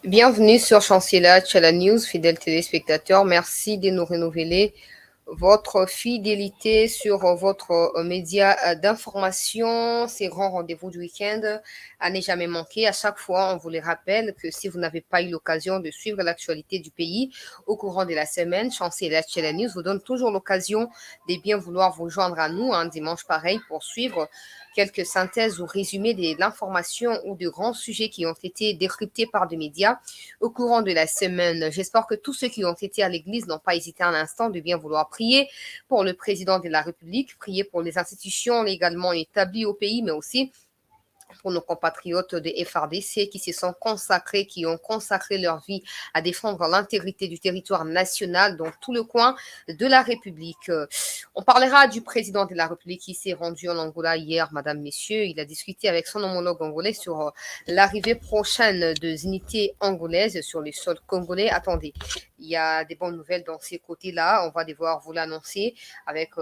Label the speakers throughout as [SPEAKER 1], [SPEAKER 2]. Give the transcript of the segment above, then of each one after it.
[SPEAKER 1] Bienvenue sur Chancela Channel News, fidèles téléspectateurs. Merci de nous renouveler votre fidélité sur votre média d'information, ces grands rendez-vous du week-end à ne jamais manquer. À chaque fois, on vous les rappelle que si vous n'avez pas eu l'occasion de suivre l'actualité du pays au courant de la semaine, Chancela Channel News vous donne toujours l'occasion de bien vouloir vous joindre à nous un dimanche pareil pour suivre quelques synthèses ou résumés de l'information ou de grands sujets qui ont été décryptés par des médias au courant de la semaine. J'espère que tous ceux qui ont été à l'église n'ont pas hésité un instant de bien vouloir prier pour le président de la République, prier pour les institutions légalement établies au pays, mais aussi pour nos compatriotes de FRDC qui se sont consacrés, qui ont consacré leur vie à défendre l'intégrité du territoire national dans tout le coin de la République. On parlera du président de la République qui s'est rendu en Angola hier, madame, messieurs. Il a discuté avec son homologue angolais sur l'arrivée prochaine des unités angolaises sur le sol congolais. Attendez, il y a des bonnes nouvelles dans ces côtés-là. On va devoir vous l'annoncer avec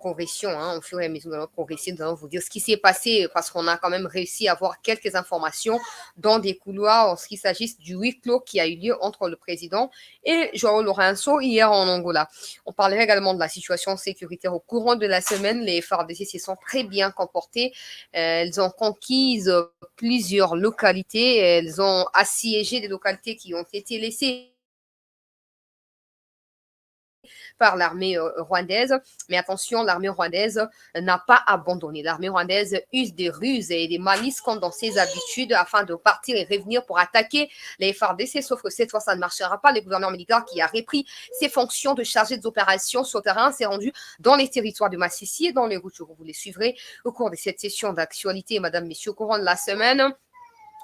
[SPEAKER 1] progression, au fur et à mesure de notre progression, nous allons vous dire ce qui s'est passé parce qu'on a quand même réussi à avoir quelques informations dans des couloirs en ce qui s'agit du huis clos qui a eu lieu entre le président et João Lourenço hier en Angola. On parlera également de la situation sécuritaire au courant de la semaine. Les FARDC se sont très bien comportés. Elles ont conquis plusieurs localités. Elles ont assiégé des localités qui ont été laissées par l'armée rwandaise. Mais attention, l'armée rwandaise n'a pas abandonné. L'armée rwandaise use des ruses et des malices comme dans ses habitudes afin de partir et revenir pour attaquer les FARDC. Sauf que cette fois, ça ne marchera pas. Le gouverneur militaire qui a repris ses fonctions de chargé des opérations sur terrain s'est rendu dans les territoires de Massissi et dans les routes. Vous les suivrez au cours de cette session d'actualité, madame, messieurs, au courant de la semaine.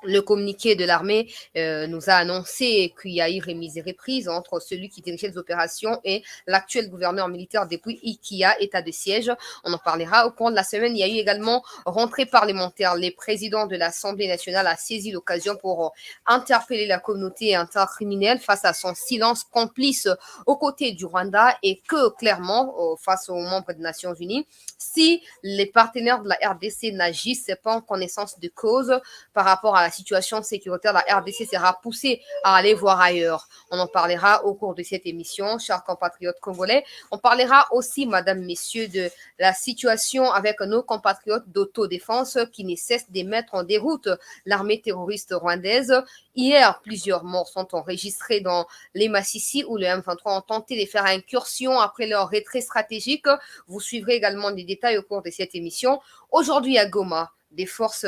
[SPEAKER 1] Le communiqué de l'armée nous a annoncé qu'il y a eu remise et reprise entre celui qui dirigeait les opérations et l'actuel gouverneur militaire depuis Ikia, état de siège. On en parlera au cours de la semaine. Il y a eu également rentrée parlementaire. Le président de l'Assemblée nationale a saisi l'occasion pour interpeller la communauté intercriminelle face à son silence complice aux côtés du Rwanda et que clairement, face aux membres des Nations Unies, si les partenaires de la RDC n'agissent pas en connaissance de cause par rapport à la situation sécuritaire, la RDC sera poussée à aller voir ailleurs. On en parlera au cours de cette émission, chers compatriotes congolais. On parlera aussi, madame, messieurs, de la situation avec nos compatriotes d'autodéfense qui ne cessent de mettre en déroute l'armée terroriste rwandaise. Hier, plusieurs morts sont enregistrés dans les Massissi où le M23 ont tenté de faire incursion après leur retrait stratégique. Vous suivrez également des détails au cours de cette émission. Aujourd'hui à Goma, des forces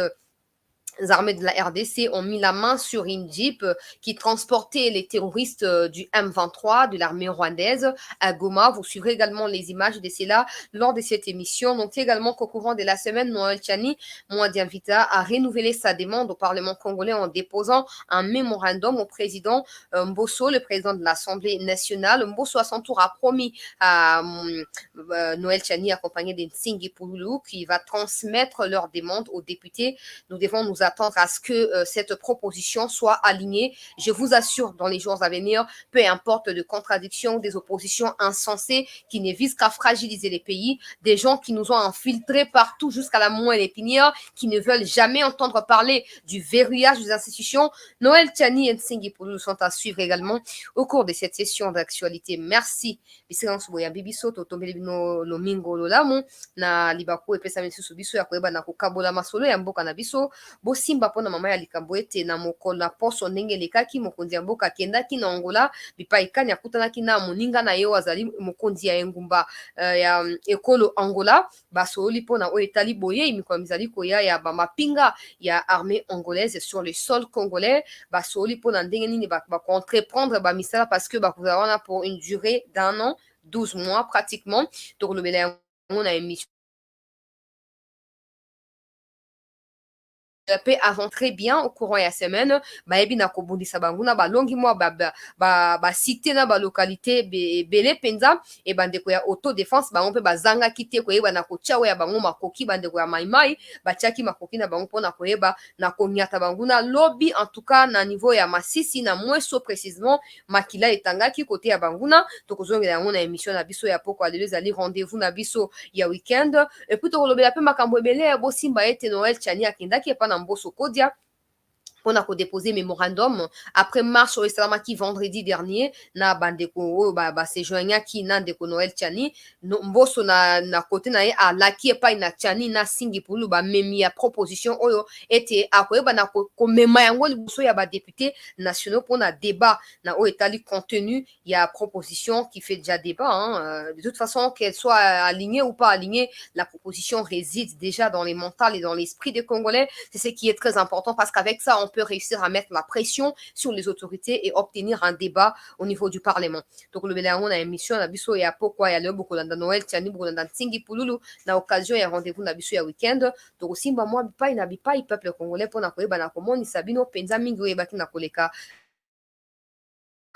[SPEAKER 1] armées de la RDC ont mis la main sur une Jeep qui transportait les terroristes du M23 de l'armée rwandaise à Goma. Vous suivrez également les images de cela lors de cette émission. Notez également qu'au courant de la semaine, Noël Tchani, Mwadiamvita, a renouvelé sa demande au Parlement congolais en déposant un mémorandum au président Mbosso, le président de l'Assemblée nationale. Mbosso, à son tour, a promis à Noël Tchani, accompagné d'Nsingi Pouloulou, qui va transmettre leur demande aux députés. Nous devons nous attendre à ce que cette proposition soit alignée. Je vous assure, dans les jours à venir, peu importe de contradictions, des oppositions insensées qui ne visent qu'à fragiliser les pays, des gens qui nous ont infiltrés partout jusqu'à la moelle épinière, qui ne veulent jamais entendre parler du verrouillage des institutions. Noël Tchani et Nsingi Pouloulou sont à suivre également au cours de cette session d'actualité. Merci. Na libaku epesa misusu biso ya koyeba na kokabola masolo ya mboka na biso bosimba mpona mama ya likambo ete na mokolo na poso ndenge elekaki mokonzi ya mboka akendaki na Angola bipai kani akutanaki na moninga na ye oyo azali mokonzi ya engumba ya ekolo Angola basololi mpona oyo etali boye mikolo mizali koya ya bamapinga ya armée angolaise sur le sol congolais basololi mpona ndenge nini bakoentreprendre bamisala parce que bakozala wana pour une durée d'un an 12 mois pratiquement tokolobela yango na émission pe avant très bien au courant ya semaine bayebi na kobundisa bango na balongi mwa basite na balokalité ebele mpenza e bandeko ya autodéfense bango mpe bazangaki te koyeba na kotia oyo ya bango makoki bandeko ya maimai batiaki makoki na bango mpona koyeba na koniata bango na lobi en tout cas na niveau ya Masisi na mweso précisement makila etangaki kote ya banguna tokozongela yango na émission na biso ya poko alelo ezali rendez-vous na biso ya week-end epuis tokolobela mpe makambo ebele ya bosimba ete Noël Tchani akendaki epa na Mbosso Kodia on a déposé mémorandum après marche au Islamaki vendredi dernier na bandeko c'est joignant qui na ndeko Noël Tchani mboso na côté na a laki pa na Tchani na singi pulu memi ya proposition oyo était akoyeba na ko mema yango liboso ya ba députés nationaux pour na débat na o etali contenu il y a proposition qui fait déjà débat de toute façon qu'elle soit alignée ou pas alignée la proposition réside déjà dans les mentales et dans l'esprit des Congolais. C'est ce qui est très important parce qu'avec ça on peut réussir à mettre la pression sur les autorités et obtenir un débat au niveau du Parlement. Donc, le Béléango a émission, na biso ya pourquoi ya lebo kolanda Noël, tiani kolanda Tsingi Pululu, na occasion ya rendez-vous na biso ya week-end. Donc, aussi, moi, bipai na bipai, peuple congolais, pour na koyeba na komoni sabino, penza mingi oyebaki na koleka.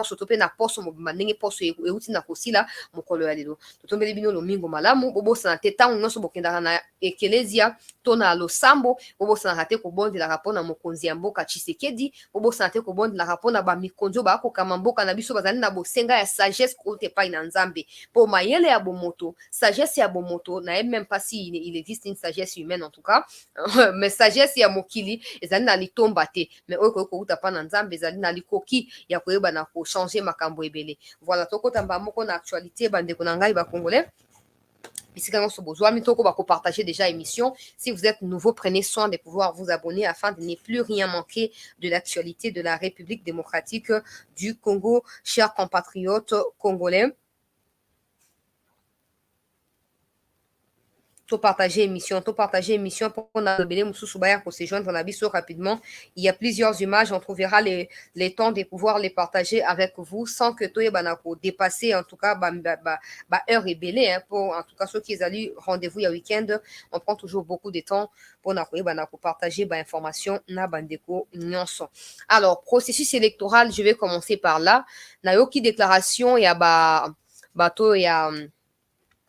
[SPEAKER 1] Surtout na poso mobimba ndenge poso euti na kosila mokolo ya lelo totombeli bino lomingo malamu bobosana te ntango nyonso bokendaka na ekelezia to na losambo bobosanaka te kobondelaka mpo na mokonzi ya mboka Tshisekedi bobosana te kobondelaka mpo na bamikonzi oyo bakokama mboka na biso bazali na bosenga ya sagesse kote epai na nzambe mpo mayele ya bomoto sagesse ya bomoto nayebi même pas si il existe une sagesse humaine en tout cas mais sagesse ya mokili ezali na litomba te mais oyo koyoka kouta mpa na nzambe ezali na likoki ya koyeba na changer makambo ebele. Voilà, tokota mbamoko na actualité bandeko na ngai ba congolais. Bisika nyonso bozwami toko ba ko partager déjà émission. Si vous êtes nouveau, prenez soin de pouvoir vous abonner afin de ne plus rien manquer de l'actualité de la République démocratique du Congo, chers compatriotes congolais. Partager émission pour qu'on a se joindre la biso rapidement. Il y a plusieurs images, on trouvera les temps de pouvoir les partager avec vous sans que tout banako dépasser en tout cas heure et belé pour en tout cas ceux qui allaient rendez-vous il y a week-end, on prend toujours beaucoup de temps pour banako partager information na bandeko nyonso. Alors, processus électoral, je vais commencer par là. Nayoki déclaration il y a bateau il y a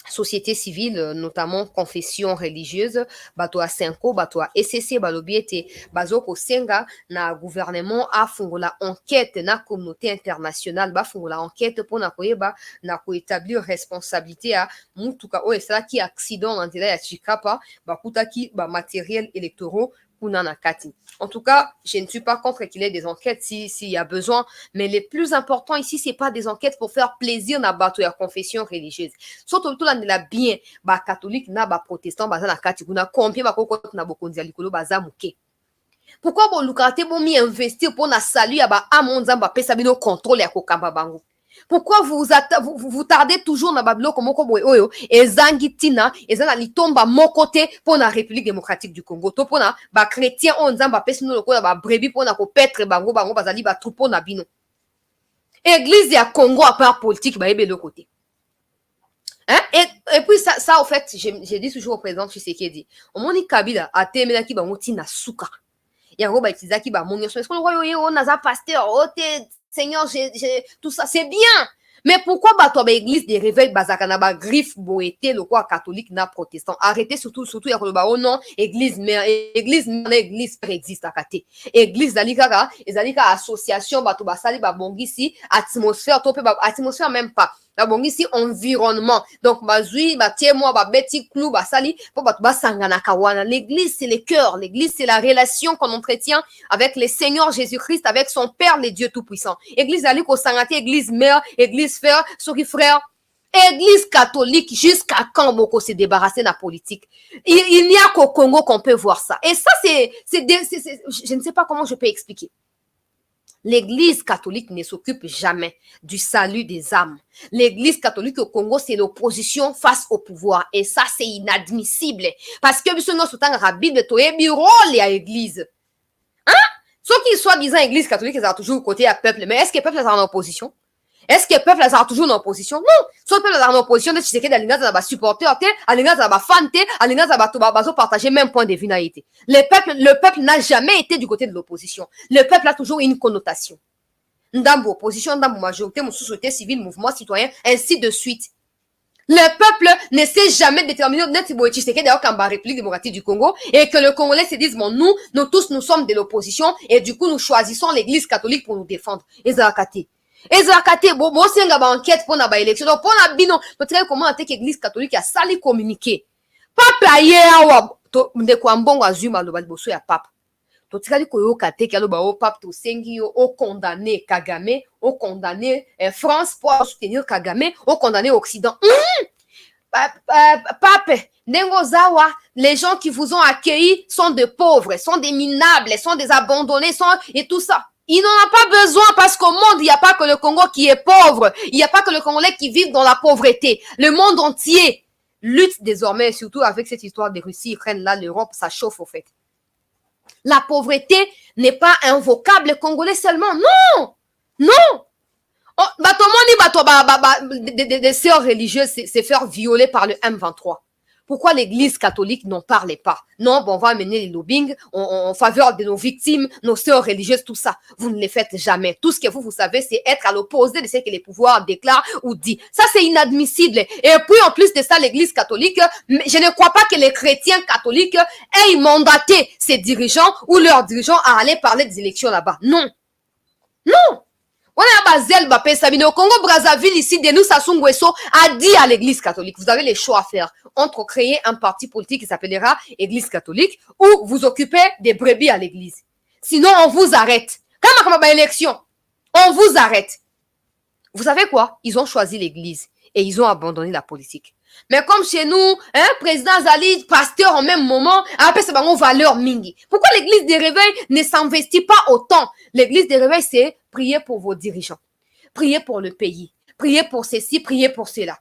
[SPEAKER 1] société civile, notamment confession religieuse, bato a Senko, bato a SCC, balobi ete bazoko senga na gouvernement a fungola enquête na communauté internationale, ba fungola enquête pour na koyeba na ko établir responsabilité a mutuka o esala ki accident en ya Chikapa, bakuta ki ba matériel électoraux. En tout cas, je ne suis pas contre qu'il y ait des enquêtes s'il y a besoin, mais le plus important ici, c'est pas des enquêtes pour faire plaisir na bato ya confession religieuse. Surtout tout là la bien, ba catholique na ba protestant baza na kati kuna combien ba kokota na bokonzi ya likolo baza muke. Pourquoi bon lukate bon mi investir pour na salut ya ba amonzamba pesa bino contrôle ya kokamba bango? Pourquoi vous tardez toujours na babilo komoko boye oyo ezangi tina ezana litomba mokote pour la République démocratique du Congo to pour na ba chrétien on nzamba pesi no lokola ba brebis pour na ko petre bango bazali ba troupeau na bino. Église ya Congo à part politique ba yebe le côté. Hein? Et puis ça au fait j'ai dit toujours au président Tshisekedi omoni Kabila atemela ki bango tina suka. Ya roba itizaki ba monyo so est-ce que le roi naza pasteur ote Seigneur, tout ça, c'est bien. Mais pourquoi bato ba église de réveil bazaka na ba griffe boete le quoi catholique na protestant? Arrêtez surtout ya koloba oh non, église existe akate. Église zalika association bato basali ba bongisi atmosphère to pe ba atmosphère même pas. La bon ici environnement. Donc bazui batie moi ba beti clou basali pour bato basangana kawana. L'église c'est le cœur, l'église c'est la relation qu'on entretient avec le Seigneur Jésus-Christ, avec son Père le Dieu tout-puissant. Église ali ko sangate, église mère, église frère, sori frère. Église catholique, jusqu'à quand Boko se débarrasser de la politique? Il n'y a qu'au Congo qu'on peut voir ça. Et ça, je ne sais pas comment je peux expliquer. L'église catholique ne s'occupe jamais du salut des âmes. L'église catholique au Congo, c'est l'opposition face au pouvoir. Et ça, c'est inadmissible. Parce que, la Bible, à l'église. Hein? Ceux qui soient disant église catholique, ils sont toujours côté à peuple. Mais est-ce que le peuple est en opposition? Est-ce que le peuple est toujours en opposition? Non. Si le peuple est en opposition, c'est que les gens supporter, les gens fan, les gens partager même point de vue. Le peuple n'a jamais été du côté de l'opposition. Le peuple a toujours une connotation. Ndambo opposition, ndambo majorité, mon société civile, mouvement citoyen, ainsi de suite. Le peuple ne s'est jamais déterminé d'ailleurs qu'en République démocratique du Congo et que le Congolais se disent bon, nous tous, nous sommes de l'opposition et du coup, nous choisissons l'église catholique pour nous défendre. Ezakate bo senga ba enquête pour na ba élection donc pour na bino peut-être comment attaque église catholique a sali communiquer papa hier wa to ndeko ambongo azuma lo baliboso ya papa totikali koyoka te kalo ba o pape to sengi yo o condamner Kagame, o condamner France pour soutenir Kagame, o condamner Occident. Pape, Nengozawa, les gens qui vous ont accueillis sont des pauvres, sont des minables, sont des abandonnés, et tout ça. Il n'en a pas besoin parce qu'au monde, il n'y a pas que le Congo qui est pauvre. Il n'y a pas que le Congolais qui vit dans la pauvreté. Le monde entier lutte désormais, surtout avec cette histoire de Russie, Ukraine, là, l'Europe, ça chauffe au fait. La pauvreté n'est pas un vocable congolais seulement. Non! Non! Des sœurs religieuses se faire violer par le M23. Pourquoi l'église catholique n'en parlait pas? Non, bon, on va amener les lobbying en faveur de nos victimes, nos sœurs religieuses, tout ça. Vous ne les faites jamais. Tout ce que vous savez, c'est être à l'opposé de ce que les pouvoirs déclarent ou disent. Ça, c'est inadmissible. Et puis, en plus de ça, l'église catholique, je ne crois pas que les chrétiens catholiques aient mandaté ces dirigeants ou leurs dirigeants à aller parler des élections là-bas. Non. Non. On a Bazel Bapé Sabine au Congo Brazzaville ici, Denis Sassou Nguesso a dit à l'église catholique, vous avez les choix à faire entre créer un parti politique qui s'appellera Église catholique ou vous occuper des brebis à l'église. Sinon, on vous arrête. Comme à élection, on vous arrête. Vous savez quoi? Ils ont choisi l'église et ils ont abandonné la politique. Mais comme chez nous, président Zali, pasteur en même moment, après c'est une valeur mingi. Pourquoi l'église des réveils ne s'investit pas autant? L'église des réveils, c'est prier pour vos dirigeants, prier pour le pays, prier pour ceci, prier pour cela.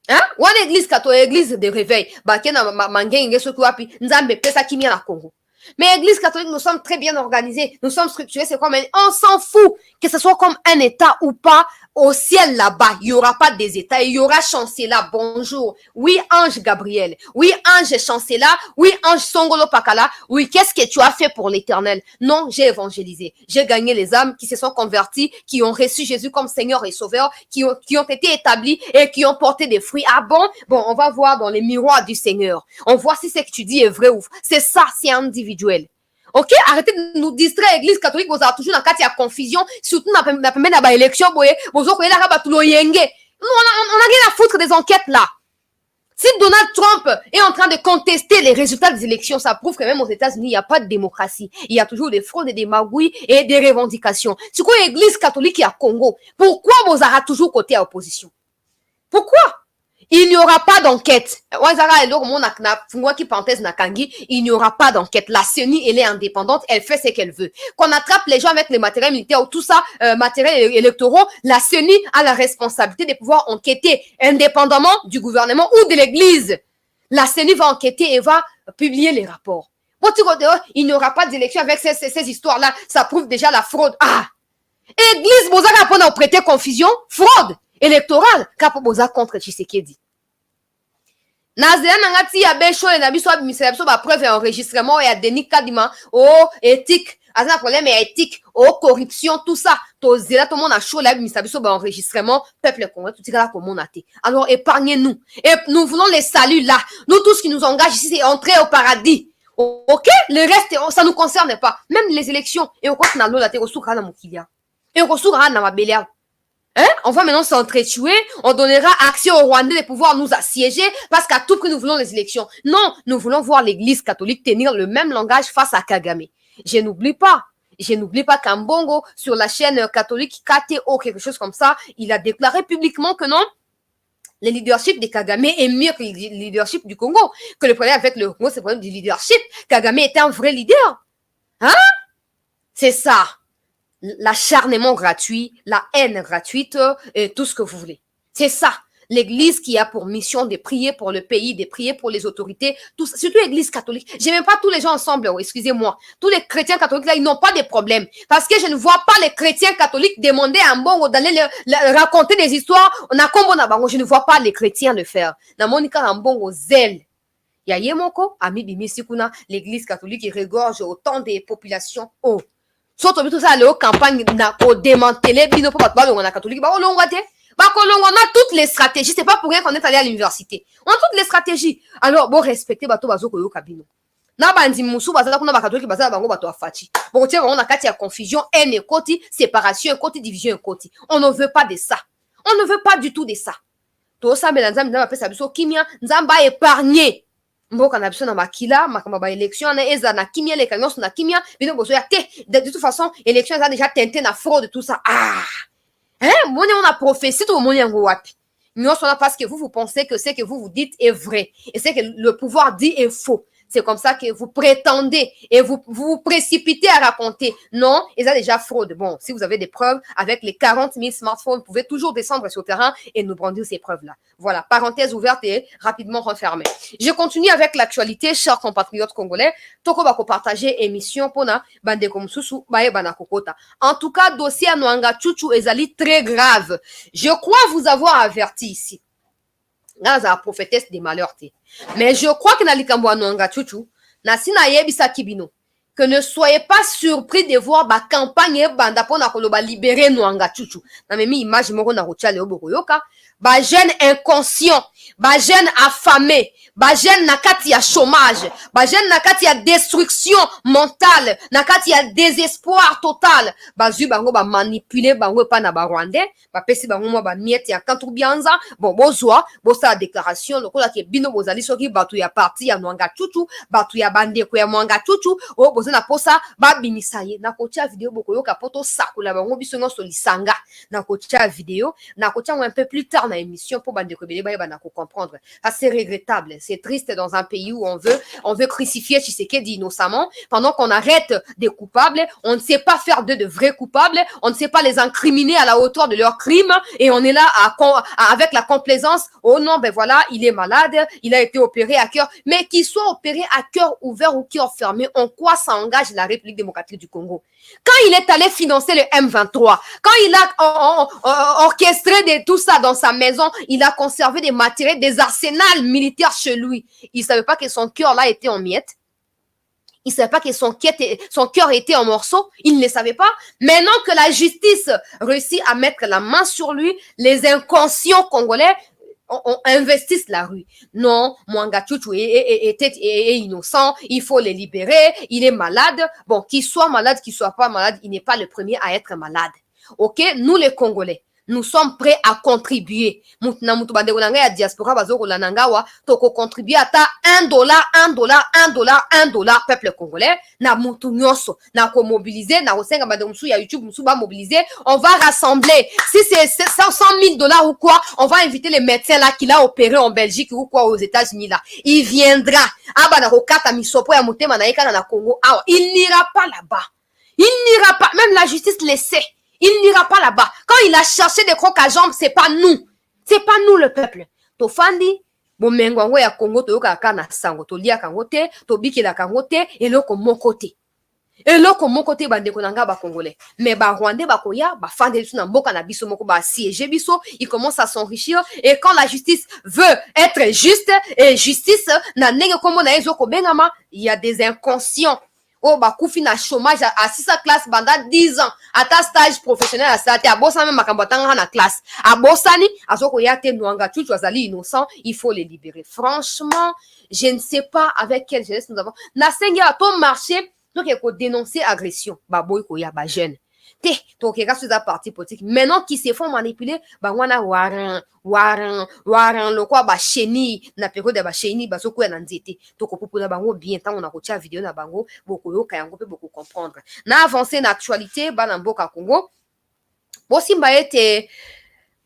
[SPEAKER 1] Hein? Ou l'église catholique, l'église des réveils, bah, qui na mangenge ce quoi puis nzambe pesa kimia na Congo. Mais l'église catholique, nous sommes très bien organisés, nous sommes structurés, c'est comme on s'en fout que ce soit comme un état ou pas. Au ciel là-bas, il n'y aura pas des états, il y aura chancelier, bonjour. Oui, ange Gabriel. Oui, ange chancelier. Oui, ange Songolo Pakala. Oui, qu'est-ce que tu as fait pour l'éternel? Non, j'ai évangélisé. J'ai gagné les âmes qui se sont converties, qui ont reçu Jésus comme Seigneur et Sauveur, qui ont été établis et qui ont porté des fruits. Ah bon? Bon, on va voir dans les miroirs du Seigneur. On voit si ce que tu dis est vrai ou faux. C'est ça, c'est individuel. Ok, arrêtez de nous distraire, l'église catholique, vous avez toujours dans le cas de confusion, surtout dans la élection, vous avez on a rien à foutre des enquêtes là. Si Donald Trump est en train de contester les résultats des élections, ça prouve que même aux États-Unis, il n'y a pas de démocratie. Il y a toujours des fraudes et des magouilles et des revendications. C'est quoi l'église catholique à Congo? Pourquoi vous avez toujours côté à opposition? Pourquoi? Il n'y aura pas d'enquête. Il n'y aura pas d'enquête. La CENI, elle est indépendante, elle fait ce qu'elle veut. Qu'on attrape les gens avec les matériels militaires ou tout ça, matériels électoraux, la CENI a la responsabilité de pouvoir enquêter indépendamment du gouvernement ou de l'église. La CENI va enquêter et va publier les rapports. Il n'y aura pas d'élection avec ces histoires-là. Ça prouve déjà la fraude. Ah! Église, vous avez appris à prêter confusion, fraude électorale, Kapoboza contre Tshisekedi. Nazéa Nangati ya Bécho et Nabiso Abimiselepso, ba preuve et enregistrement et à Denis Kadima, oh, éthique, à un problème et éthique, oh, corruption, tout ça. Tout le monde a chaud là, Abimiselepso, ba enregistrement, peuple congolais, tout ça là, comme on a été. Alors, épargnez-nous. Et nous voulons les saluts là. Nous, tout ce qui nous engage ici, c'est entrer au paradis. Ok? Le reste, ça nous concerne pas. Même les élections. Et on compte dans l'eau, là, t'es au soukra, na Moukilia. Et on soukra, na Mabelia. Hein? On va maintenant s'entretuer, on donnera accès aux Rwandais de pouvoir nous assiéger parce qu'à tout prix nous voulons les élections. Non, nous voulons voir l'église catholique tenir le même langage face à Kagame. Je n'oublie pas qu'Ambongo, sur la chaîne catholique KTO, quelque chose comme ça, il a déclaré publiquement que non, le leadership de Kagame est mieux que le leadership du Congo. Que le problème avec le Congo, c'est le problème du leadership. Kagame était un vrai leader. Hein? C'est ça. L'acharnement gratuit, la haine gratuite, et tout ce que vous voulez. C'est ça. L'église qui a pour mission de prier pour le pays, de prier pour les autorités, tout ça, surtout l'église catholique. Je n'aime pas tous les gens ensemble, excusez-moi. Tous les chrétiens catholiques, là, ils n'ont pas de problème. Parce que je ne vois pas les chrétiens catholiques demander à un bon d'aller raconter des histoires. On a combo na bango. Je ne vois pas les chrétiens le faire. Na monika un bon zèle. Yaye moko, ami bimi sikuna, l'église catholique, qui regorge autant des populations. Oh. Surtout tout ça, les campagnes pour démanteler, bino pour pas on a catholique, on a toutes les stratégies. C'est pas pour rien qu'on est allé à l'université. On a toutes les stratégies. Alors, bon, respectez bato bazo koyo kabino. Na bandi musu bazala kuna ba catholique bazala bango bato afachi. Bon, tiens, on a kati ya confusion, haine et koti, séparation, koti, division et koti. On ne veut pas de ça. On ne veut pas du tout de ça. Tout ça, mais nzamba pesa biso kimia, nzamba épargner. mboka na biso na makila makambo ba élection na eza na kimia les canyons na kimia bino bozo ya te de toute façon élection ça déjà teinté na fraude tout ça moni on a prophétie tout moni yango wapi non seulement parce que vous pensez que ce que vous dites est vrai et ce que le pouvoir dit est faux. C'est comme ça que vous prétendez et vous précipitez à raconter. Non, ils ont déjà fraude. Bon, si vous avez des preuves, avec les 40 000 smartphones, vous pouvez toujours descendre sur le terrain et nous brandir ces preuves-là. Voilà, parenthèse ouverte et rapidement refermée. Je continue avec l'actualité, chers compatriotes congolais. Toko bako partager émission pona bande komsusu bae banakokota. En tout cas, dossier à Nwanga Chuchu ezali très grave. Je crois vous avoir averti ici. Là, ça a prophétesse des malheurs. Mais je crois que na likambo Nwanga Chuchu, na sina yebisa kibino, que ne soyez pas surpris de voir ba campagne banda pona koloba libérer Nwanga Chuchu. Na memi image moko na rochale oboko yoka, ba jeune inconscient, ba jeune affamé, ba jeune na kati ya chômage, ba jeune na kati ya destruction mentale, na kati ya désespoir total, ba zu bango ba manipuler bango pa na ba Rwandais, ba pesi bango mo ba miette ya Kanturbianza, bon bozwa, bosa déclaration lokola ke bino bozali soki batu ya parti ya Nwanga Chuchu, batu ya bandeko ya Nwanga Chuchu, o boza na posa ba bimisaye, na kotia vidéo boko yoka poto sakula bango biso ngo solisanga, na kotia vidéo, na kotia un peu plus tard na émission pour bandeko bele ba na ko comprendre. Ça c'est regrettable, c'est triste dans un pays où on veut crucifier Tshisekedi innocemment pendant qu'on arrête des coupables, on ne sait pas faire d'eux de vrais coupables, on ne sait pas les incriminer à la hauteur de leurs crimes et on est là avec la complaisance. Oh non, ben voilà, il est malade, il a été opéré à cœur, mais qu'il soit opéré à cœur ouvert ou cœur fermé, en quoi ça engage la République démocratique du Congo? Quand il est allé financer le M23, quand il a orchestré de tout ça dans sa maison, il a conservé des matériels, des arsenals militaires chez lui. Il ne savait pas que son cœur là était en miettes. Il ne savait pas que son cœur était en morceaux. Il ne le savait pas. Maintenant que la justice réussit à mettre la main sur lui, les inconscients congolais on investisse la rue. Non, Nwanga Chuchu est innocent, il faut le libérer, il est malade. Bon, qu'il soit malade, qu'il soit pas malade, il n'est pas le premier à être malade. Ok, nous les Congolais, nous sommes prêts à contribuer. Mutuna mutu bande konanga ya diaspora bazoko la nangawa, toko contribuer ata $1, $1, peuple congolais, na mutu nyonso, na ko mobiliser, na kosenga bande musu ya YouTube, musu ba mobiliser, on va rassembler. Si c'est $100,000 ou quoi, on va inviter les médecins là qui l'a opéré en Belgique ou quoi aux États-Unis là. Il viendra. Aba na kokata misopo ya mutema na yeka na Congo. Ah, il n'ira pas là-bas. Il n'ira pas. Même la justice le sait. Il n'ira pas là-bas. Quand il a cherché des crocs à jambes, c'est pas nous. C'est pas nous le peuple. Tofandi, bomengo ya Congo toyoka kana sango to lia kango te, to bikela kango te, eloko mon côté. Eloko mon côté bandeko nanga ba congolais. Mais ba Rwandais ba koya, ba fande biso na mboka na biso moko ba siéger biso, il commence à s'enrichir et quand la justice veut être juste et justice na ndenge kombo na ezoko bengama, il y a des inconscients. Oh, bah, koufi na chômage à 6 classe banda 10 ans. À ta stage professionnel à ça, à bossa même makambotanga na classe. À bossani, à soko yate Nwanga Chuchu azali innocent, il faut les libérer. Franchement, je ne sais pas avec quelle jeunesse nous avons. Na sengi à ton marché, donc il faut dénoncer agression. Bah, boy, ko ya ba jeune. Donc, il y a ce parti politique. Maintenant, qui se font manipuler, bah, on a waran, le quoi, bah, chéni, na période, bah, chéni, bah, soko ya nanzete. Donc, pour la bango, bien, tant, on a reçu la vidéo, na bango, beaucoup, yo, kayango, peut beaucoup comprendre. Na avancé, na actualité, bah, na mboka Congo. Bon, si, bah, été,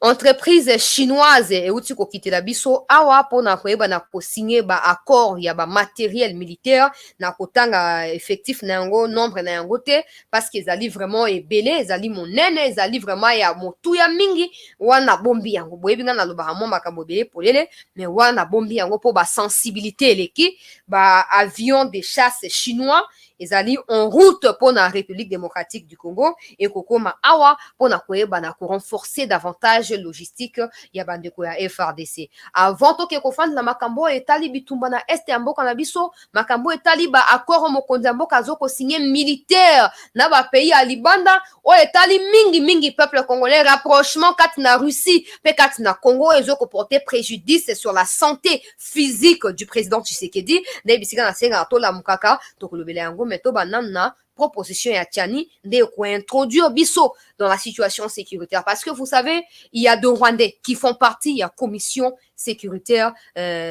[SPEAKER 1] entreprise chinoise euti kokitela biso awa pona koyeba na kosigner ba accord ya ba matériel militaire na kotanga effectif na yango nombre na yango te parce que ezali vraiment ebele ezali monene ezali vraiment ya motu ya mingi wana bombi yango boyebi nga na loba mo makambo ebele polele mais wana bombi yango po ba sensibilité eleki ba avion de chasse chinois ezali en route pour la République démocratique du Congo et kokoma awa pour na koyeba na ko renforcer davantage logistique ya bandeko ya FRDC. Avant to ke kofanda na makambo etali bitumba na este ya mboka na biso, makambo etali ba accord mokonzi mboka zoko signer militaire na ba pays ya Libanda o etali mingi peuple congolais rapprochement kati na Russie pe kati na Congo ezoko porter préjudice sur la santé physique du président Tshisekedi na bisika na senga to la mukaka to kolobela yango meto banana proposition ya Tiani de introduire biso dans la situation sécuritaire parce que vous savez il y a deux Rwandais qui font partie il y a commission sécuritaire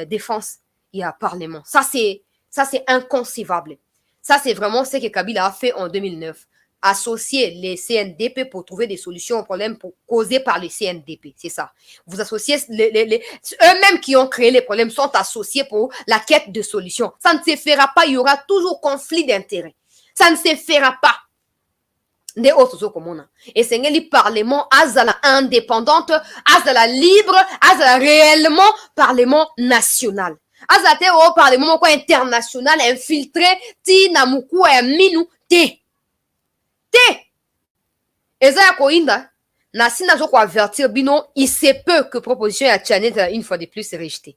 [SPEAKER 1] défense il y a un parlement. Ça, c'est inconcevable. Ça, c'est vraiment ce que Kabila a fait en 2009. Associer les CNDP pour trouver des solutions aux problèmes causés par les CNDP. C'est ça. Vous associez eux-mêmes qui ont créé les problèmes sont associés pour la quête de solutions. Ça ne se fera pas. Il y aura toujours conflit d'intérêts. Ça ne se fera pas. Des autres comme on a. Et c'est le parlement azala indépendante, azala libre, azala réellement parlement national. Azate au parlement international infiltré ti na muku e minu te. Eza koinda na sina zo ko avertir bino, il se peut que proposition à Tchanet une fois de plus est rejetée.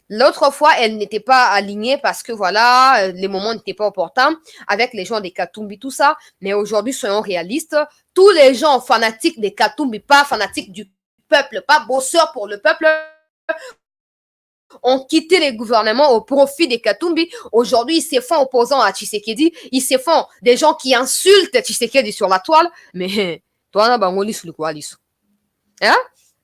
[SPEAKER 1] L'autre fois, elle n'était pas alignée parce que voilà, les moments n'étaient pas opportuns avec les gens des Katumbi, tout ça. Mais aujourd'hui, soyons réalistes. Tous les gens fanatiques des Katumbi, pas fanatiques du peuple, pas bosseurs pour le peuple, ont quitté les gouvernements au profit des Katumbi. Aujourd'hui, ils se font opposants à Tshisekedi. Ils se font des gens qui insultent Tshisekedi sur la toile. Mais toi, on a bangoli sur le quoi, hein?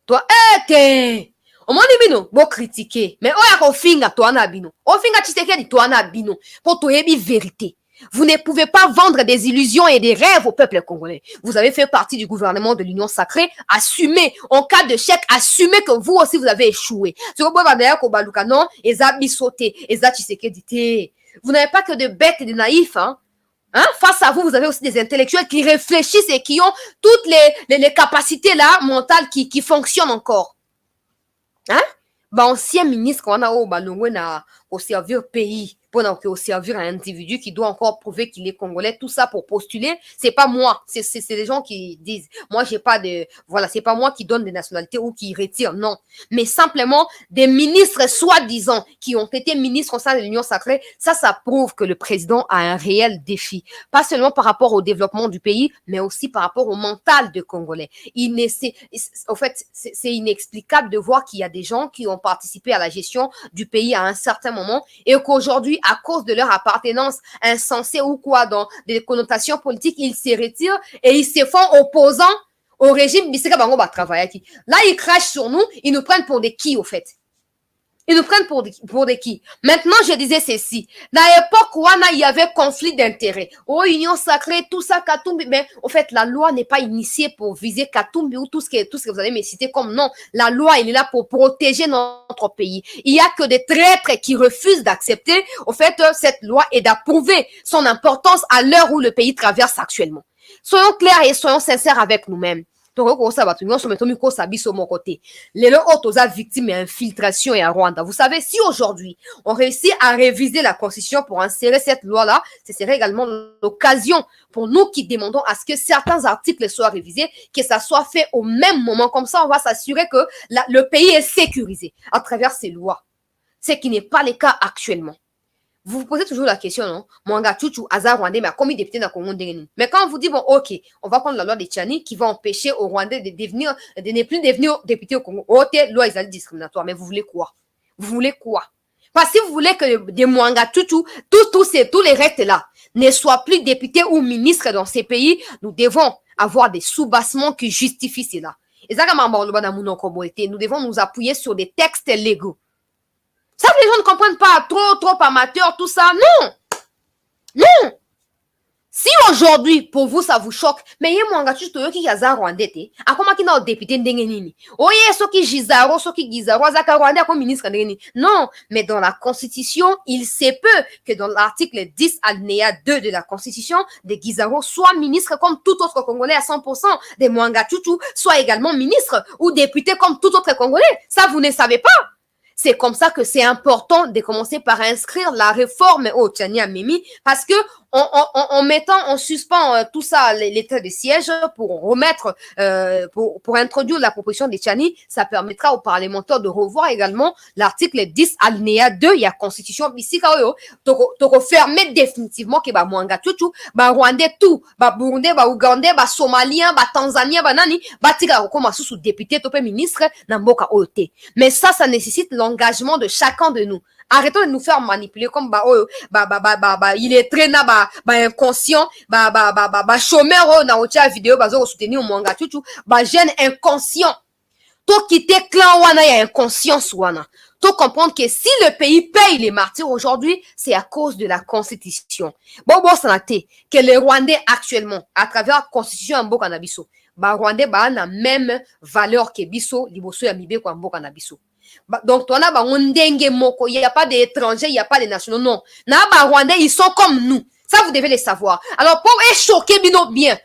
[SPEAKER 1] Toi, t'es. Au moins, bino, bon critiquer. Mais on a finga, toi, na bino. On finga Tshisekedi, toi, na bino. Pour toi, vérité. Vous ne pouvez pas vendre des illusions et des rêves au peuple congolais. Vous avez fait partie du gouvernement de l'Union sacrée. Assumez. En cas de chèque, assumez que vous aussi, vous avez échoué. Vous n'avez pas que de bêtes et de naïfs, hein. Hein? Face à vous, vous avez aussi des intellectuels qui réfléchissent et qui ont toutes les capacités là, mentales qui fonctionnent encore. Hein? Bah, ancien ministre, qu'on a au servir pays, pour servir un individu qui doit encore prouver qu'il est congolais, tout ça pour postuler, c'est pas moi, c'est des gens qui disent, moi j'ai pas de, voilà, c'est pas moi qui donne des nationalités ou qui retire, non, mais simplement des ministres soi-disant qui ont été ministres au sein de l'Union sacrée, ça prouve que le président a un réel défi, pas seulement par rapport au développement du pays, mais aussi par rapport au mental de Congolais. En fait, c'est inexplicable de voir qu'il y a des gens qui ont participé à la gestion du pays à un certain moment et qu'aujourd'hui, à cause de leur appartenance insensée ou quoi, dans des connotations politiques, ils se retirent et ils se font opposants au régime Biseka Bango va travailler. Là, ils crachent sur nous, ils nous prennent pour des qui, au fait? Ils nous prennent pour des qui? Maintenant, je disais ceci. Dans l'époque où il y avait conflit d'intérêts, union sacrée, tout ça, Katumbi, mais en fait, la loi n'est pas initiée pour viser Katumbi ou tout ce que vous allez me citer comme non. La loi, elle est là pour protéger notre pays. Il y a que des traîtres qui refusent d'accepter, au fait, cette loi et d'approuver son importance à l'heure où le pays traverse actuellement. Soyons clairs et soyons sincères avec nous-mêmes. Donc, mon côté. Les autres victimes d'infiltration et à Rwanda. Vous savez, si aujourd'hui, on réussit à réviser la constitution pour insérer cette loi-là, ce serait également l'occasion pour nous qui demandons à ce que certains articles soient révisés, que ça soit fait au même moment. Comme ça, on va s'assurer que le pays est sécurisé à travers ces lois. Ce qui n'est pas le cas actuellement. Vous vous posez toujours la question, non? Mwanga Chuchu, Aza Rwandais, mais comme il député dans le Congo, mais quand on vous dit, bon, ok, on va prendre la loi de Tchani qui va empêcher aux Rwandais de ne plus devenir députés au Congo. Ok, loi est discriminatoire, mais vous voulez quoi? Vous voulez quoi? Parce que vous voulez que des Mwanga Chuchu, tous les restes là, ne soient plus députés ou ministres dans ces pays, nous devons avoir des soubassements qui justifient cela. Et ça, nous devons nous appuyer sur des textes légaux. Ça, les gens ne comprennent pas, trop amateur, tout ça. Non! Non! Si aujourd'hui, pour vous, ça vous choque, mais il y a moi, tu te qui a Rwandais, à comment qui n'a député n'dengenini. Oye, ce qui Gizaro, ce qui Gizaro, Zaka Rwandais comme ministre n'dengenini. Non, mais dans la Constitution, il se peut que dans l'article 10 alinéa 2 de la Constitution, des Gizaro soient ministres comme tout autre Congolais à 100%, des Mwanga Chuchu soient également ministres ou députés comme tout autre Congolais. Ça, vous ne savez pas. C'est comme ça que c'est important de commencer par inscrire la réforme au Tchania Mimi parce que en mettant en suspens tout ça, l'état de siège pour remettre, pour introduire la proposition de Tchani, ça permettra aux parlementaires de revoir également l'article 10 alinéa 2, il y a constitution ici, to fermer définitivement que ba Mwanga Chuchu, ba Rwandais tout, ba Burundais, ba Ougandais, ba Somalien, ba Tanzanien, ba nani, ba tika comme sous député, topé ministre, na mboka ote. Mais ça nécessite l'engagement de chacun de nous. Arrêtons de nous faire manipuler comme il est très inconscient, chômeur na ocha vidéo bazo soutenir Mwanga Chuchu, jeune inconscient. To quitter clan wana ya inconscience wana. faut comprendre que si le pays paye les martyrs aujourd'hui, c'est à cause de la constitution. Bon, ça que les Rwandais actuellement, à travers la constitution en Mboka na biso, Rwandais ba na même valeur que biso, liboso ya mibe kwa Mboka na biso. Donc, toi, il n'y a pas d'étrangers, il n'y a pas de nationaux, non. Rwandais, ils sont comme nous. Ça, vous devez le savoir. Alors, pour choquer bien,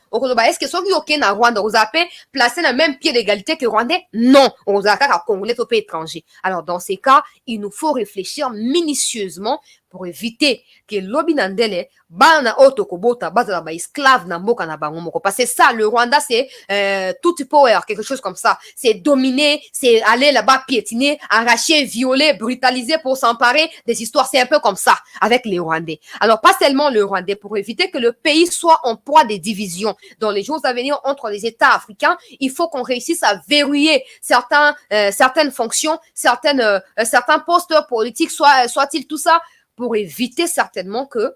[SPEAKER 1] est-ce que ceux qui sont na Rwanda, vous avez placé dans le même pied d'égalité que Rwandais? Non. On a un Congolais au pays étranger. Alors, dans ces cas, il nous faut réfléchir minutieusement pour éviter que l'obinandele bana otokobota bazala ba esclave na mboka na bango moko. Parce que ça, le Rwanda, c'est tout power, quelque chose comme ça. C'est dominer, c'est aller là-bas piétiner, arracher, violer, brutaliser pour s'emparer des histoires. C'est un peu comme ça avec les Rwandais. Alors, pas seulement le Rwandais, pour éviter que le pays soit en proie des divisions dans les jours à venir entre les États africains, il faut qu'on réussisse à verrouiller certaines fonctions, certains postes politiques, soit-il tout ça, pour éviter certainement que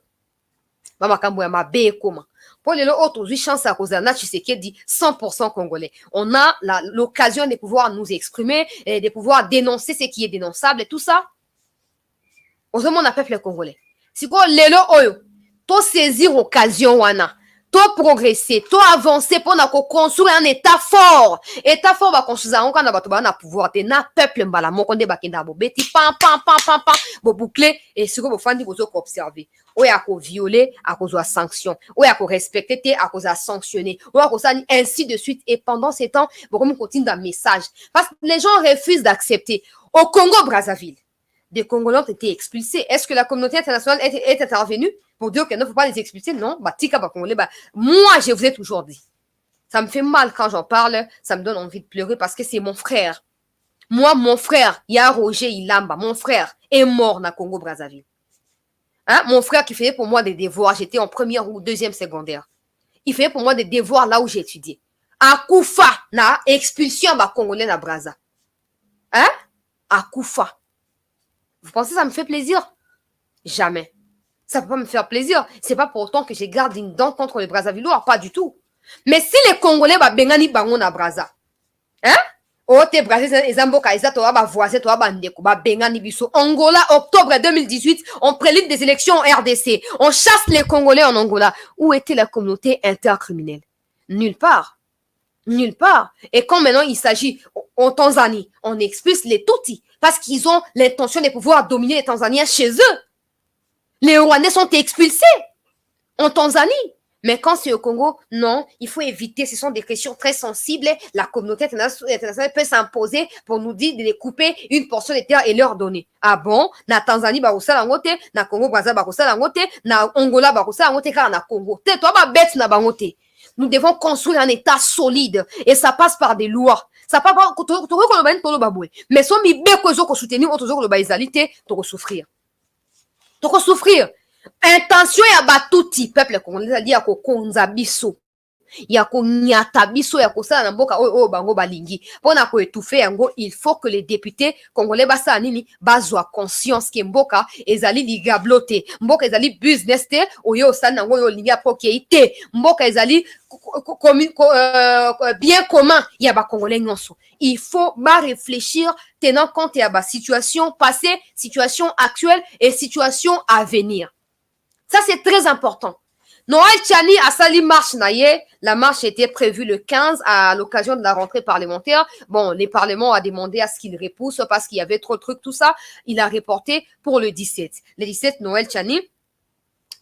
[SPEAKER 1] pour les autres chance à cause de Tshisekedi 100% congolais. On a l'occasion de pouvoir nous exprimer et de pouvoir dénoncer ce qui est dénonçable et tout ça. On demande à peuple congolais. Si quoi lelo oyo, to saisir occasion wana, to progresser, to avancer pour construire un état fort. État fort va construire on na pouvoir te na peuple mbala moko nde bakenda bo beti pam bo boucler et ce que vous fandi bozo ko observer. Oya ko violer à cause de sanction. Oya ko respecter te à cause de sanctionner. Oya ko ça ainsi de suite et pendant ces temps, beaucoup continue d'un message parce que les gens refusent d'accepter. Au Congo Brazzaville, des Congolais ont été expulsés. Est-ce que la communauté internationale est intervenue pour dire qu'il ne faut pas les expulser? Non. Moi, je vous ai toujours dit. Ça me fait mal quand j'en parle. Ça me donne envie de pleurer parce que c'est mon frère. Moi, mon frère, il y a Roger Ilamba, mon frère est mort dans Congo Brazzaville. Hein? Mon frère qui faisait pour moi des devoirs, j'étais en première ou deuxième secondaire. Il faisait pour moi des devoirs là où j'ai étudié. À Koufa, na expulsion ba Congolais na Brazza. Hein? À Koufa. Vous pensez que ça me fait plaisir? Jamais. Ça ne peut pas me faire plaisir. C'est pas pour autant que je garde une dent contre les Brazzavillois, pas du tout. Mais si les Congolais ba bengani bango na Brazza, hein? Ote Brazza ezamboka eza to ba voisin to ba ndeko ba bengani biso. Angola, octobre 2018, on prélite des élections en RDC. On chasse les Congolais en Angola. Où était la communauté intercriminelle? Nulle part. Nulle part. Et quand maintenant il s'agit en Tanzanie, on expulse les Tutsis parce qu'ils ont l'intention de pouvoir dominer les Tanzaniens chez eux. Les Rwandais sont expulsés en Tanzanie. Mais quand c'est au Congo, non, il faut éviter. Ce sont des questions très sensibles. La communauté internationale peut s'imposer pour nous dire de les couper une portion de terre et leur donner. Ah bon? Na Tanzanie, baroussa langote, na Congo, Brazza, baroussa langote, na Angola, baroussa langote, car na Congo. Toi, ba bête na bangote. Nous devons construire un état solide et ça passe par des lois. Ça passe par mais si on peut soutenir autre souffrir. Souffrir. Intention ya batuti peuple congolais dit ya ko konza biso. Ya ko nyata biso ya ko sala na mboka o bango balingi. Pona ko étouffer yango, il faut que les députés congolais basa nini bazwa conscience que mboka ezali ligabloté. Mboka ezali business te oyo sala nango yo lingi aprokéité. Mboka ezali bien commun ya ba congolais nyonso. Il faut réfléchir tenant compte ya ba situation passée, situation actuelle et situation à venir. Ça, c'est très important. Noël Tchani a sali marche naïe. La marche était prévue le 15 à l'occasion de la rentrée parlementaire. Bon, les parlements a demandé à ce qu'il repousse parce qu'il y avait trop de trucs, tout ça. Il a reporté pour le 17. Le 17, Noël Tchani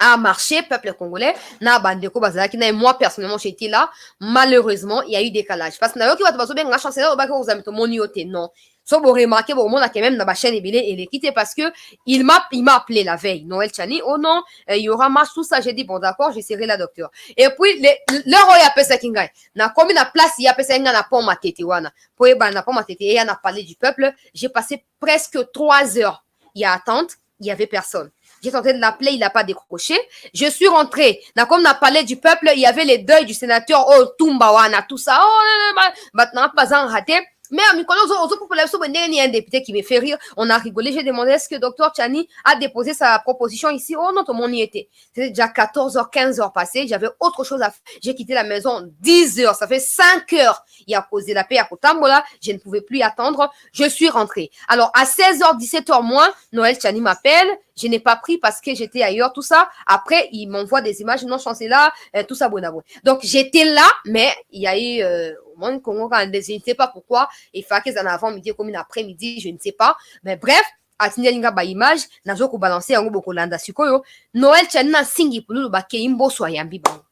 [SPEAKER 1] a marché, peuple congolais. Na bandeko bazalaki na moi personnellement j'ai été là. Malheureusement, il y a eu décalage parce que na yo ki bato bien nga chancelier ba ko zamito moniote non. So vous remarquez bon on a quand même na ba chaîne ebele et les quitter parce que il m'a appelé la veille Noël Tchani. Oh non, il y aura marche tout ça, j'ai dit bon d'accord, j'ai serré la docteur. Et puis leur oya pesa kingai. Na comme na place il y a pesa nga na pont matete wana. Pour e ba na pont matete et on a parlé du peuple, j'ai passé presque 3 heures. Il y a attente, il y avait personne. J'ai tenté de l'appeler, il n'a pas décroché. Je suis rentrée. Comme on a parlé du peuple, il y avait les deuils du sénateur, oh, Tumbawana, tout ça. Oh, maintenant, pas en raté. Mais il y a un député qui me fait rire. On a rigolé. J'ai demandé est-ce que Dr Tchani a déposé sa proposition ici. Oh non, tout le monde y était. C'était déjà 14h, 15h passé. J'avais autre chose à faire. J'ai quitté la maison 10h. Ça fait 5h. Il a posé la paix à Kotambola. Je ne pouvais plus attendre. Je suis rentrée. Alors, à 16h, 17h moins, Noël Tchani m'appelle. Je n'ai pas pris parce que j'étais ailleurs, tout ça. Après, il m'envoie des images. Non, je suis là, tout ça, bon. Donc, j'étais là, mais il y a eu, au moins, je ne sais pas pourquoi. Il fallait qu'ils en avant midi comme une après-midi, je ne sais pas. Mais bref, atinye linga ba image, nazo ko balancer yango boko landa sikoyo. Noël Tchani na singi pulu ba ke imboso yambi bango.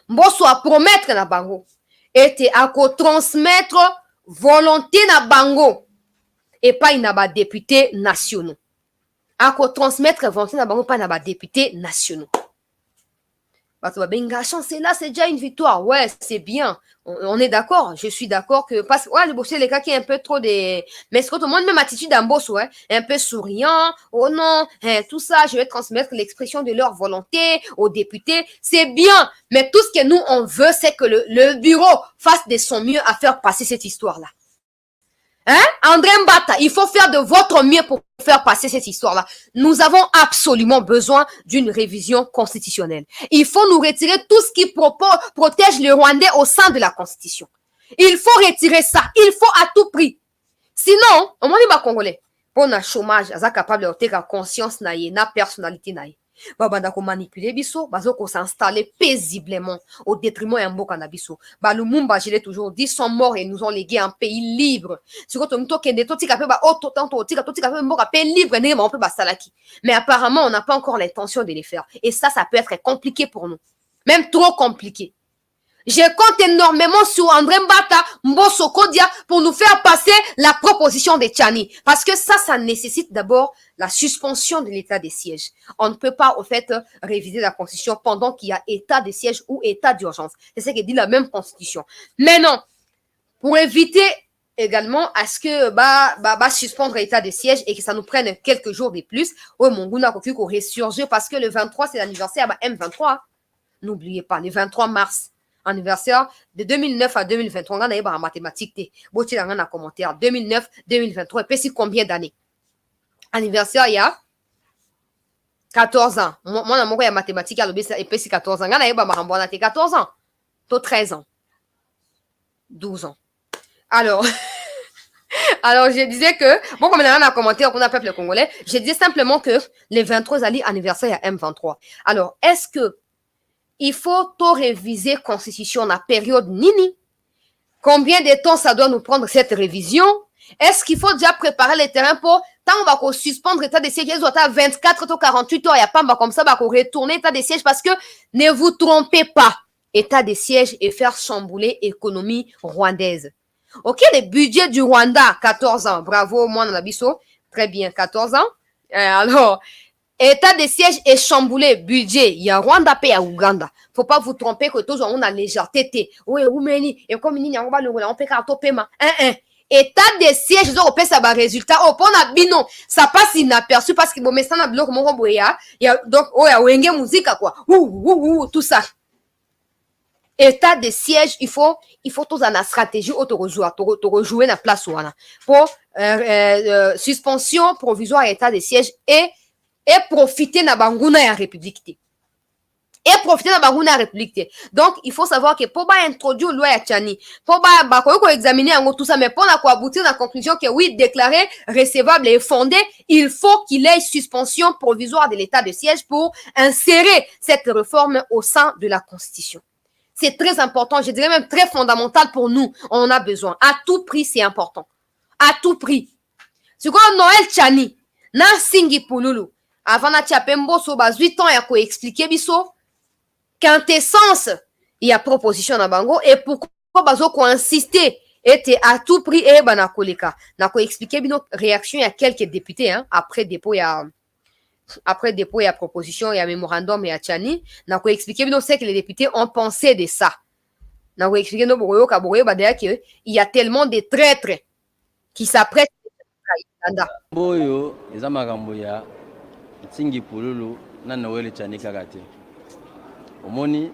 [SPEAKER 1] Mboso a promettre na bango. Ete ako transmettre volonté na bango. Et pas na ba député nationaux. Ako transmettre volonté na bango pas na ba député nationaux. Benga chance là, c'est déjà une victoire. Ouais, c'est bien. On est d'accord. Je suis d'accord que parce que ouais, le bossé les gars qui est un peu trop des mais c'est tout le monde même attitude d'un boss ouais, un peu souriant. Oh non, hein, tout ça, je vais transmettre l'expression de leur volonté aux députés. C'est bien, mais tout ce que nous on veut c'est que le bureau fasse de son mieux à faire passer cette histoire là. Hein? André Mbata, il faut faire de votre mieux pour faire passer cette histoire-là. Nous avons absolument besoin d'une révision constitutionnelle. Il faut nous retirer tout ce qui protège les Rwandais au sein de la Constitution. Il faut retirer ça. Il faut à tout prix. Sinon, on dit pas congolais. Pour un chômage, ils sont capables de faire conscience na personnalité na babanda ko manipuler biso bazo ko s'installer paisiblement au détriment ya mboka na biso ba Lumumba je l'ai toujours dit sont morts et nous ont légué un pays libre siko to mto kende to tika pe ba autant to tika pe mboka pays libre ne ma on peut ba salaki mais apparemment on n'a pas encore l'intention de les faire et ça peut être compliqué pour nous même trop compliqué. Je compte énormément sur André Mbata, Mbosso Kodia pour nous faire passer la proposition de Tchani. Parce que ça nécessite d'abord la suspension de l'état de siège. On ne peut pas, au fait, réviser la constitution pendant qu'il y a état de siège ou état d'urgence. C'est ce que dit la même constitution. Mais non, pour éviter également à ce que suspendre l'état de siège et que ça nous prenne quelques jours de plus, ouais, mon goût n'a qu'au ressurgir parce que le 23, c'est l'anniversaire M23. N'oubliez pas, le 23 mars. Anniversaire de 2009 à 2023. On a eu en mathématiques. Botti dans un commentaire. 2009, 2023. Et puis, c'est combien d'années? Anniversaire, il y a 14 ans. Moi, il y a mathématiques, et puis, c'est 14 ans. On a eu 14 ans. 13 ans. 12 ans. Alors, je disais que, bon, comme on a un commentaire qu'on a peuple congolais, je disais simplement que les 23 années anniversaire, il y a M23. Alors, est-ce que il faut tout réviser constitution na période nini? Combien de temps ça doit nous prendre cette révision? Est-ce qu'il faut déjà préparer le terrain pour tant on va suspendre l'état de siège, il doit 24 ou 48 heures, il n'y a pas comme ça, on va retourner l'état de siège parce que ne vous trompez pas, état de siège et faire chambouler l'économie rwandaise. Ok, le budget du Rwanda, 14 ans, bravo, moi, Nanabiso, très bien, 14 ans. Alors, état de siège est chamboulé, budget, il y a Rwanda et à Ouganda. Faut pas vous tromper que tous on a légèreté. Oui, Oumeni, et comme il y a on peut carton ma. État de siège, on peut ça résultat. Oh, pour na bino, ça passe inaperçu parce que bon, mais ça na bloc mon boya. Il y a donc, oh, il y a wenge musique quoi. Tout ça. État de siège, il faut tous en stratégie auto rejouer na place ou pour suspension provisoire état de siège et profiter na banguna ya république. Et profiter na banguna ya république. Donc, il faut savoir que pour introduire loi ya Tchani, pour examiner tout ça, mais pour aboutir à la conclusion que oui, déclaré recevable et fondé, il faut qu'il ait suspension provisoire de l'état de siège pour insérer cette réforme au sein de la Constitution. C'est très important, je dirais même très fondamental pour nous. On en a besoin. À tout prix, c'est important. À tout prix. C'est quoi Noël Tchani? Na singi pululu. Avant na tiapembo so bas 8 ans ya ko expliquer biso quintessence il y a proposition na bango et pourquoi bazo ko insister était à tout prix et bana koleka na ko expliquer bino réaction il y a quelques députés hein après dépôt il y a proposition il y a mémorandum il y a Tchani na ko expliquer bino c'est que les députés ont pensé de ça na ko expliquer no boyo ka boyo ba derrière que il y a tellement de traîtres qui s'apprêtent
[SPEAKER 2] boyo eza makambo ya ntingi pululu na Noël Tchani kaka te omoni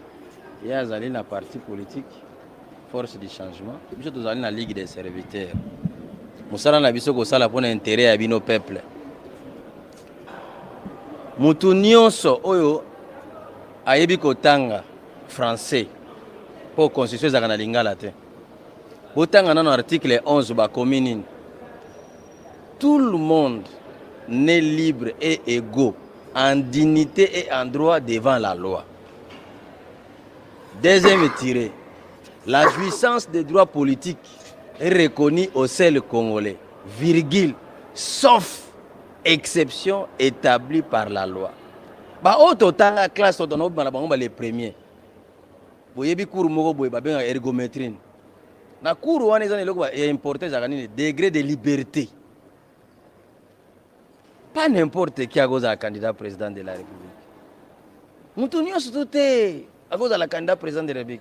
[SPEAKER 2] ye azali na parti politique force du changement biso tozali na ligue des serviteurs mosala na biso kosala mpona intérêt ya bino peuple mutu nyonso oyo ayebi kotanga français mpo constitution ezalaka na lingala te botanga nano article 11 bakomi nini tout le monde n'est libre et égaux en dignité et en droit devant la loi. Deuxième tiré, la jouissance des droits politiques est reconnue au seul Congolais, virgule, sauf exception établie par la loi. Bah au total la classe on a les premiers. Boyebi cours moko boye ba benga ergométrine. Na cours wana ezana eloko ba importer zakani degré de liberté. Pas n'importe qui a cause à candidat président de la République. Moutounio surtout à cause de la candidat président de la République.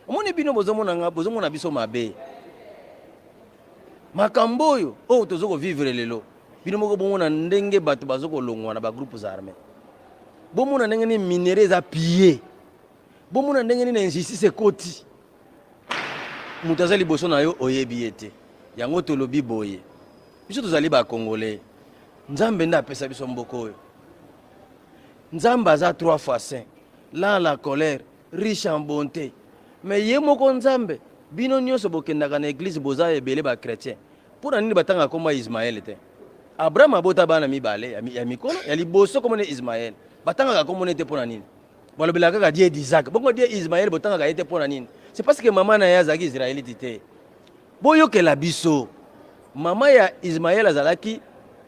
[SPEAKER 2] Mon bino bozomona biso mabe. Makamboyo o tozoko vivre lelo. Bino moko bomona ndenge bato bazoko longwa na ba groupes armés. Bomona ndenge ni minéraux a pillé. Bomona ndenge ni injustice ekoti. Mutazali boso na yo oyebi ete. Yango tolobi boye. Biso tozali ba Congolais. Nzambe nda pesa biso mboko oyo. Nzambe aza 3 fois saint. Là la colère, riche en bonté. Mais ye moko nzambe, bino nyonso bokendaka na église boza ebele ba chrétien. Pour nini batanga koma Ismaël te. Abraham abota bana mibale ya mikolo, ya liboso komone Ismaël. Batanga komone te pona nini. Balobelaka ka die d'Isaac. Bongo die Ismaël botanga ka ete pona nini. C'est parce que maman na ya zaki Israélite te. Boyo ke la biso. Maman ya Ismaël azalaki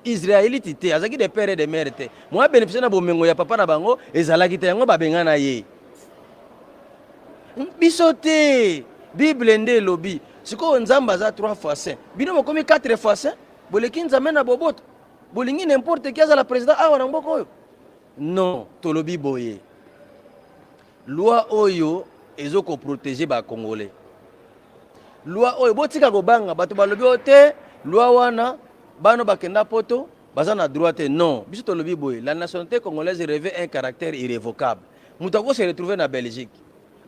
[SPEAKER 2] Israélite te, azaki de père et de mère te. Moi bénéficier na bomengo ya papa na bango ezalaki te yango babenga na ye. Biso te, Bible nde lobi. Siko nzamba za 3 fois saint. Bino mokomi 4 fois saint. Boleki nzambe na boboto. Bolingi n'importe qui aza la président awa na mboko oyo. Non, tolobi boye. Loi oyo ezoko protéger ba Congolais. Loi oyo botika kobanga bato balobi ote, loi wana bano bakenda poto bazana droite non biso tolobi boye la nationalité congolaise revêt un caractère irrévocable. Moutako se retrouver na Belgique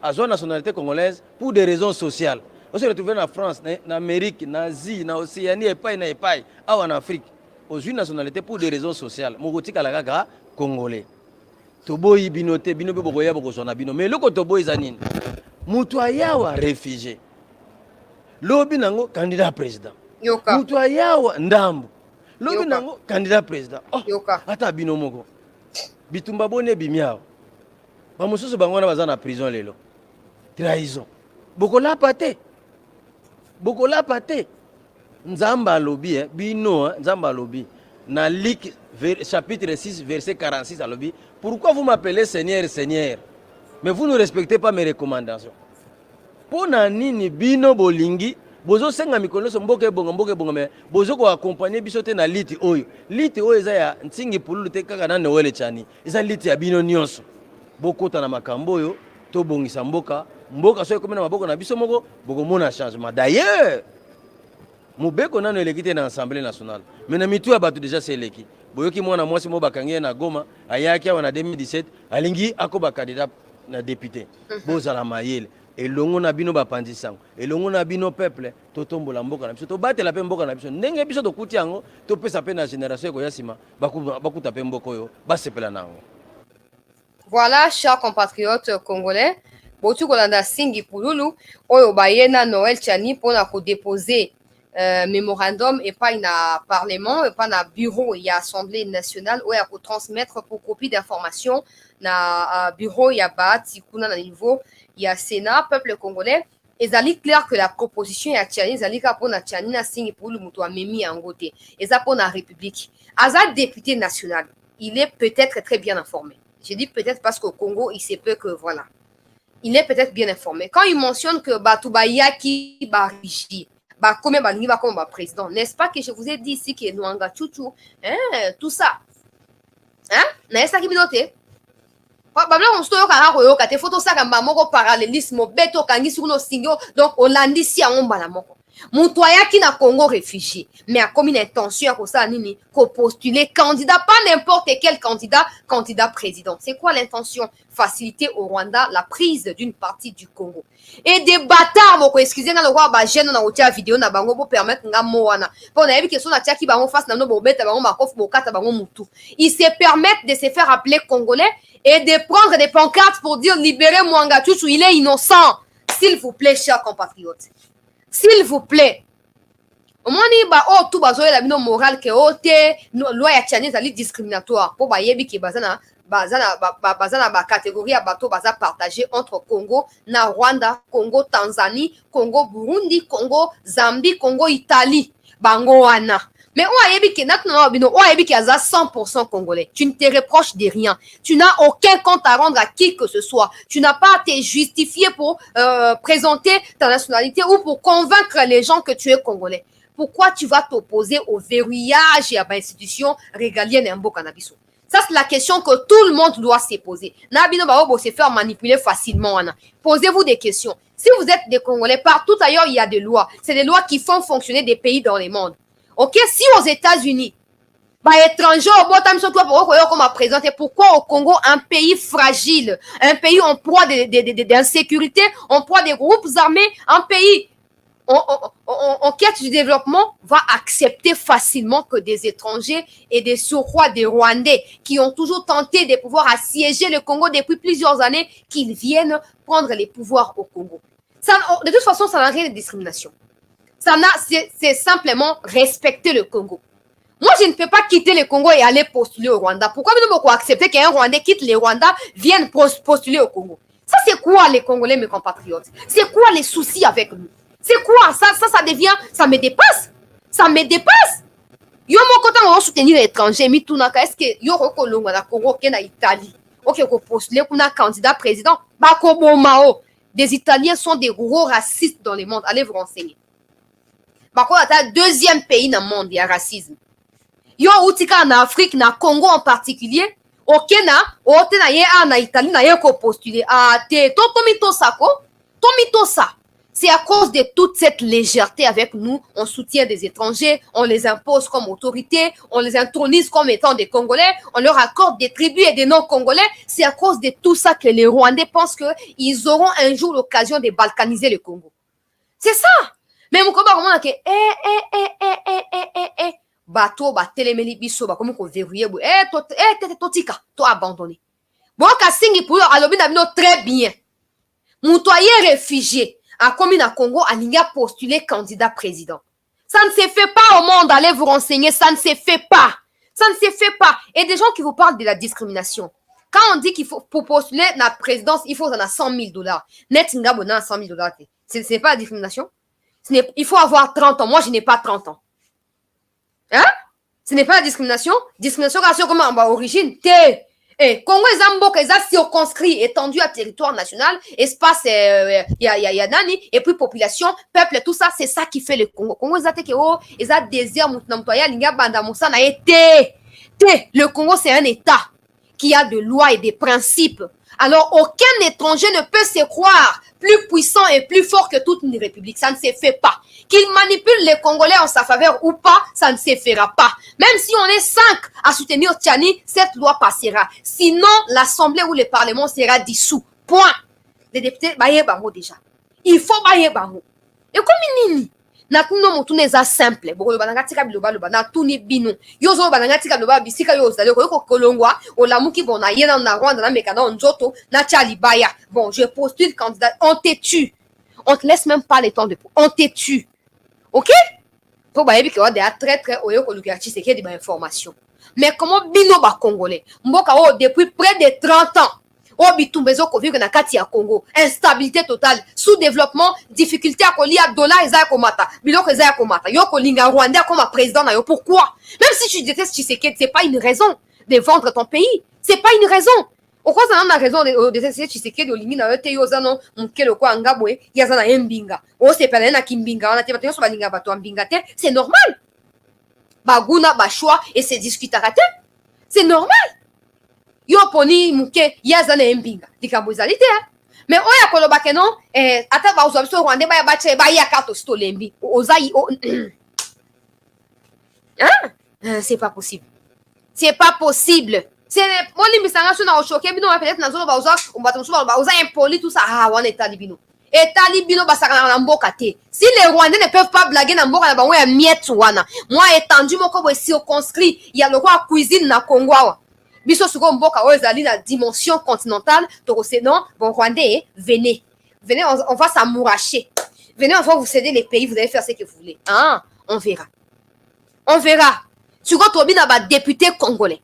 [SPEAKER 2] azwa nationalité congolaise pour des raisons sociales. On se retrouver na France, na Amérique, na Asie, na Océanie epai na epai awa en Afrique. Ozwi nationalité pour des raisons sociales. Mokotika la kaka congolais. Toboyi binote bino be bokoya bokosona bino mais loko toboyi zanini. Mutu ayawa réfugié. Lobi nango candidat président.
[SPEAKER 1] Yoka.
[SPEAKER 2] Mutu ayawa ndambo. Lobi nango candidat président. Oh,
[SPEAKER 1] Yoka.
[SPEAKER 2] Ata bino moko. Bitumba bone bimiao. Ba mususu bangona baza na prison lelo. Trahison. Bokola pate. Bokola pate. Nzamba lobi bino nzamba lobi na Luc chapitre 6 verset 46 à lobi. Pourquoi vous m'appelez Seigneur Seigneur mais vous ne respectez pas mes recommandations? Pona nini bino bolingi bozo senga mikolo so mboke bongo me bozo ko accompagner biso te na liti oyo eza ya ntingi pululu te kaka na Noel chani eza liti ya bino nyonso bokota na makambo oyo to bongisa mboka so ekomena maboko na biso moko boko mona changement. D'ailleurs mobeko nano elekite na Assemblée nationale mais na mitu ya bato déjà c'est eleki boyoki mwana mwasi mo bakangi na Goma ayaki wana 2017 alingi akoba candidat na député bozala mayele elongo na bino bapandisango elongo na bino peuple totombola mboka na biso to batela pe mboka na biso ndenge biso to kuti yango to pesa pe na génération ko yasima bakuta pe mboko yo basepela nango.
[SPEAKER 1] Voilà, chers compatriotes congolais, botu kolanda singi pululu oyo bayena Noël Tchani pour na ko déposer mémorandum et pas na parlement et pas na bureau et assemblée nationale où il faut transmettre pour copie d'information na bureau ya bati kuna na niveau ya Sénat peuple congolais. Et ça est clair que la proposition ya Tchani zali ka pour na Tchani na singi pour le mutu amemi en côté et ça pour la République aza député national il est peut-être très bien informé. Je dis peut-être parce qu'au Congo il sait peu que voilà il est peut-être bien informé quand il mentionne que Batouba Yaki Bariji bah combien bah ni va comme bah président, n'est-ce pas que je vous ai dit ici que Nwanga Chouchou tout ça n'est-ce pas qui binote bah là on se toyo kanga koyo kate photo ça kamba moko parallélisme beto kangi sur no singo donc on landisi ya ngomba la moko Montoya qui na Congo réfugié, mais a comme une intention à ça nini, qu'on postuler candidat, pas n'importe quel candidat président. C'est quoi l'intention? Faciliter au Rwanda la prise d'une partie du Congo. Et des bâtards, moko excusez na le roi ba gêne na otia vidéo na bango pour permettre nga moana. Pour na yebi question na tia ki bango face na no bobeta bango makof bokata bango mutu. Ils se permettent de se faire appeler congolais et de prendre des pancartes pour dire libérez Mwanga Tchouchou, il est innocent. S'il vous plaît, chers compatriotes. S'il vous plaît. Au moins, tout bazoé la bino moral que ote loi ya Chinese ali discriminatoire pour ba yebi ki bazana ba catégorie ya bato baza partagé entre Congo na Rwanda, Congo Tanzanie, Congo Burundi, Congo Zambie, Congo Italie. Bango wana. Mais on a yebi ki natna bino on a yebi ki aza 100% congolais. Tu ne te reproches de rien. Tu n'as aucun compte à rendre à qui que ce soit. Tu n'as pas à te justifier pour présenter ta nationalité ou pour convaincre les gens que tu es congolais. Pourquoi tu vas t'opposer au verrouillage et à l'institution régalienne en Bokanabiso? Ça, c'est la question que tout le monde doit se poser. Nabino Baobo se faire manipuler facilement. Posez-vous des questions. Si vous êtes des Congolais, partout ailleurs, il y a des lois. C'est des lois qui font fonctionner des pays dans le monde. Ok, si aux États-Unis, étrangers, pourquoi au Congo, un pays fragile, un pays en proie d'insécurité, en proie des groupes armés, un pays en quête du développement va accepter facilement que des étrangers et des surcroît des Rwandais qui ont toujours tenté de pouvoir assiéger le Congo depuis plusieurs années, qu'ils viennent prendre les pouvoirs au Congo. Ça, de toute façon, ça n'a rien de discrimination. C'est simplement respecter le Congo. Moi, je ne peux pas quitter le Congo et aller postuler au Rwanda. Pourquoi nous devons accepter qu'un Rwandais quitte le Rwanda, vienne postuler au Congo? Ça, c'est quoi les Congolais, mes compatriotes? C'est quoi les soucis avec nous? C'est quoi? Ça devient, ça me dépasse. Ça me dépasse. Yo mon côté, on va soutenir l'étranger. Mais tout est-ce que yo rekolonga na Congo, qui na Italie? Ok, qu'on postule pour un candidat président. Bakobo Mao. Des Italiens sont des gros racistes dans le monde. Allez vous renseigner. Bako est le deuxième pays dans le monde, il y a racisme. Yo outika en Afrique, na Congo en particulier. Ok na, ote na ye na Italie na ye ko postuler. Ah te, tomito sako, tomito sa. C'est à cause de toute cette légèreté avec nous, on soutient des étrangers, on les impose comme autorité, on les intronise comme étant des Congolais, on leur accorde des tribus et des non-Congolais. C'est à cause de tout ça que les Rwandais pensent qu'ils auront un jour l'occasion de balkaniser le Congo. C'est ça. Mais mon combat, on a que bateau, téléméli biso, comme on verrouillé, totika, toi abandonné. Bon, Kassingi pour alobi nabino très bien. Montoyer réfugié. A commis à Congo, a postulé candidat président. Ça ne se fait pas au monde, allez vous renseigner, ça ne se fait pas. Ça ne se fait pas. Et des gens qui vous parlent de la discrimination. Quand on dit qu'il faut, pour postuler la présidence, il faut en a $100,000. Net Ngabona $100,000. Ce n'est pas la discrimination. Il faut avoir 30 ans. Moi, je n'ai pas 30 ans. Hein? Ce n'est pas la discrimination. Discrimination, comme en origine. Congo est circonscrit, étendu à territoire national, espace, nani, et puis population, peuple, tout ça, c'est ça qui fait le Congo. Congo, ils ont désert, le Congo, c'est un État qui a de lois et des principes. Alors, aucun étranger ne peut se croire plus puissant et plus fort que toute une république. Ça ne se fait pas. Qu'il manipule les Congolais en sa faveur ou pas, ça ne se fera pas. Même si on est 5 à soutenir Tchani, cette loi passera. Sinon, l'Assemblée ou le Parlement sera dissous. Point. Les députés, baye bango déjà. Il faut baye bango. Et comme nini? Natuno motune za simple. Boko lo bananga tika biloba lo bana tuni binu. Yozo bananga tika biloba bisika yo zale ko kolongwa o la muki bona yena na Rwanda na mekana onjoto na chali baya. Bon, je postule candidat, on te tue. On te laisse même pas le temps de on te tue. OK? Faut ba yebi ke wa de très très oyo ko lukachi c'est qu'il y a des informations. Mais comment bino ba congolais? Mboka o depuis près de 30 ans. Oh bitumbezo ko vivre na kati ya Congo, instabilité totale, sous-développement, difficulté à kolia dollar ezaya komata, biloko ezaya komata. Yo ko linga Rwanda comme président na yo. Pourquoi? Même si tu détestes Tshisekedi, c'est pas une raison de vendre ton pays. C'est pas une raison. Au quoi ça a raison de détester Tshisekedi au lingi na yo te yo zano mukelo ko angabwe, ya zana mbinga. Oh c'est pas na kimbinga, on a te so balinga bato mbinga te, c'est normal. Baguna ba choix et c'est discutera te. C'est normal. Yo poni muke yazana mbinga likambo ezalite Mais oya koloba ke non ata ba uzo biso rwandais ba ba che ba ya kato stolembi ozayi hein c'est pas possible. C'est pas possible. C'est mon limbisanga so na choqué bino peut-être na zolo ba uzo umbato so ba uzo impoli tout ça ah wana etalibino. Etalibino basaka na mboka te. Si les Rwandais ne peuvent pas blaguer na mboka na bango ya miette wana. Moi étendu moko bo circonscrit, il y a le roi cuisine na Congo wa. Biso suko mboka oyo ezali na dimension continentale, toko c'est non, bon Rwandais, venez. Venez, on va s'amouracher. Venez, on va vous céder les pays, vous allez faire ce que vous voulez. Hein? On verra. On verra. Suko tobi na ba député congolais.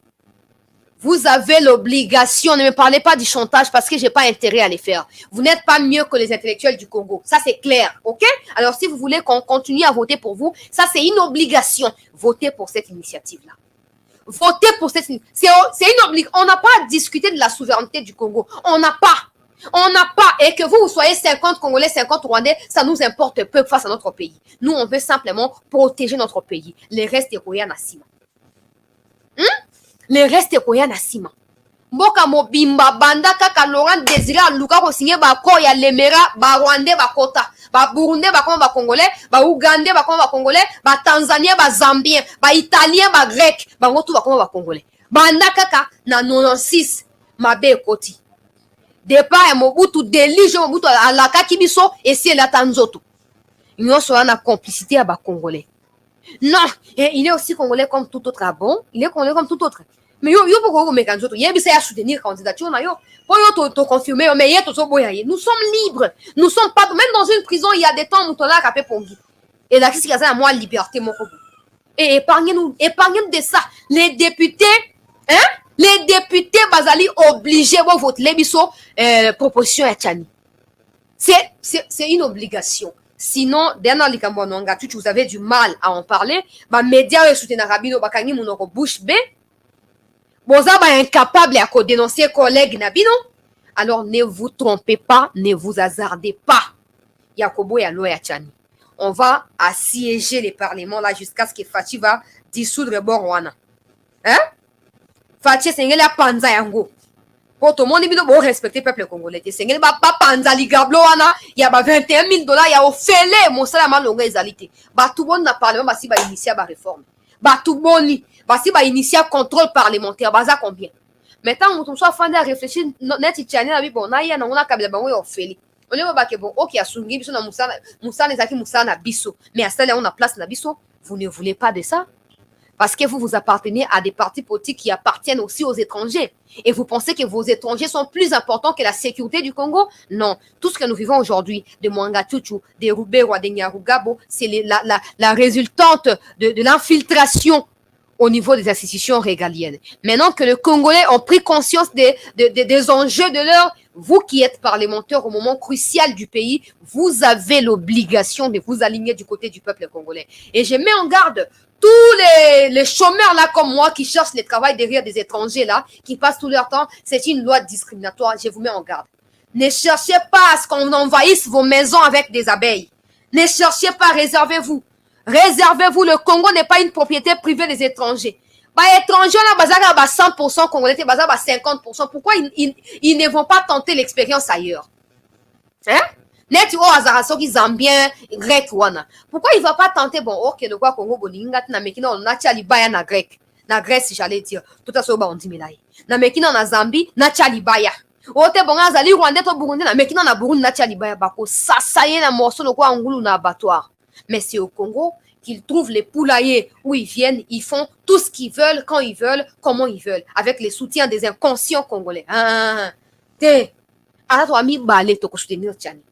[SPEAKER 1] Vous avez l'obligation, ne me parlez pas du chantage parce que j'ai pas intérêt à les faire. Vous n'êtes pas mieux que les intellectuels du Congo. Ça, c'est clair, ok? Alors, si vous voulez qu'on continue à voter pour vous, ça, c'est une obligation. Votez pour cette initiative-là. Votez pour cette initiative. C'est une obligation. On n'a pas à discuter de la souveraineté du Congo. On n'a pas. On n'a pas. Et que vous soyez 50 Congolais, 50 Rwandais, ça nous importe peu face à notre pays. Nous, on veut simplement protéger notre pays. Les restes héroïens Nassima. Le reste ekoya na sima. Mboka mobimba banda kaka Laurent Désiré Luka ko signé ba ko ya Lemera ba Rwandais ba kota ba Burundais ba koma ba Congolais ba Ougandais ba koma ba Congolais ba Tanzanien ba Zambien ba Italien ba Grec ba ngotu ba koma ba Congolais. Banda kaka na 96 mabe ekoti. Départ ya Mobutu délige Mobutu alaka kibiso et si la tanzoto. Nyonso na complicité ya ba Congolais. Non, il est aussi congolais comme tout autre. Ah bon? Il est congolais comme tout autre. Mais yo pourquoi vous mettez il y a bien à soutenir candidature na yo. Pour yo to confirmer mais y a to so boyaye. Nous sommes libres. Nous sommes pas même dans une prison, il y a des temps où on l'a capé pongi. Et là qu'est-ce qu'il y a à moi liberté mon kobo. Et épargnez-nous de ça. Les députés bazali obligés de voter les biso proposition ya Tchani. C'est une obligation. Sinon, dernier likambo nonga tu vous avez du mal à en parler, ba média yo soutenir rabino bakangi munoko bouche bé. Boza ba incapable à dénoncer collègue nabino. Alors ne vous trompez pas, ne vous hasardez pas. Yakobo ya loya Tchani. On va assiéger les parlements là jusqu'à ce que Fachi va dissoudre Borwana. Hein? Fachi sengela panza yango. Pour tout le monde, il faut respecter le peuple congolais. C'est que pas panzali gablo wana, il y a 21 000 $, il y a offélé mon salaire longue ezalité. Bah tout le monde n'a parlé, bah si bah initier bah réforme. Bah tout le monde, bah si bah initier contrôle parlementaire, bah ça combien. Maintenant, on soit fan à réfléchir, net italienne la vie bon, na ya na on a kabila bah oui offélé. On est bah que bon, ok à sungi biso na Moussa les aki Moussa na biso, mais à celle on a place na biso, vous ne voulez pas de ça? Parce que vous appartenez à des partis politiques qui appartiennent aussi aux étrangers. Et vous pensez que vos étrangers sont plus importants que la sécurité du Congo? Non. Tout ce que nous vivons aujourd'hui, de Mwanga Tutu, de Rubero, de Nyarugabo, c'est la résultante de l'infiltration au niveau des institutions régaliennes. Maintenant que les Congolais ont pris conscience des enjeux de l'heure, vous qui êtes parlementaire au moment crucial du pays, vous avez l'obligation de vous aligner du côté du peuple congolais. Et je mets en garde tous les chômeurs là comme moi qui cherchent le travail derrière des étrangers là, qui passent tout leur temps, c'est une loi discriminatoire. Je vous mets en garde. Ne cherchez pas à ce qu'on envahisse vos maisons avec des abeilles. Ne cherchez pas, réservez-vous. Réservez-vous, le Congo n'est pas une propriété privée des étrangers. Bah, étrangers, là, bah, 100% congolais, bah, 50%. Pourquoi ils ne vont pas tenter l'expérience ailleurs? Hein? Net o azarasoki zambien grec wana. Pourquoi il va pas tenter bon ok le quoi Congo bolinga na mekina on a Tchalibaya na grec. Na Grèce j'allais dire. Tout à soba on dit melai. Na mekina na Zambie na Tchalibaya. Ote bon azali Rwandais to Burundi na mekina na Burundi na Tchalibaya bako sasaye na morceau le quoi ngulu na abattoir. Mais c'est au Congo qu'ils trouvent les poulaillers où ils viennent, ils font tout ce qu'ils veulent, quand ils veulent, comment ils veulent, avec les soutiens des inconscients congolais. Te, ala to ami balé to ko soutenir Tchani.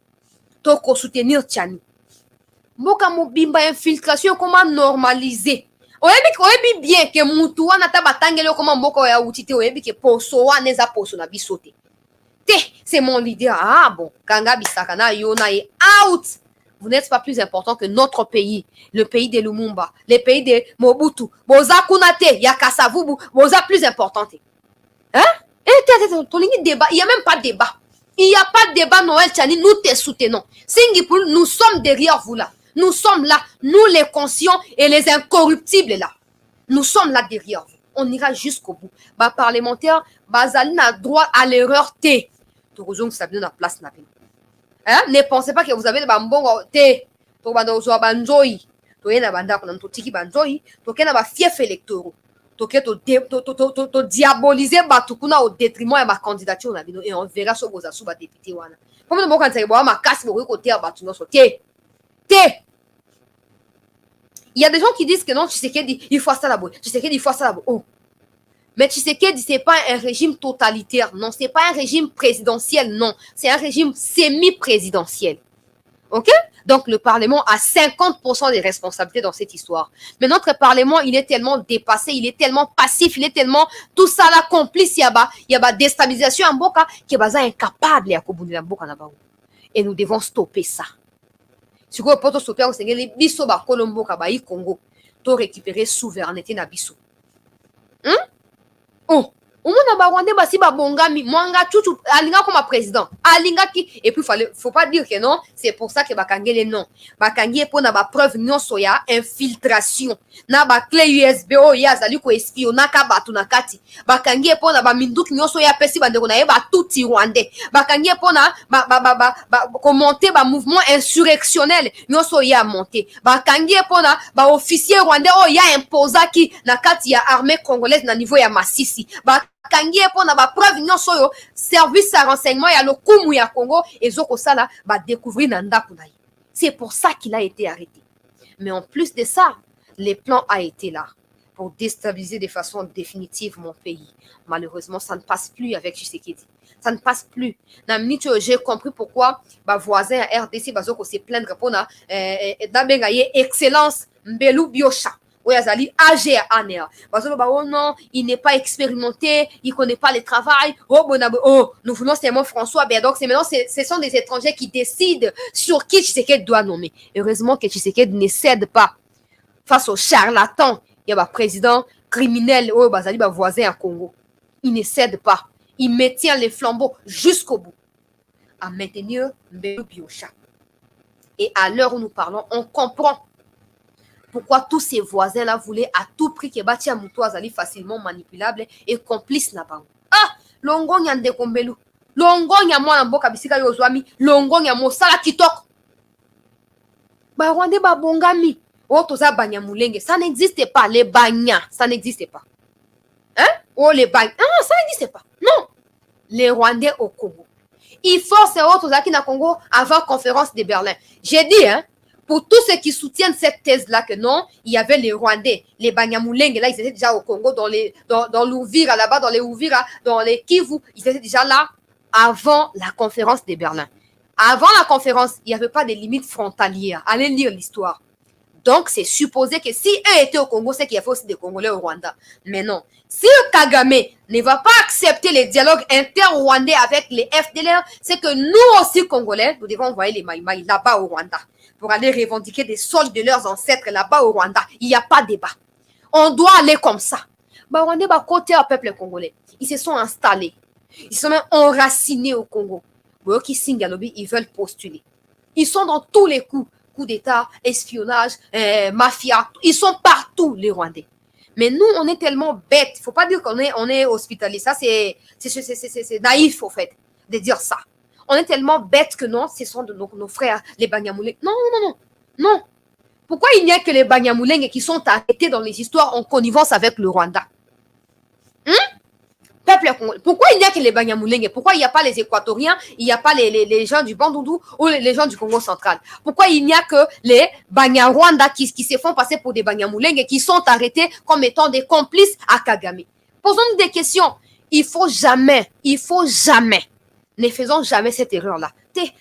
[SPEAKER 1] Toko soutenir Tchani. Mboka mobimba infiltration comment normaliser. Oyebi bien que mutu wana tabatangelo comment mboka ya utite oyebi que poso wana eza poso na bisote. Te, c'est mon leader. Ah bon, kanga bisaka na yona est out. Vous n'êtes pas plus important que notre pays, le pays de Lumumba, le pays de Mobutu. Boza kunate, Yakasavubu, boza plus important. Hein? Et débat, il n'y a même pas de débat. Il n'y a pas de débat, Noël Tchani, nous te soutenons. Singapur, nous sommes derrière vous là. Nous sommes là, nous les conscients et les incorruptibles là. Nous sommes là derrière vous. On ira jusqu'au bout. Bah, parlementaire, Bazali n'a droit à l'erreur T. tokozong sabino na place na bino. Hein? Ne pensez pas que vous avez des bambongo te to bando zo banzoi to yena banda ko to tiki banzoi to kena ba fief électoraux to ke to diaboliser batu kuna au détriment ya ba candidature na bino et on verra so boza sous ba député wana. Comme no kan tsai bo ma casse bo ko te batu no so te. Il y a des gens qui disent que non, Tshisekedi, il faut ça là-bas. Tshisekedi, il faut ça là-bas. Oh. Mais Tshisekedi, c'est pas un régime totalitaire, non. C'est pas un régime présidentiel, non. C'est un régime semi-présidentiel. OK? Donc, le Parlement a 50% des responsabilités dans cette histoire. Mais notre Parlement, il est tellement dépassé, il est tellement passif, il est tellement tout ça là complice, il y a déstabilisation en Boka, qui est incapable à Boka. Et nous devons stopper ça. Si vous pouvez stopper, vous savez, biso ba Colombo kabaï Congo, to récupérer souveraineté na biso. Oh, au monde ba Rwanda ba si ba bongami, mwanga chuchu alinga comme président. Alinga ki et puis faut pas dire que non, c'est pour ça que bakangele non. Bakangi pour na ba preuve nyonso ya infiltration. Na ba clé USB o ya zali ko espiona ka batu na kati. Bakangi pour na ba minduki nyonso ya pesi bandeko na ye ba tuti rwandais. Bakangi pour na ba commenter ba mouvement insurrectionnel nyonso ya monter. Bakangi pour na ba officier rwandais o ya imposaki na kati ya armée congolaise na niveau ya Masisi. Kangie pour na ba preuve nyonso yo service à renseignement ya lokumu ya Congo ezoko sala ba découvrir na ndaku na ye. C'est pour ça qu'il a été arrêté. Mais en plus de ça, les plans a été là pour déstabiliser de façon définitive mon pays. Malheureusement, ça ne passe plus avec Tshisekedi. Ça ne passe plus. J'ai compris pourquoi ma voisin à RDC bazoko se plaindre pour na excellence Mbelu Biocha. Oui, Azali, AG à ANEA. Parce que, oh non, il n'est pas expérimenté, il ne connaît pas le travail. Oh, nous voulons seulement François. Ben donc, maintenant, ce sont des étrangers qui décident sur qui Tshisekedi doit nommer. Heureusement que Tshisekedi ne cède pas face aux charlatans. Il y a un président criminel, oh, Azali, voisin à Congo. Il ne cède pas. Il maintient les flambeaux jusqu'au bout. À maintenir Mbelu Biocha. Et à l'heure où nous parlons, on comprend pourquoi tous ces voisins-là voulaient à tout prix que Batia Moutou Azali facilement manipulable et complice na bango. Ah! Longo nyande kombelu. Longo nyamwa mboka bisika yozwami. Longo nyamo sala kitok. Ba Rwandais ba bongami. Oh, toza banyamulenge. Ça n'existe pas. Les banya. Ça n'existe pas. Hein? Oh, les banya. Ah, ça n'existe pas. Non. Les Rwandais au Congo. Il force aux toza qui na Congo avant conférence de Berlin. J'ai dit, hein? Pour tous ceux qui soutiennent cette thèse-là, que non, il y avait les Rwandais, les Banyamulenge, là, ils étaient déjà au Congo, dans l'Ouvira, là-bas, dans les Ouvira, dans les Kivu, ils étaient déjà là avant la conférence de Berlin. Avant la conférence, il n'y avait pas de limites frontalières. Allez lire l'histoire. Donc, c'est supposé que si eux étaient au Congo, c'est qu'il y avait aussi des Congolais au Rwanda. Mais non. Si le Kagame ne va pas accepter les dialogues inter-rwandais avec les FDLR, c'est que nous aussi, Congolais, nous devons envoyer les Maïmaï là-bas au Rwanda pour aller revendiquer des soldes de leurs ancêtres là-bas au Rwanda. Il n'y a pas de débat. On doit aller comme ça. Bah, Rwandais, bah, côté au peuple congolais, ils se sont installés. Ils sont même enracinés au Congo. Ils veulent postuler. Ils sont dans tous les coups d'État, espionnage, mafia. Ils sont partout, les Rwandais. Mais nous, on est tellement bêtes. Il ne faut pas dire qu'on est hospitalier. Ça, c'est naïf, au fait, de dire ça. On est tellement bêtes que non, ce sont de nos frères, les Banyamulenge. Non. Pourquoi il n'y a que les Banyamulenge qui sont arrêtés dans les histoires en connivence avec le Rwanda? Pourquoi il n'y a que les Banyamulenge? Pourquoi il n'y a pas les Équatoriens? Il n'y a pas les gens du Bandundu ou les gens du Congo central? Pourquoi il n'y a que les Banyarwanda qui se font passer pour des Banyamulenge qui sont arrêtés comme étant des complices à Kagame? Posons-nous des questions. Il faut jamais, ne faisons jamais cette erreur-là.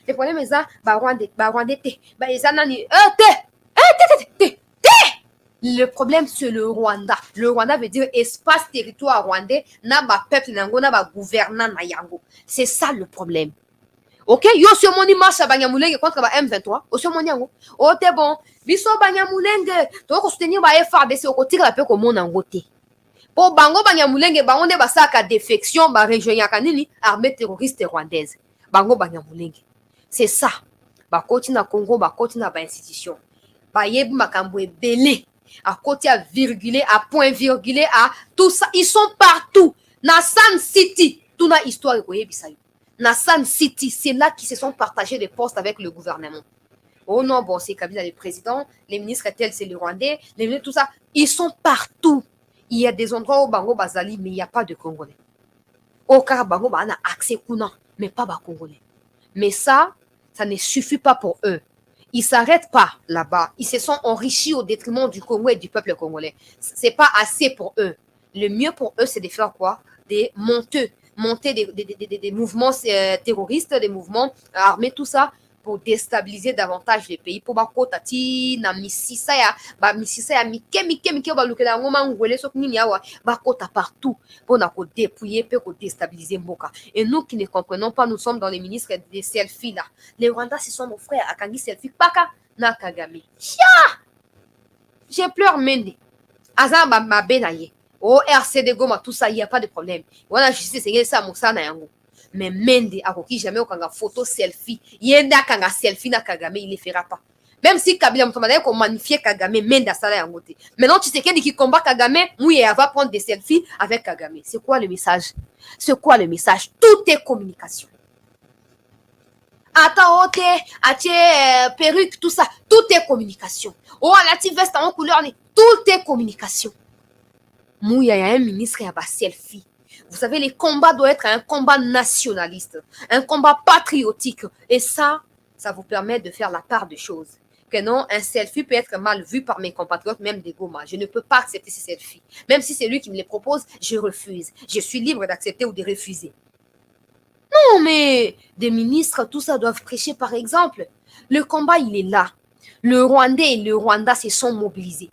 [SPEAKER 1] Le problème est ça, le problème, c'est le Rwanda. Le Rwanda veut dire espace territoire rwandais, na ba peuple nango, na ba gouvernant na yango. C'est ça le problème. Ok? Yo, si on marche à Banyamulenge contre ba M23, o si on yango. Oh, t'es bon. Biso Banyamulenge. Tu vas soutenir ba FARDC, au côté la peu comme on en goté. Pour Bango Banyamulenge, ba on est ba saka défection, ba région yakanini, armée terroriste rwandaise. Bango Banyamulenge. C'est ça. Ba côté na Congo, ba côté na ba institution. Ba yeb makambo belé. À côté à virgulé, à point virgulé, à tout ça. Ils sont partout. Na San City. Tout na histoire. Nassan City, c'est là qu'ils se sont partagés des postes avec le gouvernement. Oh non, bon, c'est Kabila le président, les ministres tels, c'est les Rwandais, les ministres, tout ça. Ils sont partout. Il y a des endroits où Bango Bazali, mais il n'y a pas de Congolais. Au cas Bango a accès Kuna, mais pas de Congolais. Mais ça ne suffit pas pour eux. Ils ne s'arrêtent pas là-bas. Ils se sont enrichis au détriment du Congo et du peuple congolais. Ce n'est pas assez pour eux. Le mieux pour eux, c'est de faire quoi? Des monter des mouvements terroristes, des mouvements armés, tout ça, pour déstabiliser davantage les pays. Pour bakota ti na misisa ya mike ba lukela ngoma ngwele sok nini yawa bakota partout pour na ko dépouiller pour déstabiliser mboka. Et nous qui ne comprenons pas, nous sommes dans les ministres des selfies là. Les Rwandais, ce sont nos frères. Akangi selfie paka na Kagame. Je pleure Mende. Aza ma benaye. Oh, RCD Goma, tout ça, il n'y a pas de problème. Voilà, justice, c'est ça, mon sang, mais Mende, akoki jamais okanga photo selfie. Yenda kanga selfie na Kagame, il ne le fera pas. Même si Kabila Moutoumane ko magnifier Kagame, Mende sala yangote. Maintenant, tu sais qui combat Kagame, oui, elle va prendre des selfies avec Kagame. C'est quoi le message? C'est quoi le message? Tout est communication. Ataote, atie, perruque, tout ça, tout est communication. Oh, la petite veste en couleur, tout est communication. Mouya, il y a un ministre qui a un selfie. Vous savez, les combats doivent être un combat nationaliste, un combat patriotique. Et ça vous permet de faire la part des choses. Que non, un selfie peut être mal vu par mes compatriotes, même des Goma. Je ne peux pas accepter ces selfies. Même si c'est lui qui me les propose, je refuse. Je suis libre d'accepter ou de refuser. Non, mais des ministres, tout ça, doivent prêcher par exemple. Le combat, il est là. Le Rwandais et le Rwanda se sont mobilisés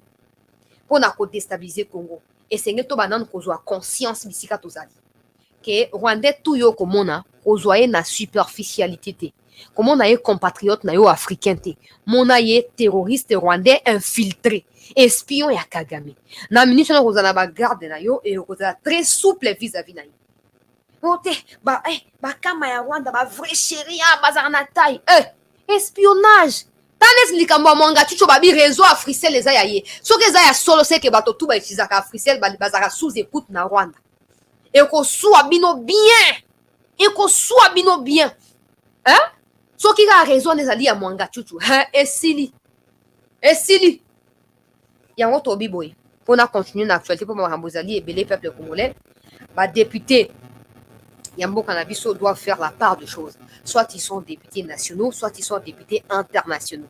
[SPEAKER 1] pour déstabiliser le Congo. Et c'est que banan kozwa conscience bisika tozali que Rwandais tout yo komona kozwa na superficialité te komona ye compatriote na yo africain te mona ye terroriste rwandais infiltré espion ya Kagame na ministre na kozala ba garde na yo et kozala très souple vis-à-vis na yo ote ba kama ya Rwanda ba vrai chéri ya bazana na taille espionnage. Tanes likambo mwanga chucho babi réseau Africell les ayaye. So que ya solo c'est que bato tout ba utiliser Africell bazara sous écoute na Rwanda. Et ko soit bino bien. Et ko soit bino bien. Hein? So qui a raison les ali ya mwanga chucho. Hein? Esili. Yango to biboy. Pour na continuer l'actualité pour Mahambozali et belé peuple congolais. Ba député Yambo Kanabiso doivent faire la part de choses. Soit ils sont députés nationaux, soit ils sont députés internationaux.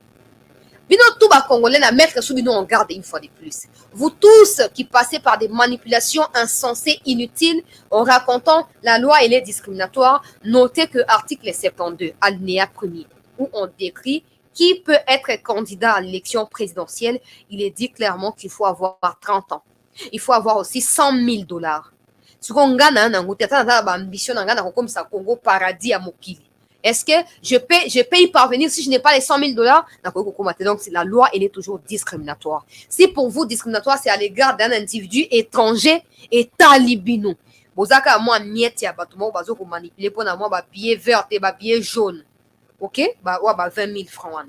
[SPEAKER 1] Bino Touba Congolais na mettre sous bino en garde une fois de plus. Vous tous qui passez par des manipulations insensées, inutiles, en racontant la loi et les discriminatoires, notez que article 72, alinéa 1er, où on décrit qui peut être candidat à l'élection présidentielle, il est dit clairement qu'il faut avoir 30 ans. Il faut avoir aussi $100,000. Congo paradis à Mokili. Est-ce que je peux y parvenir si je n'ai pas les $100,000? Donc la loi, elle est toujours discriminatoire. Si pour vous discriminatoire, c'est à l'égard d'un individu étranger et talibino. Bozaka moi miette ya batumo bazo ko manipuler pour na moi ba billet vert et ba billet jaune. OK? Ba 20,000 francs.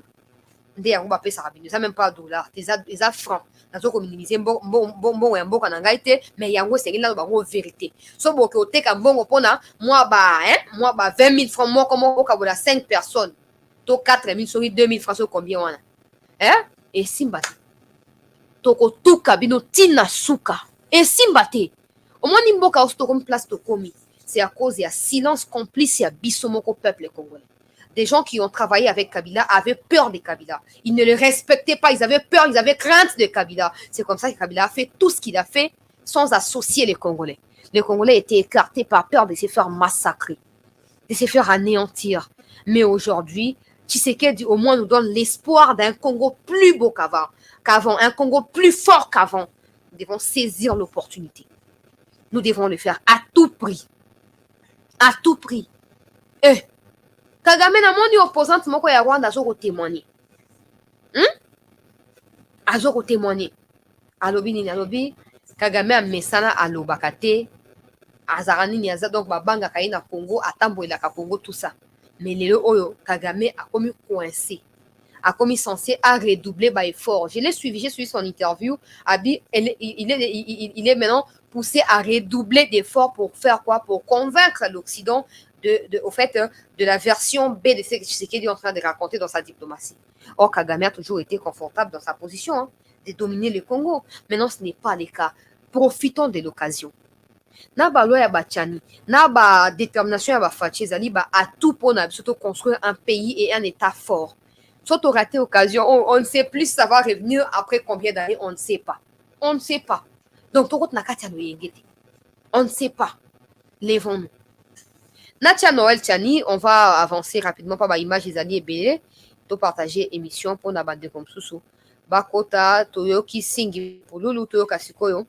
[SPEAKER 1] Ndé yango ba pesa rabino, ça même pas dollars, des francs. Nazo ko minimiser bon ya mboka na ngai te, mais yango c'est là bango vérité. So boke oteka mbongo pona moi ba 20,000 francs moi comme au kabola 5 personnes. To 4,000 sur 2,000 francs sur combien wana? Hein? Et simbati. Toko tuka bino tina suka. Et simbati. Au moins nimboka osto comme place to komi. C'est à cause il y a silence complice ya bisomoko peuple congolais. Des gens qui ont travaillé avec Kabila avaient peur de Kabila. Ils ne le respectaient pas, ils avaient peur, ils avaient crainte de Kabila. C'est comme ça que Kabila a fait tout ce qu'il a fait sans associer les Congolais. Les Congolais étaient écartés par peur de se faire massacrer, de se faire anéantir. Mais aujourd'hui, Tshisekedi au moins nous donne l'espoir d'un Congo plus beau qu'avant, un Congo plus fort qu'avant. Nous devons saisir l'opportunité. Nous devons le faire à tout prix. À tout prix. Kagame na moni opposante moko ya Rwanda azoko témoigner. Azoko témoigner. Alobi nini alobi Kagame amesana alobaka te. Azarani ni aza donc babanga kayi na Congo atamboelaka Congo tout ça. Mais lelo oyo Kagame a commis coincé. A commis censé à redoubler ba effort. Je l'ai suivi, j'ai suivi son interview. Abi il est maintenant poussé à redoubler d'efforts pour faire quoi? Pour convaincre l'Occident au fait de la version B de ce que Tshisekedi est en train de raconter dans sa diplomatie. Or, Kagame a toujours été confortable dans sa position hein, de dominer le Congo. Maintenant, ce n'est pas le cas. Profitons de l'occasion. Na ba loi ya batiani, na ba détermination ya ba fachi ezali ba à tout pour surtout construire un pays et un état fort. Soit on raté l'occasion, on ne sait plus si ça va revenir après combien d'années, on ne sait pas. On ne sait pas. Donc, on ne sait pas. Lèvons-nous. Natia Noël Tiani, on va avancer rapidement par ma image des années belé, to partager émission pour na bande comme Soussou. Bakota, Toyoki Singi, pour Lulu Toyoka Sikoyo.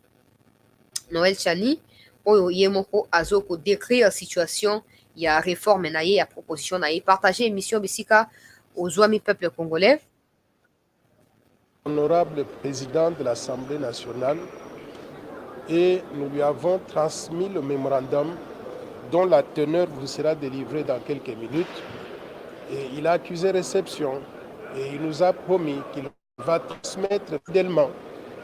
[SPEAKER 1] Noël Tiani, oyo yemoko azoko décrire la situation, il y a réforme naïe, il y a proposition naïe, partager émission Bissika aux amis peuple congolais.
[SPEAKER 3] Honorable président de l'Assemblée nationale, et nous lui avons transmis le mémorandum dont la teneur vous sera délivrée dans quelques minutes. Et il a accusé réception et il nous a promis qu'il va transmettre fidèlement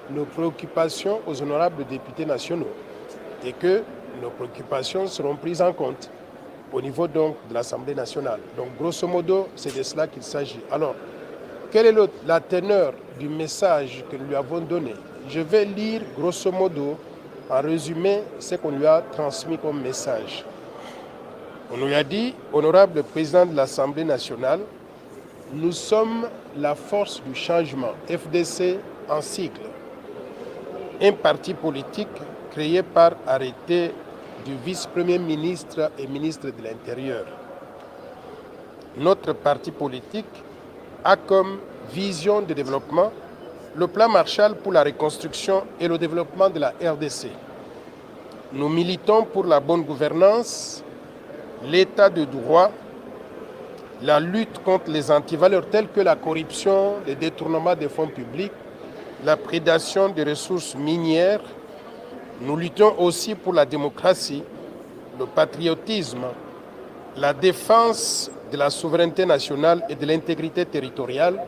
[SPEAKER 3] nos préoccupations aux honorables députés nationaux et que nos préoccupations seront prises en compte au niveau donc de l'Assemblée nationale. Donc grosso modo, c'est de cela qu'il s'agit. Alors, quelle est la teneur du message que nous lui avons donné? Je vais lire grosso modo, en résumé, ce qu'on lui a transmis comme message. On lui a dit, honorable président de l'Assemblée nationale, nous sommes la force du changement, FDC en sigle, un parti politique créé par arrêté du vice-premier ministre et ministre de l'Intérieur. Notre parti politique a comme vision de développement le plan Marshall pour la reconstruction et le développement de la RDC. Nous militons pour la bonne gouvernance, l'état de droit, la lutte contre les antivaleurs telles que la corruption, le détournement des fonds publics, la prédation des ressources minières. Nous luttons aussi pour la démocratie, le patriotisme, la défense de la souveraineté nationale et de l'intégrité territoriale,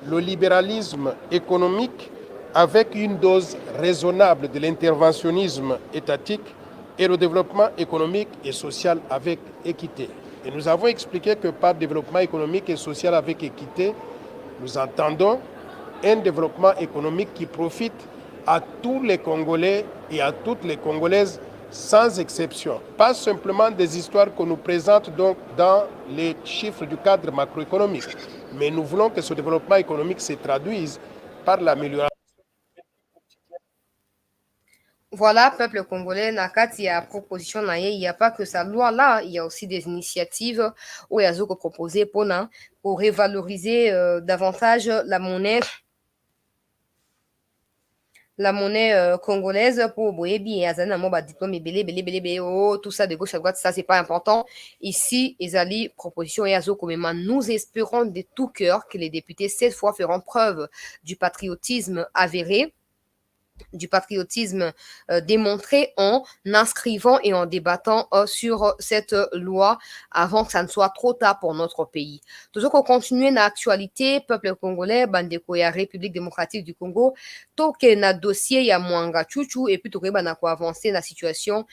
[SPEAKER 3] le libéralisme économique avec une dose raisonnable de l'interventionnisme étatique et le développement économique et social avec équité. Et nous avons expliqué que par développement économique et social avec équité, nous entendons un développement économique qui profite à tous les Congolais et à toutes les Congolaises sans exception. Pas simplement des histoires qu'on nous présente donc dans les chiffres du cadre macroéconomique, mais nous voulons que ce développement économique se traduise par l'amélioration.
[SPEAKER 1] Voilà, peuple congolais, Nakati, il y a proposition, il n'y a pas que sa loi là, il y a aussi des initiatives où il y a proposé pour revaloriser davantage la monnaie congolaise pour Boyebi et Azana Moba diplôme tout ça de gauche à droite, ça c'est pas important. Ici, Ezali, proposition et Azoko, mais nous espérons de tout cœur que les députés cette fois feront preuve du patriotisme avéré, du patriotisme démontré en inscrivant et en débattant sur cette loi avant que ça ne soit trop tard pour notre pays. Toujours qu'on continue dans l'actualité, peuple congolais, Bandeko ya République démocratique du Congo, toke na dossier ya Mwanga Chuchu et puis toke na ko avancer na situation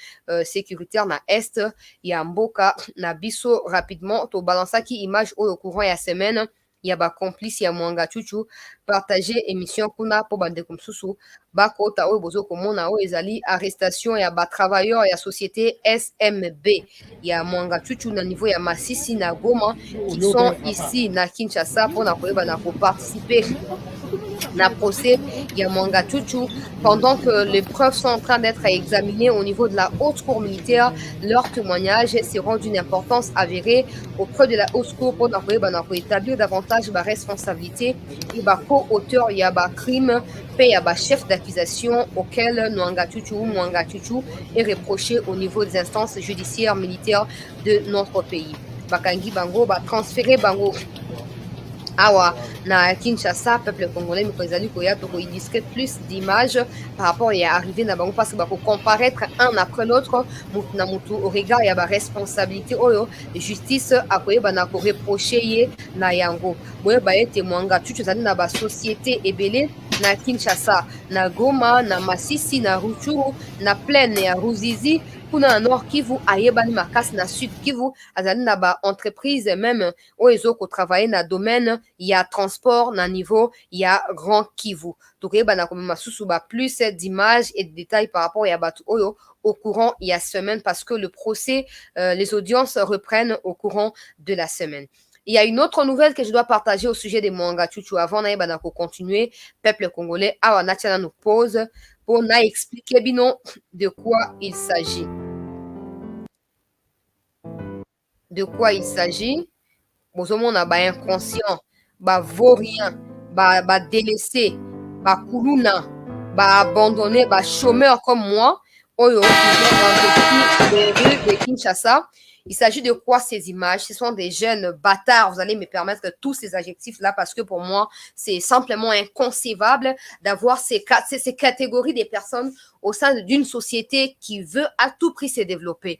[SPEAKER 1] sécuritaire na Est, ya Mboka na biso rapidement, to balansaki image au courant ya semaine. Il y a complice ya Mwanga Chuchu partager émission kuna pour bande comme Soussou bakota o bozo komona o ezali arrestation ya ba travailleurs ya société SMB ya Mwanga Chuchu na niveau ya Masisi na Goma qui sont ici na Kinshasa pour na koyeba na participer na procès ya Mwanga Chuchu pendant que les preuves sont en train d'être examinées au niveau de la haute cour militaire. Leurs témoignages seront d'une importance avérée auprès de la haute cour pour établir davantage la responsabilité et la co-auteur il y a un crime il y a un chef d'accusation auquel Mwanga Chuchu est reproché au niveau des instances judiciaires militaires de notre pays. Bakangi Bango va transférer Bango Awa na Kinshasa, peuple congolais, mais ezali koya to ko illustrer plus d'images par rapport à arriver na bango parce que bako comparaître un après l'autre mutu na mutu au regard ya ba responsabilité oyo justice akoyeba na ko reprocher ye na yango boye ba ete Mwanga Chuchu ezali na ba société ebele na Kinshasa, na Goma, na Masisi, na Ruchuru, na Plaine ya Ruzizi, kuna na Nord Kivu ayebani makasi na Sud Kivu azali na ba entreprise même oyo ezoko travailler na domaine ya transport na niveau ya Grand Kivu. Tokoyebana komema susu ba plus d'images et de détails par rapport ya bato oyo au courant il y a semaine parce que le procès, les audiences reprennent au courant de la semaine. Il y a une autre nouvelle que je dois partager au sujet des Mwanga Chuchu avant de continuer. Peuple congolais, awa natia nous pose pour na expliquer bino de quoi il s'agit. De quoi il s'agit? Bozomona ba inconscient, ba vaurien, ba délaissé, ba kuluna, ba abandonné, ba chômeur comme moi, oyo qui vient dans les rues de Kinshasa. Il s'agit de quoi ces images? Ce sont des jeunes bâtards. Vous allez me permettre tous ces adjectifs-là parce que pour moi, c'est simplement inconcevable d'avoir ces catégories de personnes au sein d'une société qui veut à tout prix se développer.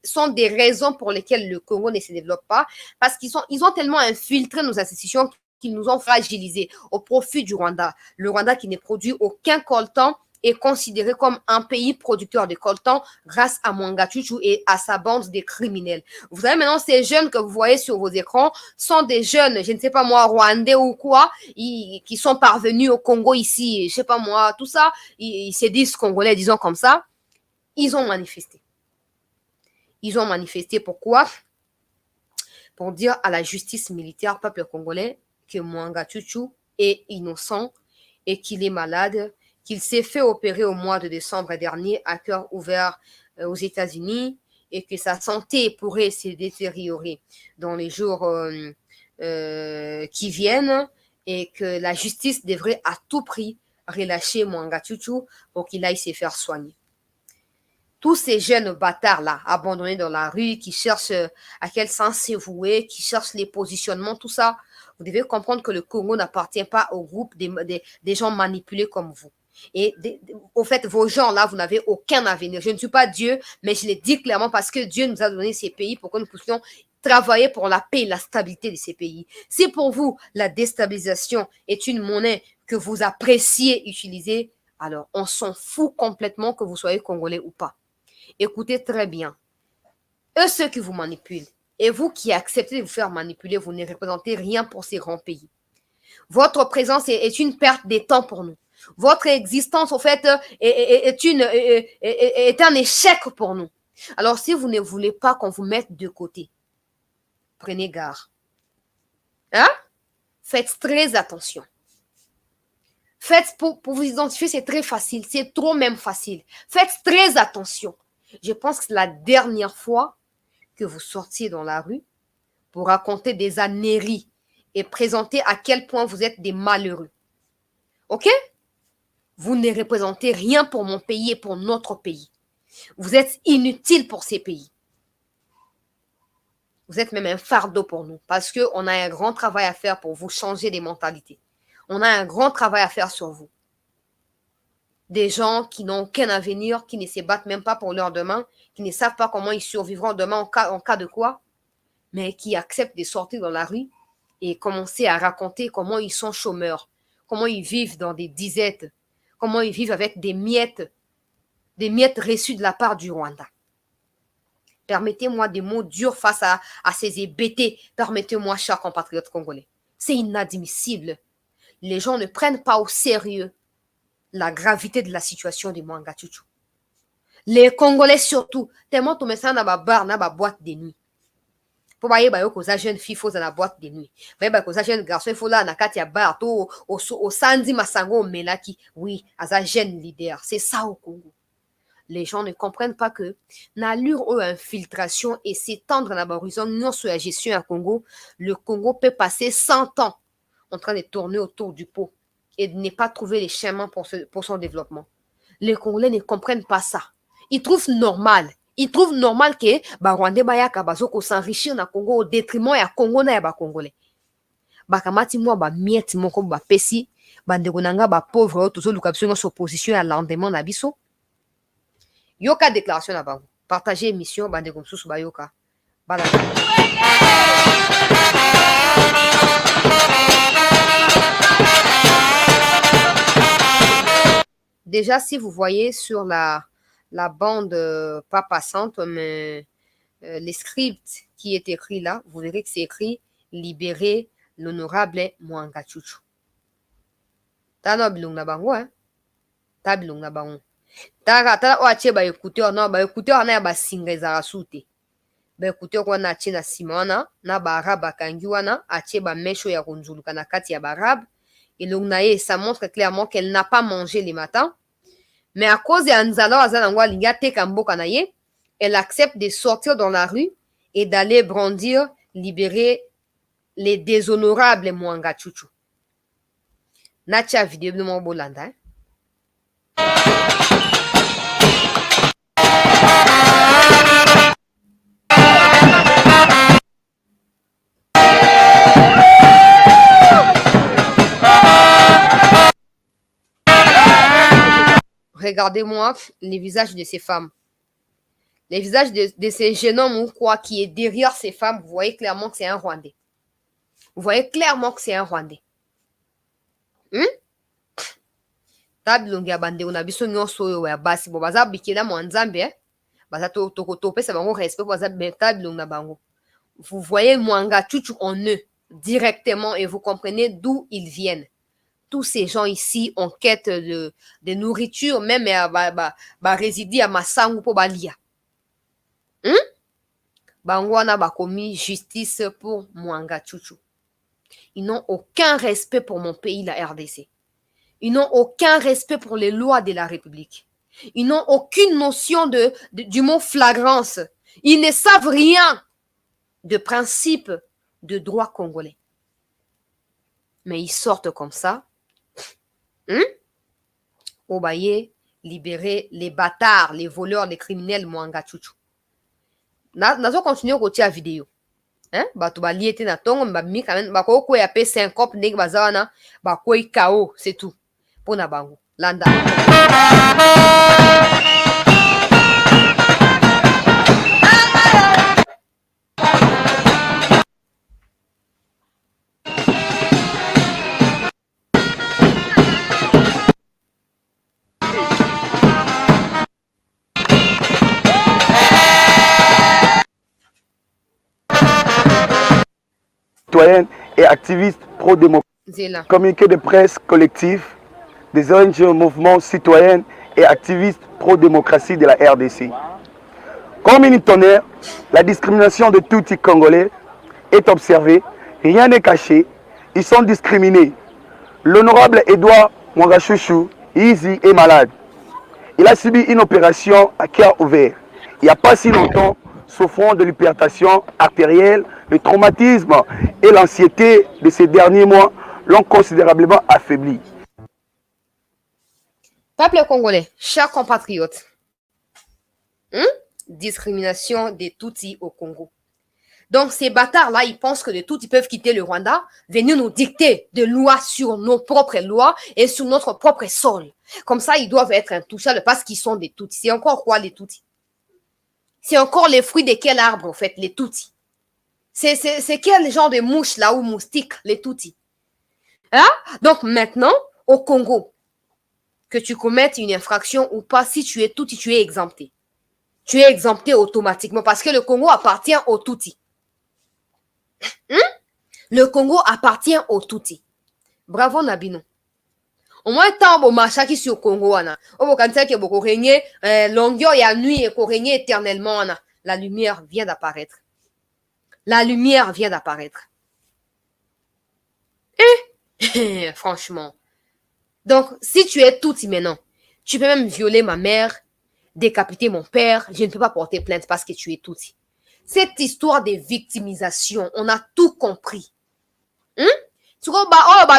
[SPEAKER 1] Sont des raisons pour lesquelles le Congo ne se développe pas parce ils ont tellement infiltré nos institutions qu'ils nous ont fragilisés au profit du Rwanda. Le Rwanda qui ne produit aucun coltan est considéré comme un pays producteur de coltan grâce à Mwanga Chuchu et à sa bande de criminels. Vous savez, maintenant, ces jeunes que vous voyez sur vos écrans sont des jeunes, je ne sais pas moi, rwandais ou quoi, qui sont parvenus au Congo ici, je ne sais pas moi, tout ça, ils se disent congolais, disons comme ça. Ils ont manifesté. Ils ont manifesté pourquoi? Pour dire à la justice militaire, peuple congolais, que Mwanga Chuchu est innocent et qu'il est malade, qu'il s'est fait opérer au mois de décembre dernier à cœur ouvert aux États-Unis et que sa santé pourrait se détériorer dans les jours qui viennent et que la justice devrait à tout prix relâcher Mwanga Chuchu pour qu'il aille se faire soigner. Tous ces jeunes bâtards-là, abandonnés dans la rue, qui cherchent à quel sens se vouer, qui cherchent les positionnements, tout ça, vous devez comprendre que le Congo n'appartient pas au groupe des gens manipulés comme vous. Et au fait, vos gens-là, vous n'avez aucun avenir. Je ne suis pas Dieu, mais je le dis clairement parce que Dieu nous a donné ces pays pour que nous puissions travailler pour la paix et la stabilité de ces pays. Si pour vous, la déstabilisation est une monnaie que vous appréciez utiliser, alors on s'en fout complètement que vous soyez congolais ou pas. Écoutez très bien. Eux, ceux qui vous manipulent, et vous qui acceptez de vous faire manipuler, vous ne représentez rien pour ces grands pays. Votre présence est une perte de temps pour nous. Votre existence, au fait, est un échec pour nous. Alors, si vous ne voulez pas qu'on vous mette de côté, prenez garde. Hein? Faites très attention. Faites pour vous identifier, c'est très facile. C'est trop même facile. Faites très attention. Je pense que c'est la dernière fois que vous sortiez dans la rue pour raconter des âneries et présenter à quel point vous êtes des malheureux. OK? Vous ne représentez rien pour mon pays et pour notre pays. Vous êtes inutile pour ces pays. Vous êtes même un fardeau pour nous parce qu'on a un grand travail à faire pour vous changer des mentalités. On a un grand travail à faire sur vous. Des gens qui n'ont aucun avenir, qui ne se battent même pas pour leur demain, qui ne savent pas comment ils survivront demain en cas de quoi, mais qui acceptent de sortir dans la rue et commencer à raconter comment ils sont chômeurs, comment ils vivent dans des disettes, comment ils vivent avec des miettes reçues de la part du Rwanda. Permettez-moi des mots durs face à ces hébétés. Permettez-moi, chers compatriotes congolais. C'est inadmissible. Les gens ne prennent pas au sérieux la gravité de la situation de Mwanga Chuchu. Les Congolais surtout, tellement tu mets ça dans ma bar, dans ma boîte de nuit. Pour voyez, bah, que ça jeune fille faut dans la boîte de nuit. Bah, que ça jeune garçon il faut là, na katia bar, au Sandy Masango, Melaki. Oui, à ça jeune leader. C'est ça au Congo. Les gens ne comprennent pas que l'allure ou infiltration et s'étendre dans l'horizon non sur la gestion à Congo, le Congo peut passer 100 ans en train de tourner autour du pot et de ne pas trouver les chemins pour son développement. Les Congolais ne comprennent pas ça. Ils trouvent normal. Ils trouvent normal que Rwandais bayaka bazoko s'enrichir na Congo au détriment ya Congo na ya ba Congolais. Bakamati mwa ba miette moko ba pesi bandeko nanga ba pauvre tozo luka biso sur position ya lendemain na biso. Yoka déclaration na bango. Partagez émission bandeko msusu ba yoka. Bala. Déjà, si vous voyez sur la la bande pas passante, mais les scripts qui est écrit là, vous verrez que c'est écrit libérer l'honorable Mwanga Chuchu. Tano bilung na bango, hein? Ta bilung na bango. Ta oache ba écouteur, non, ba écouteur na ba singa za rasute. Ba écouteur wana ache na simana, na ba arabe kangi wana, ache ba mesho ya konzuluka na kati ya ba arabe. Et l'ongnaye, ça montre clairement qu'elle n'a pas mangé les matins. Mais à cause de Anzalo Azanangwa Lingate Kambo Kanaye, elle accepte de sortir dans la rue et d'aller brandir, libérer les déshonorables Mwanga Chuchu. Nacha vidéo de mon bolanda. Regardez-moi les visages de ces femmes. Les visages de ces jeunes hommes ou quoi qui est derrière ces femmes, vous voyez clairement que c'est un Rwandais. Vous voyez clairement que c'est un Rwandais. Tabilongia bande on a biso nyonso ya basi bo baza bikela mo nzambe baza to pesa bango respect baza tabilonga bango. Vous voyez Mwanga Chuchu en eux directement et vous comprenez d'où ils viennent. Tous ces gens ici en quête de nourriture, même résider à Massangu pour Balia. Bangwana ba commis justice pour Mwanga Chuchu. Ils n'ont aucun respect pour mon pays, la RDC. Ils n'ont aucun respect pour les lois de la République. Ils n'ont aucune notion du mot flagrance. Ils ne savent rien de principe de droit congolais. Mais ils sortent comme ça. Obaye, libérer les bâtards, les voleurs, les criminels Mwanga Chuchu. Nazo continuer côté la vidéo. Bato ba liete na tongo ba mi quand même ba ko ya pe 5 cop ndenge bazana ba ko KO, c'est tout. Pona bango. Landa.
[SPEAKER 4] Citoyenne et activiste pro-démocratie. Communiqué de presse collectif des ONG mouvements citoyennes et activistes pro-démocratie de la RDC. Comme une tonnerre, la discrimination de tous les Congolais est observée, rien n'est caché, ils sont discriminés. L'honorable Edouard Mwanga Chuchu, Easy, est malade. Il a subi une opération à cœur ouvert. Il n'y a pas si longtemps, souffrant de l'hypertension artérielle, le traumatisme et l'anxiété de ces derniers mois l'ont considérablement affaibli.
[SPEAKER 1] Peuple congolais, chers compatriotes, discrimination des Tutsis au Congo. Donc ces bâtards-là, ils pensent que les Tutsis peuvent quitter le Rwanda, venir nous dicter des lois sur nos propres lois et sur notre propre sol. Comme ça, ils doivent être intouchables parce qu'ils sont des Tutsis. C'est encore quoi les Tutsis? C'est encore les fruits de quel arbre, en fait, les Tutsis? C'est quel genre de mouche là ou moustique, les Tutsis? Donc maintenant, au Congo, que tu commettes une infraction ou pas, si tu es Tutsi, tu es exempté. Tu es exempté automatiquement parce que le Congo appartient aux Tutsis. Le Congo appartient aux Tutsis. Bravo Nabino. Au moins, tant bon machin qui sur Congo, wana. Au quand que beaucoup régner, longueur et nuit et qu'on régner éternellement, wana. La lumière vient d'apparaître. La lumière vient d'apparaître. Franchement. Donc, si tu es Tutsi maintenant, tu peux même violer ma mère, décapiter mon père. Je ne peux pas porter plainte parce que tu es Tutsi. Cette histoire de victimisation, on a tout compris. Tu vois,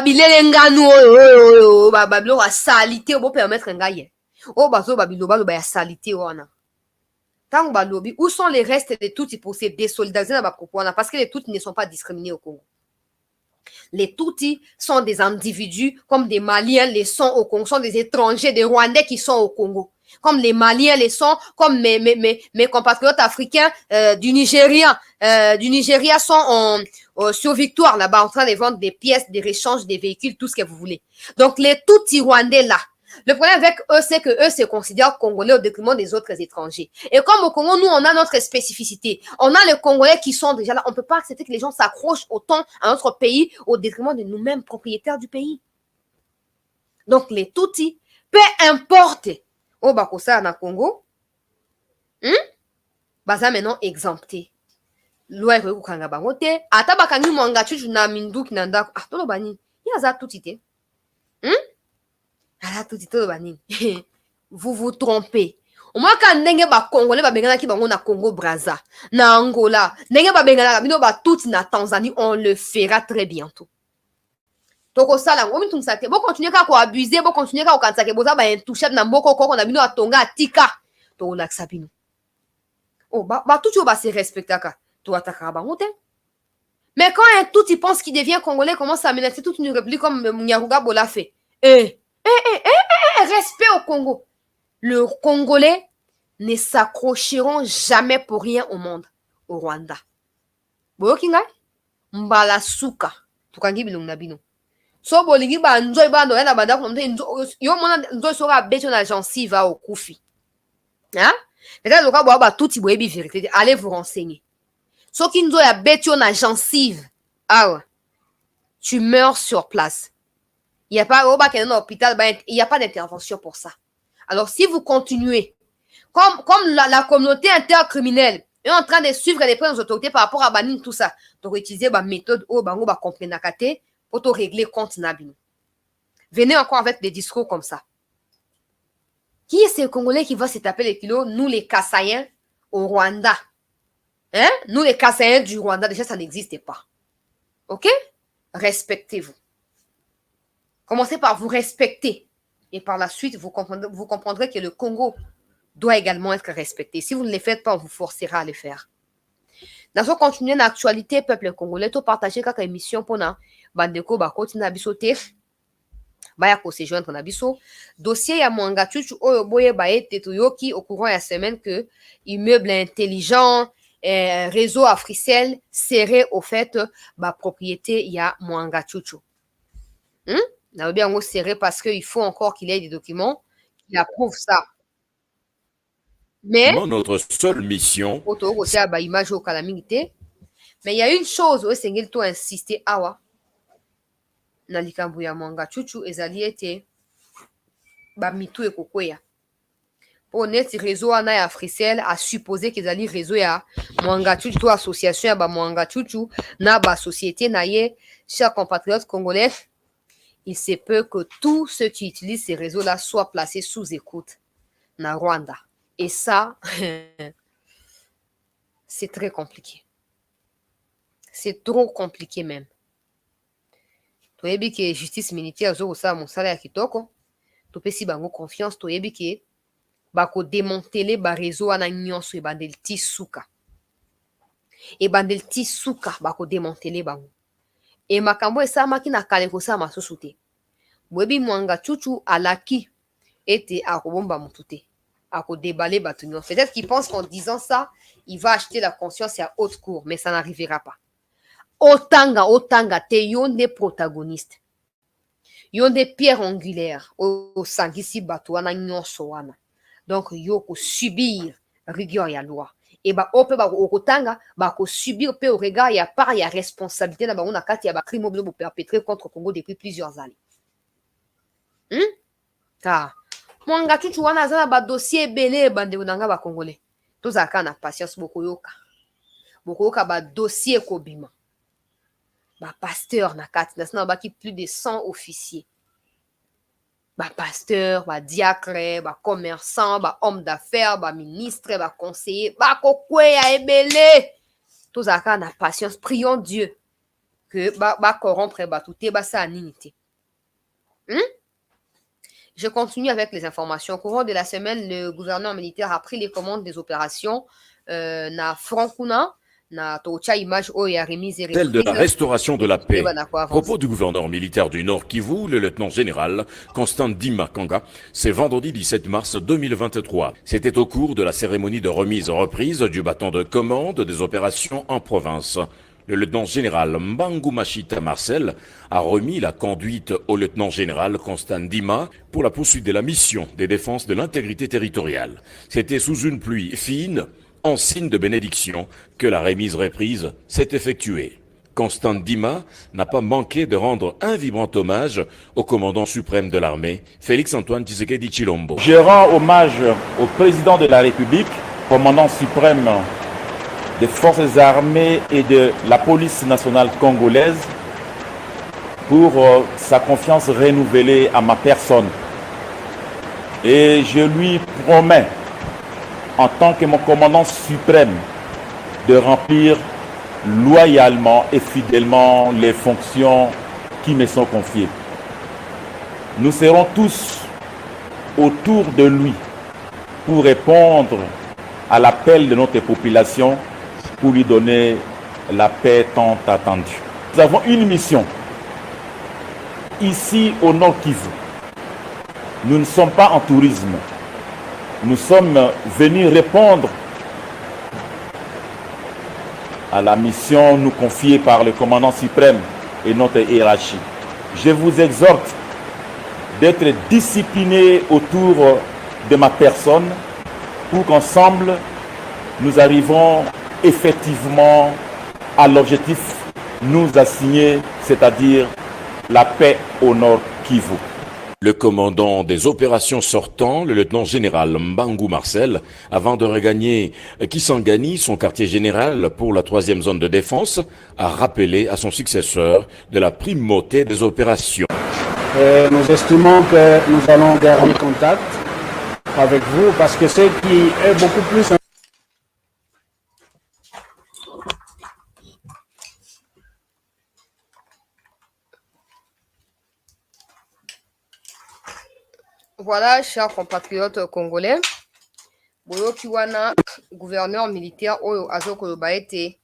[SPEAKER 1] bilele ngano, babilo a salité, on peut permettre un gars. Babilo ba salité, wana. Tant balobi, où sont les restes de Tutsis pour se désolidariser dans ma propos, parce que les Tutsis ne sont pas discriminés au Congo. Les Tutsis sont des individus comme des Maliens les sont au Congo, sont des étrangers, des Rwandais qui sont au Congo. Comme les Maliens les sont, comme mes compatriotes africains du Nigeria sont sur Victoire là-bas en train de vendre des pièces, des échanges, des véhicules, tout ce que vous voulez. Donc les Tutsis Rwandais là, Le problème avec eux, c'est que eux se considèrent Congolais au détriment des autres étrangers. Et comme au Congo, nous, on a notre spécificité. On a les Congolais qui sont déjà là. On ne peut pas accepter que les gens s'accrochent autant à notre pays au détriment de nous-mêmes, propriétaires du pays. Donc, les Tutsis, peu importe au Bakosa na Congo, baza maintenant exempté. Loi ko kanga bango te, ata bakangi mwanga chuchu na minduki na ndako. Ah, tolo bani. Ya za Tutsi te. Ah, Tutsi tolo bani. Vous vous trompez. Au moins quand ndenge ba Congolais ba bengana ki bango na Congo Brazza, na Angola, ndenge ba bengana bino ba Tutsi na Tanzanie, on le fera très bientôt. Toko sala ngomi tumsate. Bo continuer ka ko abuser, bo continuer ka ko kansake boza ba intouchable na mboko koko na bino atonga atika. To laksa bino. Oh, ba Tutsi ba se respectaka. Mais quand un Tutsi pense qu'il devient Congolais, commence à menacer toute une république comme Nyaruga Bola fait. Respect au Congo. Le Congolais ne s'accrocheront jamais pour rien au monde. Au Rwanda. Boyokinga? Mbala suka. Tukangi bilong na bino. So bolingi ba nzoy ba no yana banda ko yo mona nzoy sora beto na gencive va au kufi. Hein? Peut-être loka bo ba Tutsi boyebi vérité. Allez vous renseigner. So ki nzoy a beto na gencive. Ah ouais. Tu meurs sur place. Il n'y a pas hôpital, il n'y a pas d'intervention pour ça. Alors, si vous continuez, comme la communauté intercriminelle est en train de suivre les premières autorités par rapport à Banin, tout ça, donc utiliser la méthode où bango ba comprendre pour te régler compte nabino. Venez encore avec des discours comme ça. Qui est ce Congolais qui va se taper les kilos? Nous, les Kassaïens, au Rwanda. Hein? Nous, les Kassaïens du Rwanda, déjà, ça n'existe pas. OK? Respectez-vous. Commencez par vous respecter. Et par la suite, vous comprendrez que le Congo doit également être respecté. Si vous ne le faites pas, on vous forcera à le faire. Dans ce continuer l'actualité, peuple congolais, tout partager quelques émissions pour na bandeko ba continuer bisote. Baya ko se joindre na biso. Dossier ya Mwanga Chuchu oyo boye ba ete toyoki au courant la semaine que immeuble intelligent réseau Africell serait au fait ba propriété ya Mwanga Chuchu. Ça veut bien en serré parce qu'il faut encore qu'il ait des documents qui approuvent ça. Mais
[SPEAKER 5] notre seule mission.
[SPEAKER 1] Mais il y a une chose où c'est qu'il faut insister awa. Na likambo ya Mwanga Chuchu ezali ete ba mitu ekokwea. Pour net réseau ana ya Africell a supposé qu'ils allaient réseau ya Mwanga Chuchu to association ya ba Mwanga Chuchu na ba société na ye chers compatriotes congolais. Il se peut que tous ceux qui utilisent ces réseaux-là soient placés sous écoute dans Rwanda. Et ça, c'est très compliqué. C'est trop compliqué même. Toyebi que justice militaire zo ça mon salaire kitoko. Topesi bango confiance toyebi que bako démanteler ba réseau ana nyonso e bandel tisuka. E bandel tisuka bako démanteler bango. Et makambo esamaki na kale kosama susu te. Boyebi Mwanga Chuchu alaki ete akobomba mutu te. Akodébale batu nyonso. Peut-être qu'il pense qu'en disant ça, il va acheter la conscience à haute cour, mais ça n'arrivera pas. Otanga te yonde protagoniste. Yonde pierre angulaire au sangisi batu wana nyonso wana. Donc yoko subir rigueur ya loi. Et ba ope ba okotanga ba ko subir pe au regard ya part ya responsabilité na ba on a kati ya ba crime oblo perpétré contre Congo depuis plusieurs années. Car Mwanga Chuchu wana azana ba dossier belé bande nanga ba congolais. Tozaka na patience bokoyoka. Bokoyoka ba dossier kobima. Ba pasteur na kati na ba ki plus de 100 officiers. Ba pasteur, ba diacre, ba commerçant, ba homme d'affaires, ba ministre, ba conseiller, ba kokweya ebele. Tozaka na patience, prions Dieu que ba corrompre ba touté ba sa ninité. Je continue avec les informations. Au courant de la semaine, le gouvernement militaire a pris les commandes des opérations na Frankuna, na Tocha image
[SPEAKER 5] celle de la restauration de la paix. Propos du gouverneur militaire du Nord Kivu, le lieutenant-général Constant Ndima Kanga, c'est vendredi 17 mars 2023. C'était au cours de la cérémonie de remise-reprise du bâton de commande des opérations en province. Le lieutenant-général Mbangu Machita Marcel a remis la conduite au lieutenant-général Constant Ndima pour la poursuite de la mission de défense de l'intégrité territoriale. C'était sous une pluie fine, en signe de bénédiction, que la remise-reprise s'est effectuée. Constant Ndima n'a pas manqué de rendre un vibrant hommage au commandant suprême de l'armée, Félix-Antoine Tshisekedi Tshilombo.
[SPEAKER 6] Je rends hommage au président de la République, commandant suprême des forces armées et de la police nationale congolaise pour sa confiance renouvelée à ma personne. Et je lui promets, en tant que mon commandant suprême, de remplir loyalement et fidèlement les fonctions qui me sont confiées. Nous serons tous autour de lui pour répondre à l'appel de notre population pour lui donner la paix tant attendue. Nous avons une mission ici au Nord Kivu. Nous ne sommes pas en tourisme. Nous sommes venus répondre à la mission nous confiée par le commandant suprême et notre hiérarchie. Je vous exhorte d'être disciplinés autour de ma personne pour qu'ensemble nous arrivons effectivement à l'objectif nous assigné, c'est-à-dire la paix au Nord Kivu.
[SPEAKER 5] Le commandant des opérations sortant, le lieutenant-général Mbangu Marcel, avant de regagner Kisangani, son quartier général pour la 3e zone de défense, a rappelé à son successeur de la primauté des opérations.
[SPEAKER 7] Nous estimons que nous allons garder contact avec vous parce que ce qui est beaucoup plus...
[SPEAKER 1] Voilà, chers compatriotes congolais, boyoki wana gouverneur militaire oyo azokoloba ete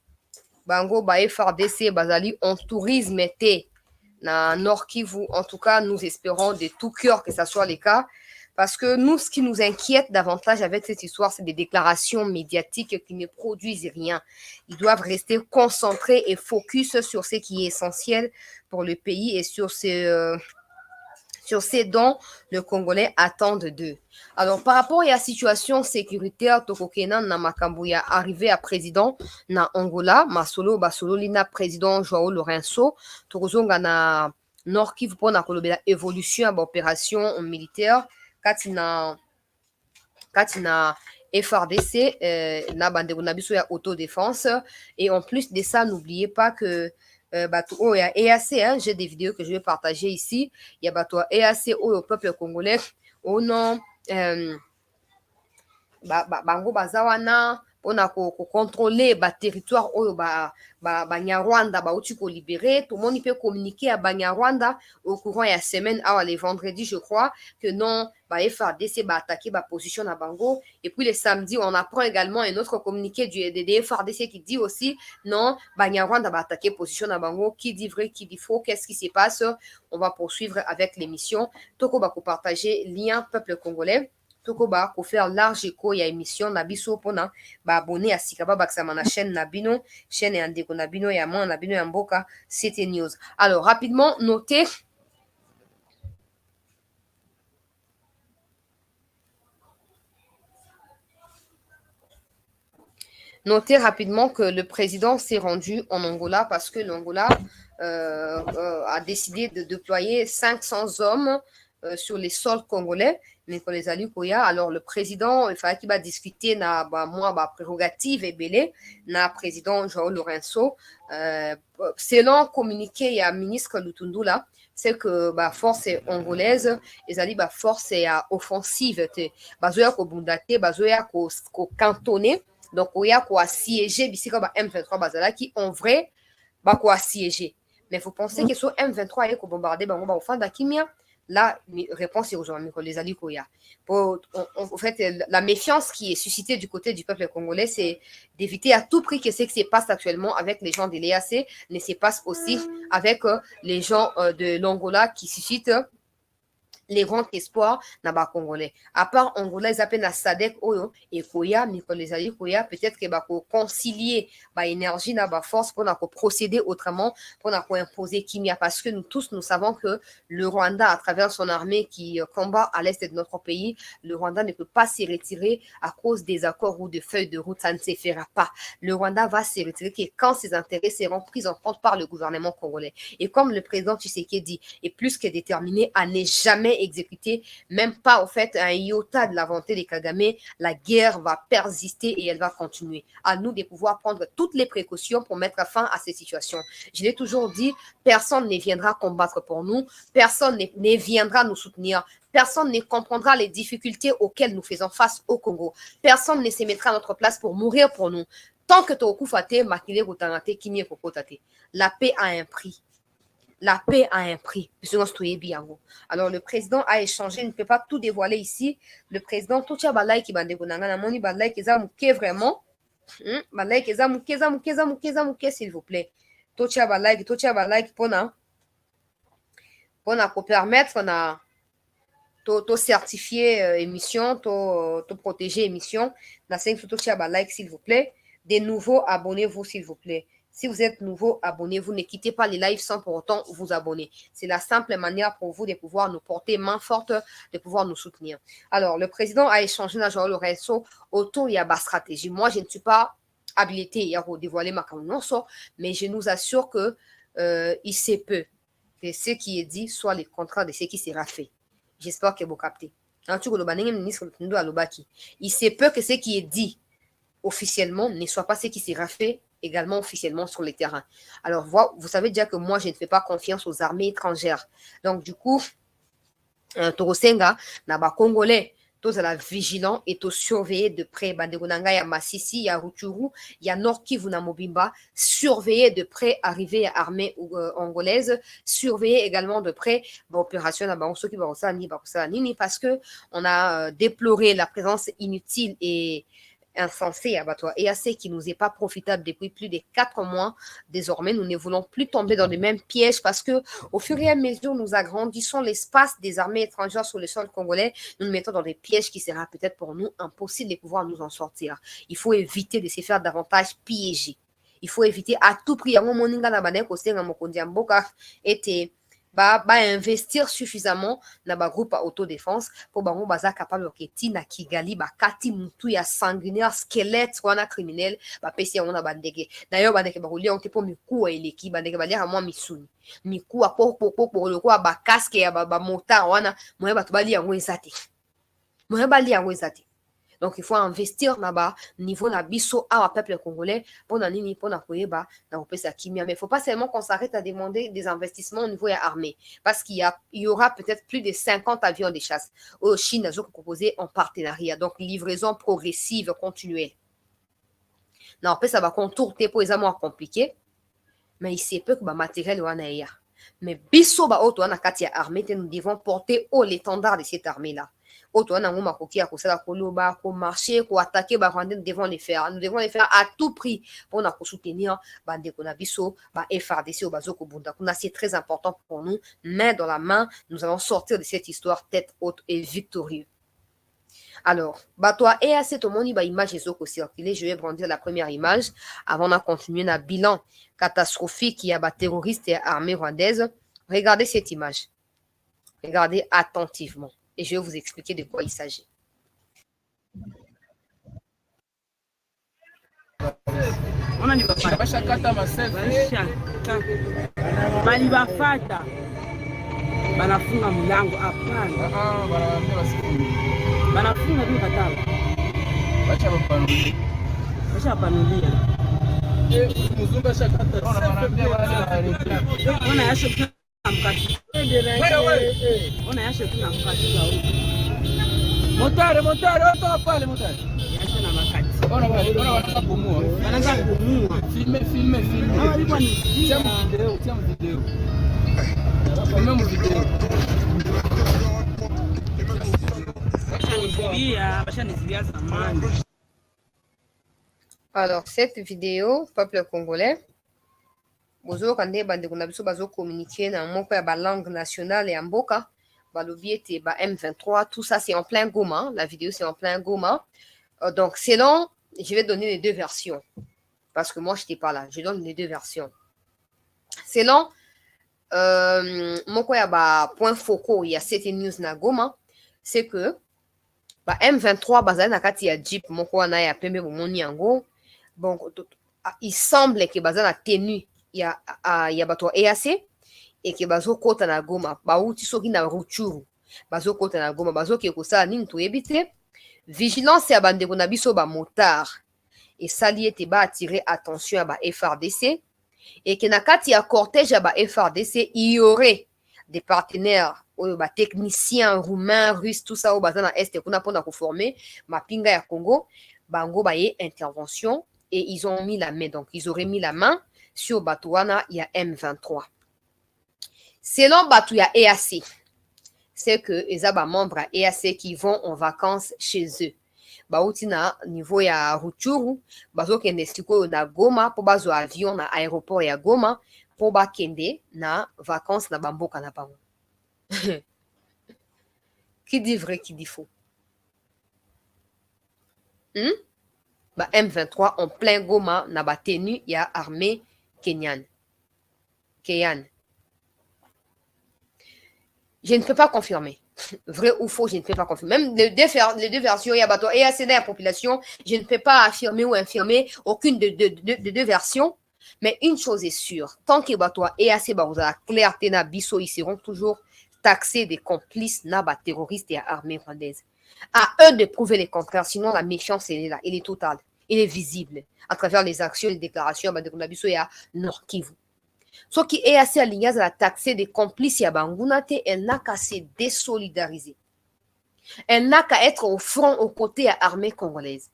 [SPEAKER 1] bango ba FARDC bazali en tourisme te na Nord Kivu. En tout cas, nous espérons de tout cœur que ça soit le cas, parce que nous, ce qui nous inquiète davantage avec cette histoire, c'est des déclarations médiatiques qui ne produisent rien. Ils doivent rester concentrés et focus sur ce qui est essentiel pour le pays et sur ce dont le Congolais attendent d'eux. Alors, par rapport à la situation sécuritaire, Tokokena na Makambuya arrivé à président na Angola, Masolo Basolo Lina président Joao Lourenço, Tokozonga na Nord Kivu pour na kolobela évolution à l'opération militaire, katina FARDC, na bandeko na biso ya autodéfense. Et en plus de ça, n'oubliez pas que il y a EAC, hein, j'ai des vidéos que je vais partager ici. Il y a EAC au peuple congolais au nom bango bazawana on a contrôler ba territoire oyo Banyarwanda bauti ko libérer. Tout le monde peut communiquer à Banyarwanda au courant de la semaine, les vendredis je crois que non FARDC va attaquer la position à Bango. Et puis le samedi on apprend également un autre communiqué des FARDC qui dit aussi non Banyarwanda va attaquer position à Bango. Qui dit vrai, qui dit faux, qu'est-ce qui se passe? On va poursuivre avec l'émission. Toko ba ko partager lien peuple congolais. Toko ba ko faire large écho ya émission na biso pona ba abonné à Sikaba Baksama na chaîne Nabino, chaîne ya ndeko Nabino ya moi Nabino ya mboka CT News. Alors rapidement notez rapidement que le président s'est rendu en Angola parce que l'Angola a décidé de déployer 500 hommes sur les sols congolais. Alors le président, il fallait qu'il va discuter na prérogative et belé na président Joao Lourenço. Selon communiqué il y a ministre Lutundula, c'est que force angolaise ezali force offensive te bazoya ko bundate bazoya ko cantonner. Donc oya ko assiéger bisika M23 bazalaki en vrai ko assiéger. Mais faut penser que sur M23 et ko bombarder bango ba ofanda kimia. La réponse est aujourd'hui, les Alikoya. En fait, la méfiance qui est suscitée du côté du peuple congolais, c'est d'éviter à tout prix que ce qui se passe actuellement avec les gens de l'EAC ne se passe aussi avec les gens de l'Angola qui suscitent les grands espoirs na ba congolais à part angolais appellent na sadek oyo et koya les alliés koya peut-être que ba ko concilier ba énergie na ba force pour na ko procéder autrement pour na ko imposer kimia parce que nous tous nous savons que le Rwanda à travers son armée qui combat à l'est de notre pays, le Rwanda ne peut pas s'y retirer à cause des accords ou de feuilles de route, ça ne se fera pas. Le Rwanda va s'y retirer que quand ses intérêts seront pris en compte par le gouvernement congolais. Et comme le président Tshisekedi est plus que déterminé à ne jamais exécuter, même pas au fait un iota de la volonté des Kagame, la guerre va persister et elle va continuer. À nous de pouvoir prendre toutes les précautions pour mettre fin à ces situations. Je l'ai toujours dit, personne ne viendra combattre pour nous, personne ne viendra nous soutenir, personne ne comprendra les difficultés auxquelles nous faisons face au Congo, personne ne se mettra à notre place pour mourir pour nous. Tant que la paix a un prix. La paix a un prix. Alors, le président a échangé, il ne peut pas tout dévoiler ici. Le président, tout ça, qui vraiment. S'il vous plaît. Tout ça, pour permettre de certifier émission, de protéger émission. S'il vous plaît. Des nouveaux, abonnez-vous, s'il vous plaît. Si vous êtes nouveau, abonnez-vous. Ne quittez pas les lives sans pour autant vous abonner. C'est la simple manière pour vous de pouvoir nous porter main forte, de pouvoir nous soutenir. Alors, le président a échangé dans Jean Lorenzo autour de la stratégie. Moi, je ne suis pas habilité à dévoiler ma canonce, mais je nous assure que il se peut que ce qui est dit soit le contraire de ce qui sera fait. J'espère que vous captez. Il se peut que ce qui est dit officiellement ne soit pas ce qui sera fait également officiellement sur le terrain. Alors, vous savez déjà que moi, je ne fais pas confiance aux armées étrangères. Donc, du coup, Torosenga, Naba Congolais, tous à la vigilance et tous surveiller de près. Bandegonanga, il y a Massissi, il y a Rutshuru, il y a Nord Kivu, Mobimba. Surveiller de près, arriver à armée angolaise. Surveiller également de près l'opération parce que on a déploré la présence inutile et insensé abattoir et assez qui nous est pas profitable depuis plus de 4 mois. Désormais, nous ne voulons plus tomber dans les mêmes pièges parce que au fur et à mesure, nous agrandissons l'espace des armées étrangères sur le sol congolais. Nous nous mettons dans des pièges qui sera peut-être pour nous impossible de pouvoir nous en sortir. Il faut éviter de se faire davantage piéger. Il faut éviter à tout prix investir suffisamment dans le groupe autodéfense pour être capable de na Kigali bakati mutu ya sanguinaire squelette wana criminel pesi ya wana bandeke d'ailleurs bandeke bakolia on te po miku eleki bandeke balia moi misuni miku apoko le quoi ba casque ya ba motard wana moye bato bali yango ezate. Donc, il faut investir là-bas, niveau na biso à peuple congolais, pour nini, pour koyeba, na sa kimia. Mais il ne faut pas seulement qu'on s'arrête à demander des investissements au niveau de l'armée. Parce qu'il y aura peut-être plus de 50 avions de chasse au Chine, qui proposé en partenariat. Donc, livraison progressive, continuelle. Non, ça va contourner pour les moins compliqué. Mais il se peut que le matériel est mais biso ba auto na kati ya armée, nous devons porter haut l'étendard de cette armée-là. Auto na ngoma kokia ko sala koloba ko marcher ko attaquer ba Rwandais, nous devons les faire à tout prix pour na ko soutenir bande ko na biso ba FARDC au bazoko bunda. C'est très important pour nous, main dans la main, nous allons sortir de cette histoire tête haute et victorieux. Alors, toi et assez tout le monde ba image ezoko circuler, je vais brandir la première image avant de continuer na bilan catastrophique qui y a ba terroristes et armée rwandaise. Regardez cette image. Regardez attentivement et je vais vous expliquer de quoi il s'agit.
[SPEAKER 8] On a banafunga mlango hapana. Banafunga tu katala. Bacha panulia. Mzunga shakata. Ona yasho mkati. Ona yasho tuna mkati za huko. Motare oto pale motare. Yasho na makati. Ona wanataka kumua. Wanaanza kumua. Filme. Ah, ilikuwa ni video.
[SPEAKER 1] Alors, cette vidéo, peuple congolais, vous avez communiqué dans la langue nationale et en boka, Balobi était M23, tout ça c'est en plein Goma. La vidéo c'est en plein Goma. Donc selon, je vais donner les deux versions. Parce que moi je n'étais pas là. Je donne les deux versions. Selon, mon point focaux, il y a 7 news na Goma. C'est que M23 bazali na kati ya Jeep moko na ya pembe bomoni yango. Bon, il semble que bazali na tenue ya bato EAC et que bazo kota na Goma bauti soki na rutshuru bazo kota na Goma bazo ke kosala nini toyebi te. Vigilance ya bandeko na biso ba motard et sali ete ba attirer attention ya ba FRDC et que na kati ya cortège ya ba FRDC il y aurait des partenaires techniciens roumains, russes, tout ça au bazar na est kuna pona ko former mapinga ya Congo bango baye intervention et ils ont mis la main, donc ils auraient mis la main sur Batouana, il y a M23. Selon Batouya EAC, c'est que les membres EAC qui vont en vacances chez eux. Baoutina niveau ya Rutshuru, bazo kende siko na Goma pour bazo avion na aéroport ya Goma pour ba kende na vacances na bamboka na bango. Qui dit vrai, qui dit faux? M23 en plein Goma na ba tenu ya armée kenyane. Je ne peux pas confirmer. Vrai ou faux, je ne peux pas confirmer. Même les deux versions, il y a bateau et assez la population, je ne peux pas affirmer ou infirmer aucune de deux versions. Mais une chose est sûre, tant que bateau et assez la clarté na biso, ils seront toujours taxés des complices na ba terroristes et armée rwandaise. À eux de prouver le contraire, sinon la méfiance elle est là, elle est totale, elle est visible à travers les actions et les déclarations de biso ya Nord Kivu. Ce qui est assez aligné à la taxer des complices ya bangunate, elle n'a qu'à se désolidariser. Elle n'a qu'à être au front aux côtés à l'armée congolaise.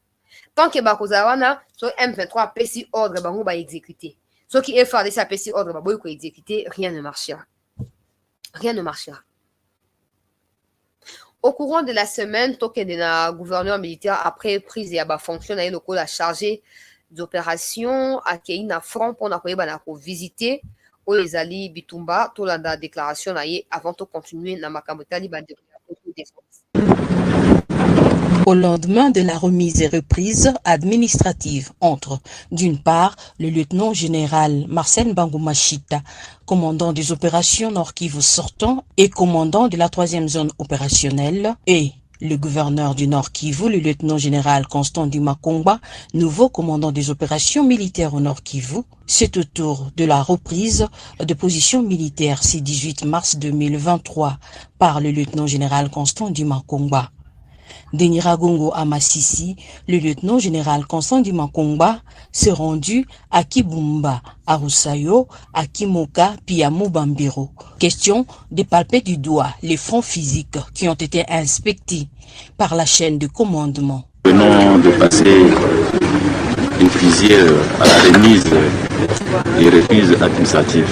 [SPEAKER 1] Tant que Bakozawana, sur M23 PC ordre bango ba exécuter. Ce qui est FARDC PC ordre ba boy ko exécuter, rien ne marchera. Rien ne marchera. Au courant de la semaine, le gouverneur militaire après prise et à fonction a chargé d'opération à Keina front pour visiter les alliés Bitumba, tout la déclaration avant de continuer dans Makambotali de défense.
[SPEAKER 9] Au lendemain de la remise et reprise administrative entre, d'une part, le lieutenant-général Marcel Mbangu Mashita, commandant des opérations Nord Kivu sortant et commandant de la 3e zone opérationnelle, et le gouverneur du Nord Kivu, le lieutenant-général Constant Ndima Kongba, nouveau commandant des opérations militaires au Nord Kivu, c'est au tour de la reprise de position militaire ce 18 mars 2023 par le lieutenant-général Constant Ndima Kongba. Deniragongo à Massissi, le lieutenant-général Constant Ndima Kongba s'est rendu à Kibumba, à Roussayo, à Kimoka, puis à Mubambiro. Question de palper du doigt les fronts physiques qui ont été inspectés par la chaîne de commandement.
[SPEAKER 6] Nous venons de passer une fusée à la remise et reprise administrative.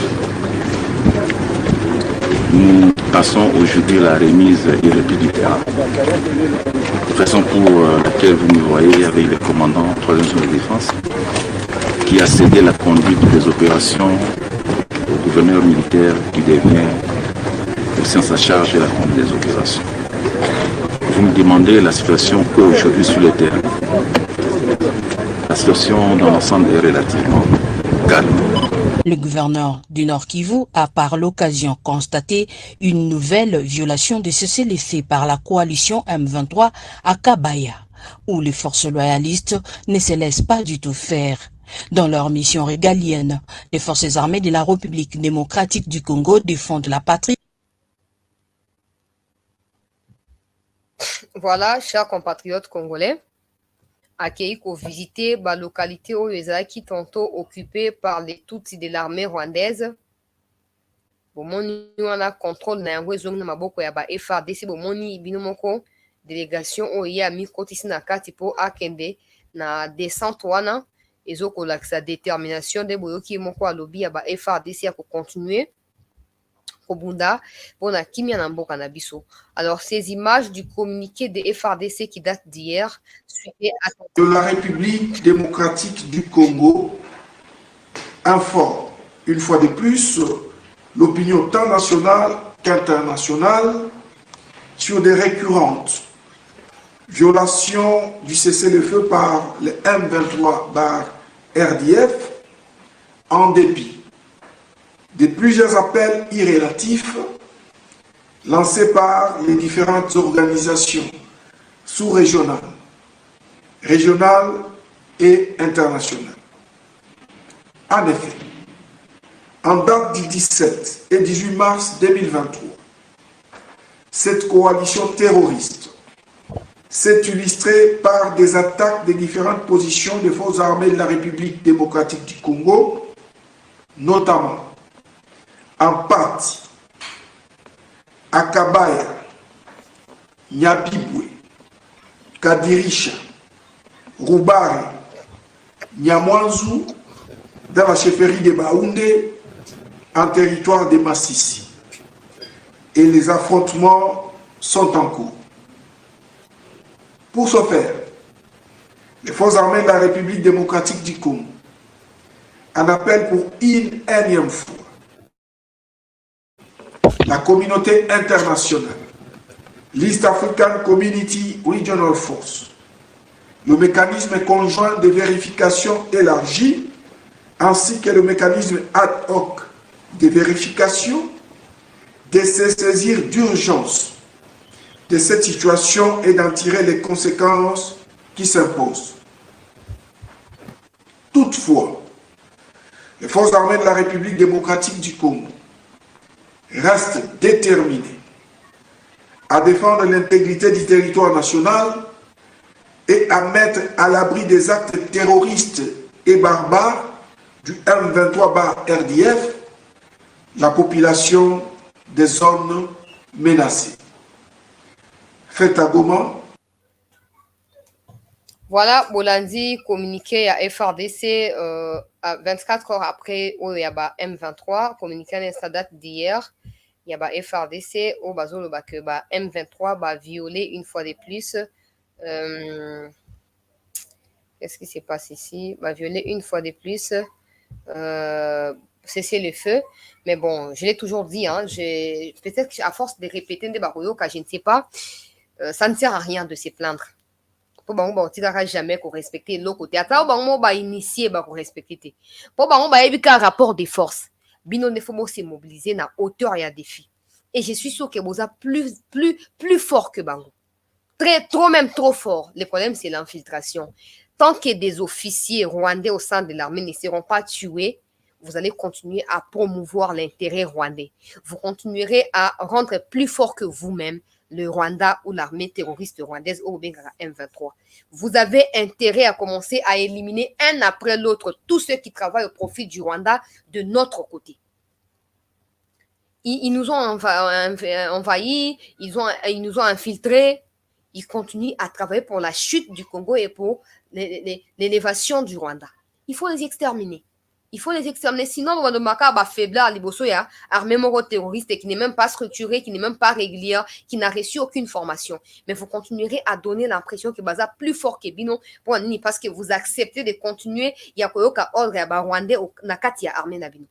[SPEAKER 6] Nous passons aujourd'hui la remise et reprise du terrain. De façon pour laquelle vous me voyez avec le commandant 3e zone de défense qui a cédé la conduite des opérations au gouverneur militaire qui devient aussi en sa charge de la conduite des opérations. Vous me demandez la situation aujourd'hui sur le terrain. La situation dans l'ensemble est relativement calme.
[SPEAKER 9] Le gouverneur du Nord Kivu a par l'occasion constaté une nouvelle violation de cessez-le-feu par la coalition M23 à Kabaya, où les forces loyalistes ne se laissent pas du tout faire. Dans leur mission régalienne, les forces armées de la République démocratique du Congo défendent la patrie.
[SPEAKER 1] Voilà, chers compatriotes congolais, accueillis pour visiter la localité où les acquis tantôt occupés par les Tutsis de l'armée rwandaise. Bomoni wana contrôle na yango ezongi na maboko ya ba FARDC bomoni binomoko délégation oya mi kotisi na kati po akende na descente wana ezokolakisa détermination de boyoki moko alobi ya ba FARDC ya ko continuer Kobunda pour na kimia na mboka na biso. Alors ces images du communiqué de FARDC qui date d'hier
[SPEAKER 10] de la République démocratique du Congo informe une fois de plus l'opinion tant nationale qu'internationale sur des récurrentes violations du cessez-le-feu par le M23/RDF, en dépit de plusieurs appels irrélatifs lancés par les différentes organisations sous-régionales, régionales et internationales. En effet, en date du 17 et 18 mars 2023, cette coalition terroriste s'est illustrée par des attaques des différentes positions des forces armées de la République démocratique du Congo, notamment en partie à Kabaya, Nyabibwe, Kadirisha, Roubari, Nyamwanzu, dans la chefferie de Baoundé, en territoire de Massissi. Et les affrontements sont en cours. Pour ce faire, les forces armées de la République démocratique du Congo en appellent pour une énième fois la communauté internationale, l'East African Community Regional Force, le mécanisme conjoint de vérification élargi, ainsi que le mécanisme ad hoc de vérification, de se saisir d'urgence de cette situation et d'en tirer les conséquences qui s'imposent. Toutefois, les forces armées de la République démocratique du Congo restent déterminées à défendre l'intégrité du territoire national et à mettre à l'abri des actes terroristes et barbares du M23/RDF la population des zones menacées. Faites à Goma.
[SPEAKER 1] Voilà, Bolandi communiqué à FRDC à 24 heures après où il y a M23, communiqué à sa date d'hier. Il y a FRDC au bazolo que M23 va violer une fois de plus. Qu'est-ce qui se passe ici? Va violer une fois de plus. Cesser le feu. Mais bon, je l'ai toujours dit, hein, peut-être qu'à force de répéter des barouillots, car je ne sais pas, ça ne sert à rien de se plaindre. Pour on ne jamais qu'on respecte l'autre côté. Attends, on va initier qu'on respecte. Pour on va éviter un rapport de force. Bino ne faut se mobiliser na hauteur et à défi. Et je suis sûr que vous êtes plus fort que Bango. Trop même trop fort. Le problème, c'est l'infiltration. Tant que des officiers rwandais au sein de l'armée ne seront pas tués, vous allez continuer à promouvoir l'intérêt rwandais. Vous continuerez à rendre plus fort que vous-même le Rwanda ou l'armée terroriste rwandaise au M23. Vous avez intérêt à commencer à éliminer un après l'autre tous ceux qui travaillent au profit du Rwanda de notre côté. Ils nous ont envahis, ils nous ont infiltrés. Ils continuent à travailler pour la chute du Congo et pour l'élévation du Rwanda. Il faut les exterminer. Il faut les exterminer. Sinon, on va faiblir à armée terroriste qui n'est même pas structurée, qui n'est même pas régulière, qui n'a reçu aucune formation. Mais vous continuerez à donner l'impression que Baza plus fort que Bino parce que vous acceptez de continuer. Il y a quoi ordre à Rwandais ou Nakati à armée Nabino.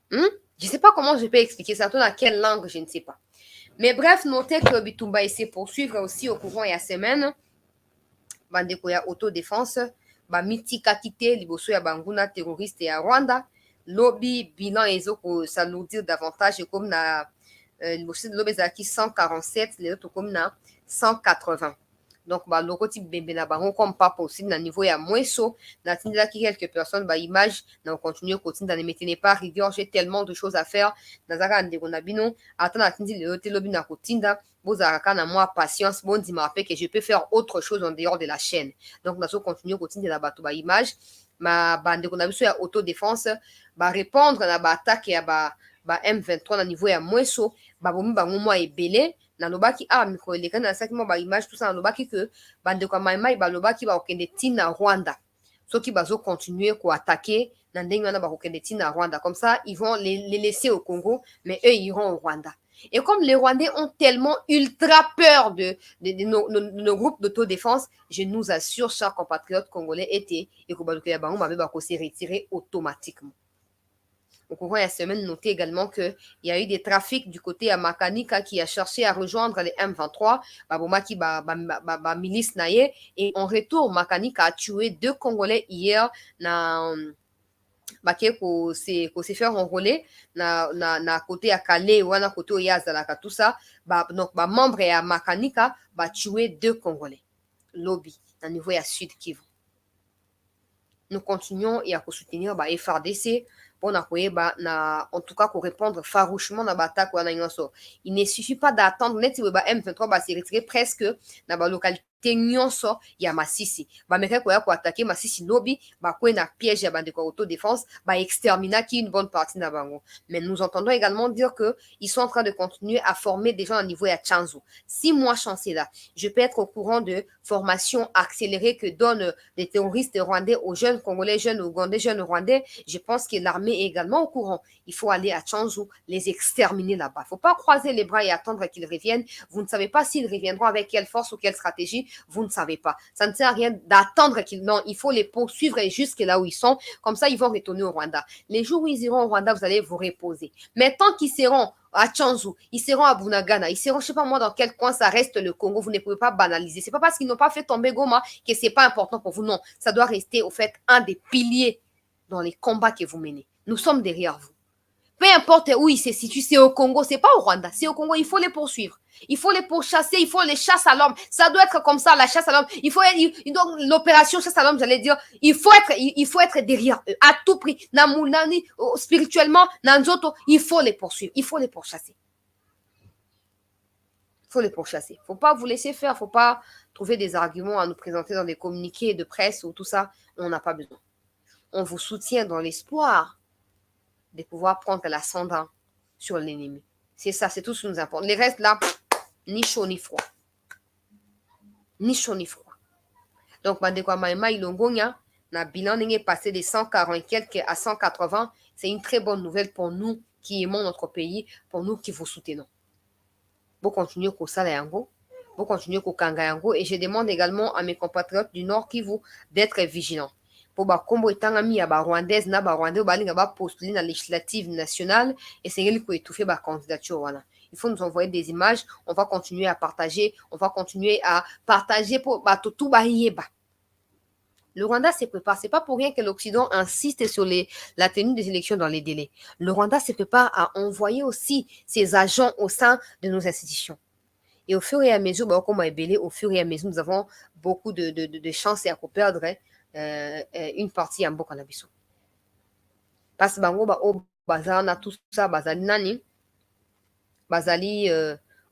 [SPEAKER 1] Je ne sais pas comment je peux expliquer ça. Dans quelle langue, je ne sais pas. Mais bref, notez que Bitumba essaie de poursuivre aussi au courant il y a semaine. Bandeko ya autodéfense. Mitika quitté liboso ya banguna terroriste ya Rwanda. Lobby bilan ezo ko s'alourdir davantage comme na liboso de lobby zaki 147, les autres comme na 180. Donc, le type bébé na bango comme pas possible na niveau ya mweso. Na tindela ki quelques personnes image na continuer continue ne mettez pas rigueur, j'ai tellement de choses à faire. Na zaka ndeko na bino attends na tindi le hotel lobby na kotinda. Vous avez na moi patience, bon dit m'a fait que je peux faire autre chose en dehors de la chaîne. Donc, nous allons continuer continue na bato image. Ma bande qu'on a vu sur autodéfense répondre na attaque ya M23 na niveau ya mweso bomi bango moi ebele. Na lobaki micro eleka na saki mo image tout ça na lobaki que bande kwa maimai lobaki okende tina Rwanda soki bazo continuer ko attaquer na ndenge wana okende tina Rwanda comme ça ils vont les laisser au Congo mais eux ils iront au Rwanda. Et comme les Rwandais ont tellement ultra peur de nos groupes d'autodéfense, je nous assure, chers compatriotes congolais, et que se retirer automatiquement. Au courant de la semaine, notez également qu'il y a eu des trafics du côté à Makanika qui a cherché à rejoindre les M23, milice naye, et en retour, Makanika a tué 2 Congolais hier ko s'est fait enrôler na côté à Calais ou na côté oya zalaka tout ça donc membre ya Makanika tué 2 Congolais lobby na niveau ya Sud Kivu. Nous continuons et à soutenir FRDC pour en tout cas pour répondre farouchement à l'attaque. Il ne suffit pas d'attendre net M23 va se retirer presque dans la localité nyonso ya Masisi bameka koya ko attaquer Masisi lobby na piège ya bande autodéfense extermina qui une bonne partie na bango. Mais nous entendons également dire que ils sont en train de continuer à former des gens à niveau ya Chanzu. Si moi chancé là, je peux être au courant de formation accélérée que donnent les terroristes rwandais aux jeunes Congolais, jeunes Ougandais, jeunes Rwandais, je pense que l'armée est également au courant. Il faut aller à Chanzu, les exterminer là-bas. Il ne faut pas croiser les bras et attendre qu'ils reviennent. Vous ne savez pas s'ils reviendront avec quelle force ou quelle stratégie. Vous ne savez pas. Ça ne sert à rien d'attendre qu'ils... Non, il faut les poursuivre jusque là où ils sont. Comme ça, ils vont retourner au Rwanda. Les jours où ils iront au Rwanda, vous allez vous reposer. Mais tant qu'ils seront à Chanzu, ils seront à Bunagana, ils seront, je ne sais pas moi, dans quel coin ça reste le Congo, vous ne pouvez pas banaliser. Ce n'est pas parce qu'ils n'ont pas fait tomber Goma que ce n'est pas important pour vous. Non, ça doit rester, au fait, un des piliers dans les combats que vous menez. Nous sommes derrière vous. Peu importe où ils se situent, c'est au Congo, c'est pas au Rwanda, c'est au Congo, il faut les poursuivre. Il faut les pourchasser, il faut les chasses à l'homme. Ça doit être comme ça, la chasse à l'homme. Donc, l'opération chasse à l'homme, j'allais dire, il faut être derrière eux, à tout prix. Spirituellement, Nanzoto, il faut les poursuivre, il faut les pourchasser. Il faut les pourchasser. Il ne faut pas vous laisser faire, il ne faut pas trouver des arguments à nous présenter dans des communiqués de presse ou tout ça. On n'a pas besoin. On vous soutient dans l'espoir de pouvoir prendre l'ascendant sur l'ennemi. C'est ça, c'est tout ce qui nous importe. Les restes là, ni chaud ni froid. Ni chaud ni froid. Donc, na bilan n'est passé de 140 et quelques à 180. C'est une très bonne nouvelle pour nous qui aimons notre pays, pour nous qui vous soutenons. Vous continuez au Salayango, vous continuez au Kangayango, et je demande également à mes compatriotes du Nord Kivu d'être vigilants. Pour Combo etangami ya Rwandaise na Rwandais balinga ba postuler na législative nationale et c'est elle qui étouffer ba candidature voilà. Il faut nous envoyer des images, on va continuer à partager pour tout yeba. Le Rwanda se prépare, c'est pas pour rien que l'Occident insiste sur la tenue des élections dans les délais. Le Rwanda se prépare à envoyer aussi ses agents au sein de nos institutions. Et au fur et à mesure, au fur et à mesure, nous avons beaucoup de chances à perdre une partie en Boka Nabiso. Parce que bango au bazar na tout ça bazali nani bazali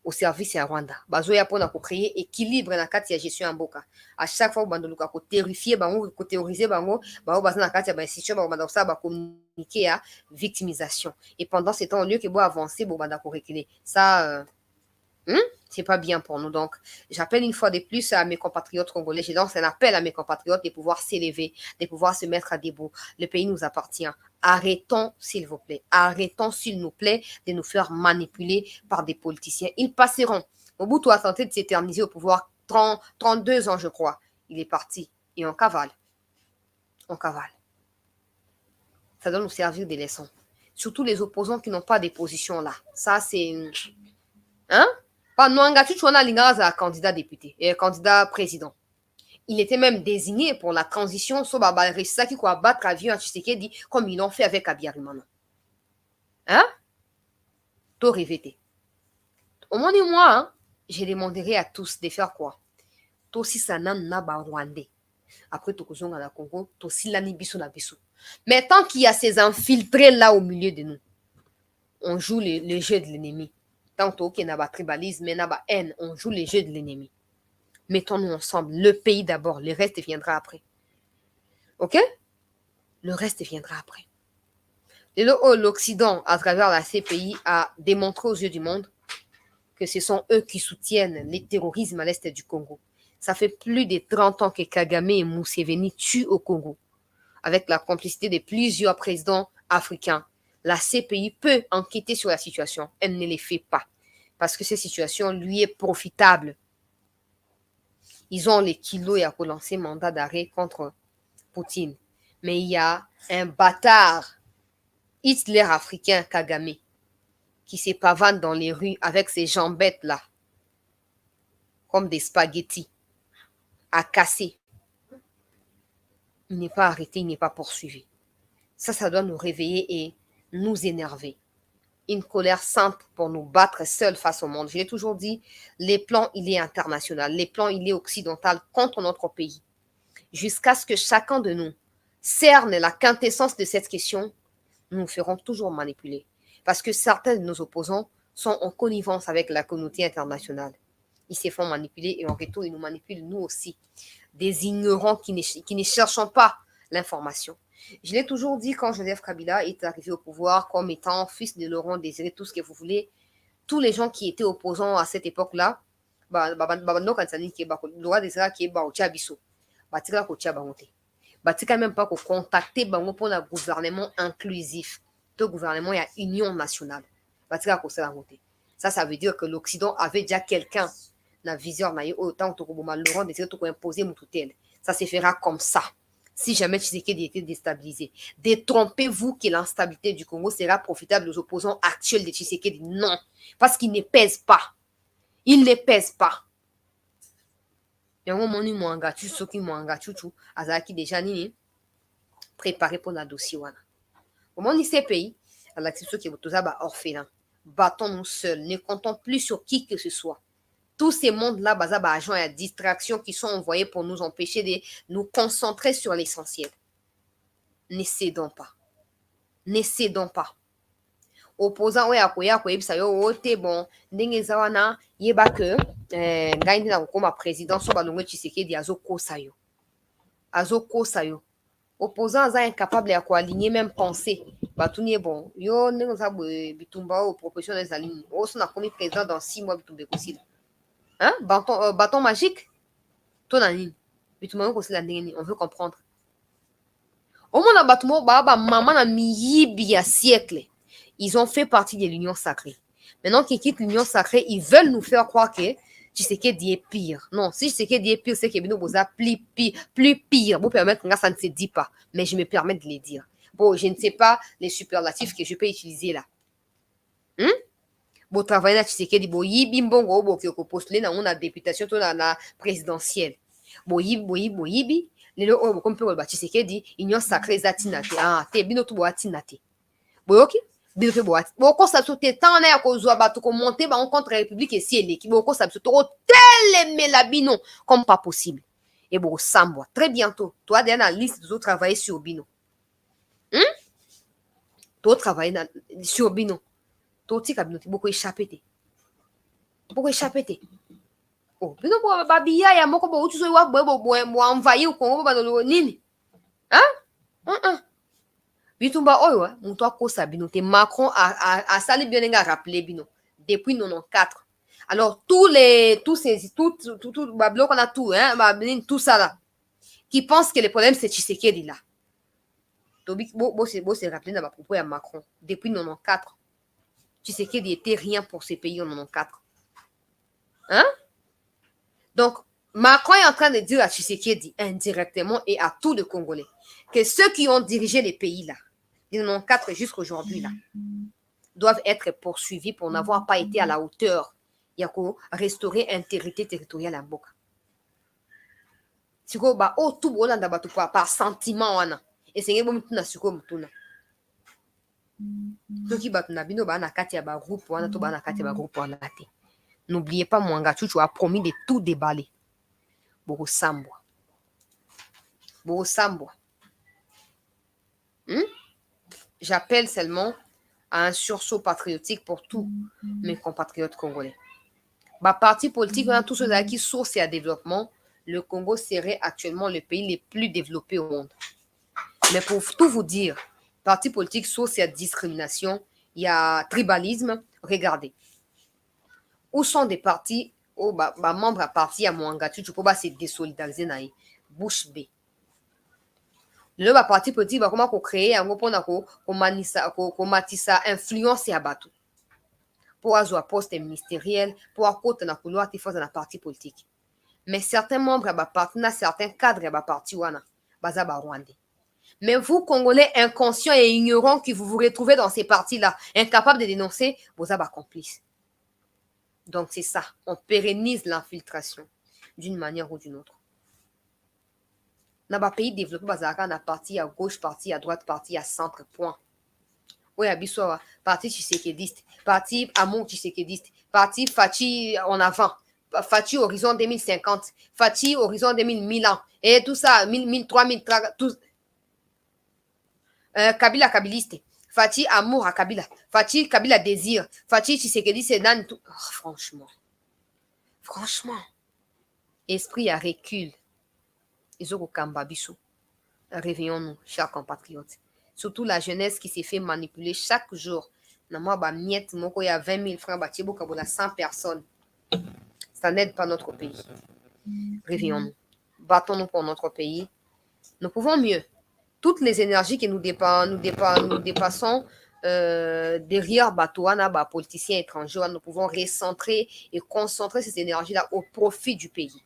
[SPEAKER 1] au service à Rwanda. Bazo ya pona ko créer équilibre na kati ya gestion en Boka. À chaque fois bando luka ko terrifier bango, ko terroriser bango, bazali na kati ya institution bando ça ba communiquer à victimisation. Et pendant ce temps au lieu que bo avancer bo banda ko reculer. Ça c'est pas bien pour nous. Donc, j'appelle une fois de plus à mes compatriotes congolais. Je lance un appel à mes compatriotes de pouvoir s'élever, de pouvoir se mettre à debout. Le pays nous appartient. Arrêtons, s'il vous plaît. Arrêtons, s'il nous plaît, de nous faire manipuler par des politiciens. Ils passeront. Mobutu a tenté de s'éterniser au pouvoir 32 ans, je crois. Il est parti. Et on cavale. On cavale. Ça doit nous servir des leçons. Surtout les opposants qui n'ont pas des positions là. Ça, c'est... Hein? Pas Nwanga Chuchwana Lingaza, candidat député et candidat président. Il était même désigné pour la transition sur Babalrissa qui va battre avion à Tshisekedi comme ils l'ont fait avec Abiyarimana. Hein? Tout répété. Au moins de moi, hein, je demanderai à tous de faire quoi? Tout si ça n'a pas Rwandais. Après, tout le monde à la Congo, tout si l'année bisou na bisou. Mais tant qu'il y a ces infiltrés là au milieu de nous, on joue le jeu de l'ennemi. Tantôt qu'il y a tribalisme, mais il y a haine, on joue les jeux de l'ennemi. Mettons-nous ensemble. Le pays d'abord, le reste viendra après. Ok? Le reste viendra après. L'Occident, à travers la CPI, a démontré aux yeux du monde que ce sont eux qui soutiennent les terrorismes à l'est du Congo. Ça fait plus de 30 ans que Kagame et Museveni tuent au Congo. Avec la complicité de plusieurs présidents africains. La CPI peut enquêter sur la situation. Elle ne les fait pas. Parce que cette situation lui est profitable. Ils ont les kilos et à relancer mandat d'arrêt contre Poutine. Mais il y a un bâtard Hitler africain Kagame, qui se pavane dans les rues avec ses jambettes là, comme des spaghettis, à casser. Il n'est pas arrêté, il n'est pas poursuivi. Ça doit nous réveiller et nous énerver. Une colère sainte pour nous battre seuls face au monde. Je l'ai toujours dit, les plans, il est international. Les plans, il est occidental contre notre pays. Jusqu'à ce que chacun de nous cerne la quintessence de cette question, nous nous ferons toujours manipuler. Parce que certains de nos opposants sont en connivence avec la communauté internationale. Ils se font manipuler et en retour, ils nous manipulent nous aussi. Des ignorants qui ne cherchent pas l'information. Je l'ai toujours dit quand Joseph Kabila est arrivé au pouvoir comme étant fils de Laurent Désiré, tout ce que vous voulez. Tous les gens qui étaient opposants à cette époque-là, même pas contacter pour le gouvernement inclusif, le gouvernement et union nationale. Ça veut dire que l'Occident avait déjà quelqu'un dans la vision autant que Laurent Désiré tout imposer mon tutelle. Ça se fera comme ça. Si jamais Tshisekedi était déstabilisé. Détrompez-vous que l'instabilité du Congo sera profitable aux opposants actuels de Tshisekedi. Non, parce qu'il ne pèse pas. Il ne pèse pas. Préparé pour la dossier. Au moment de ces pays, battons-nous seuls. Ne comptons plus sur qui que ce soit. Tous ces mondes-là, agents et distractions qui sont envoyés pour nous empêcher de nous concentrer sur l'essentiel. Ne cédons pas. Ne cédons pas. Opposant, oui, bon, n'engezawana, yeba que, gagne na comme président, so balongo Tshisekedi azoko sayo. Azoko sayo. Opposant aza incapable à quoi aligner même penser. Batuni bon, yo n'engoza bitumba au professionnel des alignes. On a commis président dans 6 mois bitumbe possible. Hein? Bâton magique? On veut comprendre. Au moins, siècle, ils ont fait partie de l'union sacrée. Maintenant qu'ils quittent l'union sacrée, ils veulent nous faire croire que Tshisekedi est pire. Non, si Tshisekedi est pire, c'est que Bino Boza plus pire. Vous permettre que ça ne se dit pas, mais je me permets de les dire. Bon, je ne sais pas les superlatifs que je peux utiliser là. Bo travailler na Tshisekedi bo yibi mbongo bo ki postuler na una députation to na présidentielle bo yibi lelo o ko mpe ba Tshisekedi union sacrée zatina te te bino to bo atina te boyoki bino te bo ati bo ko sa sote tant na ko zwa ba to ko monter ba en contre république et si elle ki bo ko sa to tellement la bino comme pas possible et bo sambwa très bientôt toi derrière la liste de travailler sur bino to travailler sur bino. Toti kabinoti beaucoup échappé. Beaucoup échappé. Oh, bino bo babia ya moko bo utuzo wa bo envahir au Congo ba no nini? Hein? Bitumba oyo muto akosa bino te Macron a sali bien nga rappeler bino depuis 94. Alors tout bablo qu'on a tout tout ça là qui pense que le problème c'est Tshisekedi là. Tobi bo c'est rappeler dans ma propos à Macron depuis 94. Tshisekedi était rien pour ces pays en 94. Hein? Donc, Macron est en train de dire à Tshisekedi indirectement et à tous les Congolais que ceux qui ont dirigé les pays là, de 94 jusqu'à aujourd'hui là, doivent être poursuivis pour n'avoir pas été à la hauteur. Il y a qu'à restaurer intégrité territoriale à Mboka. Si vous avez tout par sentiment, et c'est un peu de n'oubliez pas, Mwanga Chuchu a promis de tout déballer. Borosambwa. J'appelle seulement à un sursaut patriotique pour tous mes compatriotes congolais. Parti politique, tous ceux qui sourcent à développement, le Congo serait actuellement le pays le plus développé au monde. Mais pour tout vous dire, parti politique, source, il y a discrimination, il y a tribalisme. Regardez. Où sont des partis, membres à parti à Mwanga Chuchu pour se désolidariser naï. Bouche B. Le parti politique, comment qu'on crée, qu'on matissa influence à Batou. Pour avoir un poste ministériel, pour avoir un couloir qui fait dans la parti politique. Mais certains membres à parti, certains cadres à parti wana, baza ba Rwandais. Mais vous, Congolais inconscients et ignorants, qui vous retrouvez dans ces partis-là, incapables de dénoncer, vous avez complices. Donc, c'est ça. On pérennise l'infiltration d'une manière ou d'une autre. Dans les pays développés, on a parti à gauche, parti à droite, parti à centre, point. Oui, Abissoa, parti tshisekidiste, parti Amour tshisekidiste, parti Fachi en avant, Fachi horizon 2050, Fachi horizon 2000 ans, et tout ça, 1000, 3000, tout. Kabila kabiliste, Fachi Amour à Kabila, Fachi Kabila désir, Fachi tshisekidiste, c'est nan tout. Oh, franchement, esprit à recul. Izoko Kamba Bissou. Réveillons-nous, chers compatriotes. Surtout la jeunesse qui s'est fait manipuler chaque jour. Nama ba miette moko ya 20 000 francs, ba tiebo kabola 100 personnes. Ça n'aide pas notre pays. Réveillons-nous. Battons-nous pour notre pays. Nous pouvons mieux. Toutes les énergies que nous dépassons derrière Batouana, politiciens étrangers, nous pouvons recentrer et concentrer ces énergies-là au profit du pays.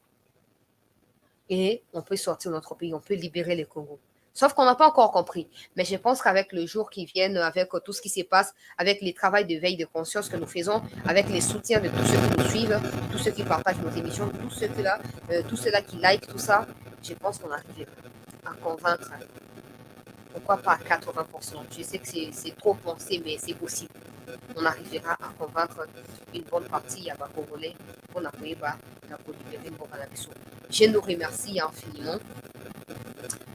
[SPEAKER 1] Et on peut sortir notre pays, on peut libérer le Congo. Sauf qu'on n'a pas encore compris. Mais je pense qu'avec le jour qui vient, avec tout ce qui se passe, avec les travaux de veille de conscience que nous faisons, avec les soutiens de tous ceux qui nous suivent, tous ceux qui partagent nos émissions, tous ceux-là qui like tout ça, je pense qu'on arrive à convaincre, pourquoi pas à 80%. Je sais que c'est trop pensé, mais c'est possible. On arrivera à convaincre une bonne partie à Congolais pour libérer Mbokanabiso. Je nous remercie infiniment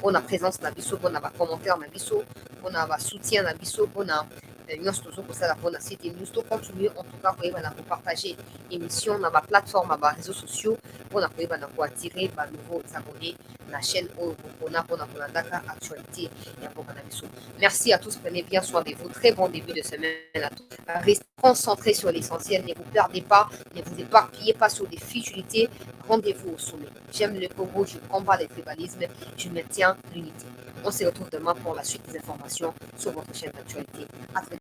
[SPEAKER 1] pour la présence Nabiso, pour la commentaire Nabiso, pour la soutien Nabiso, pour la continuer en tout cas pour partager l'émission dans la plateforme, dans les réseaux sociaux, pour attirer de nouveaux abonnés la chaîne pour la actualité. Merci à tous, prenez bien soin de vous. Très bon début de semaine à tous. Restez concentrés sur l'essentiel, ne vous perdez pas, ne vous éparpillez pas sur des futilités. Rendez-vous au sommet. J'aime le Congo, je combats le tribalisme, je maintiens l'unité. On se retrouve demain pour la suite des informations sur votre chaîne d'actualité. À très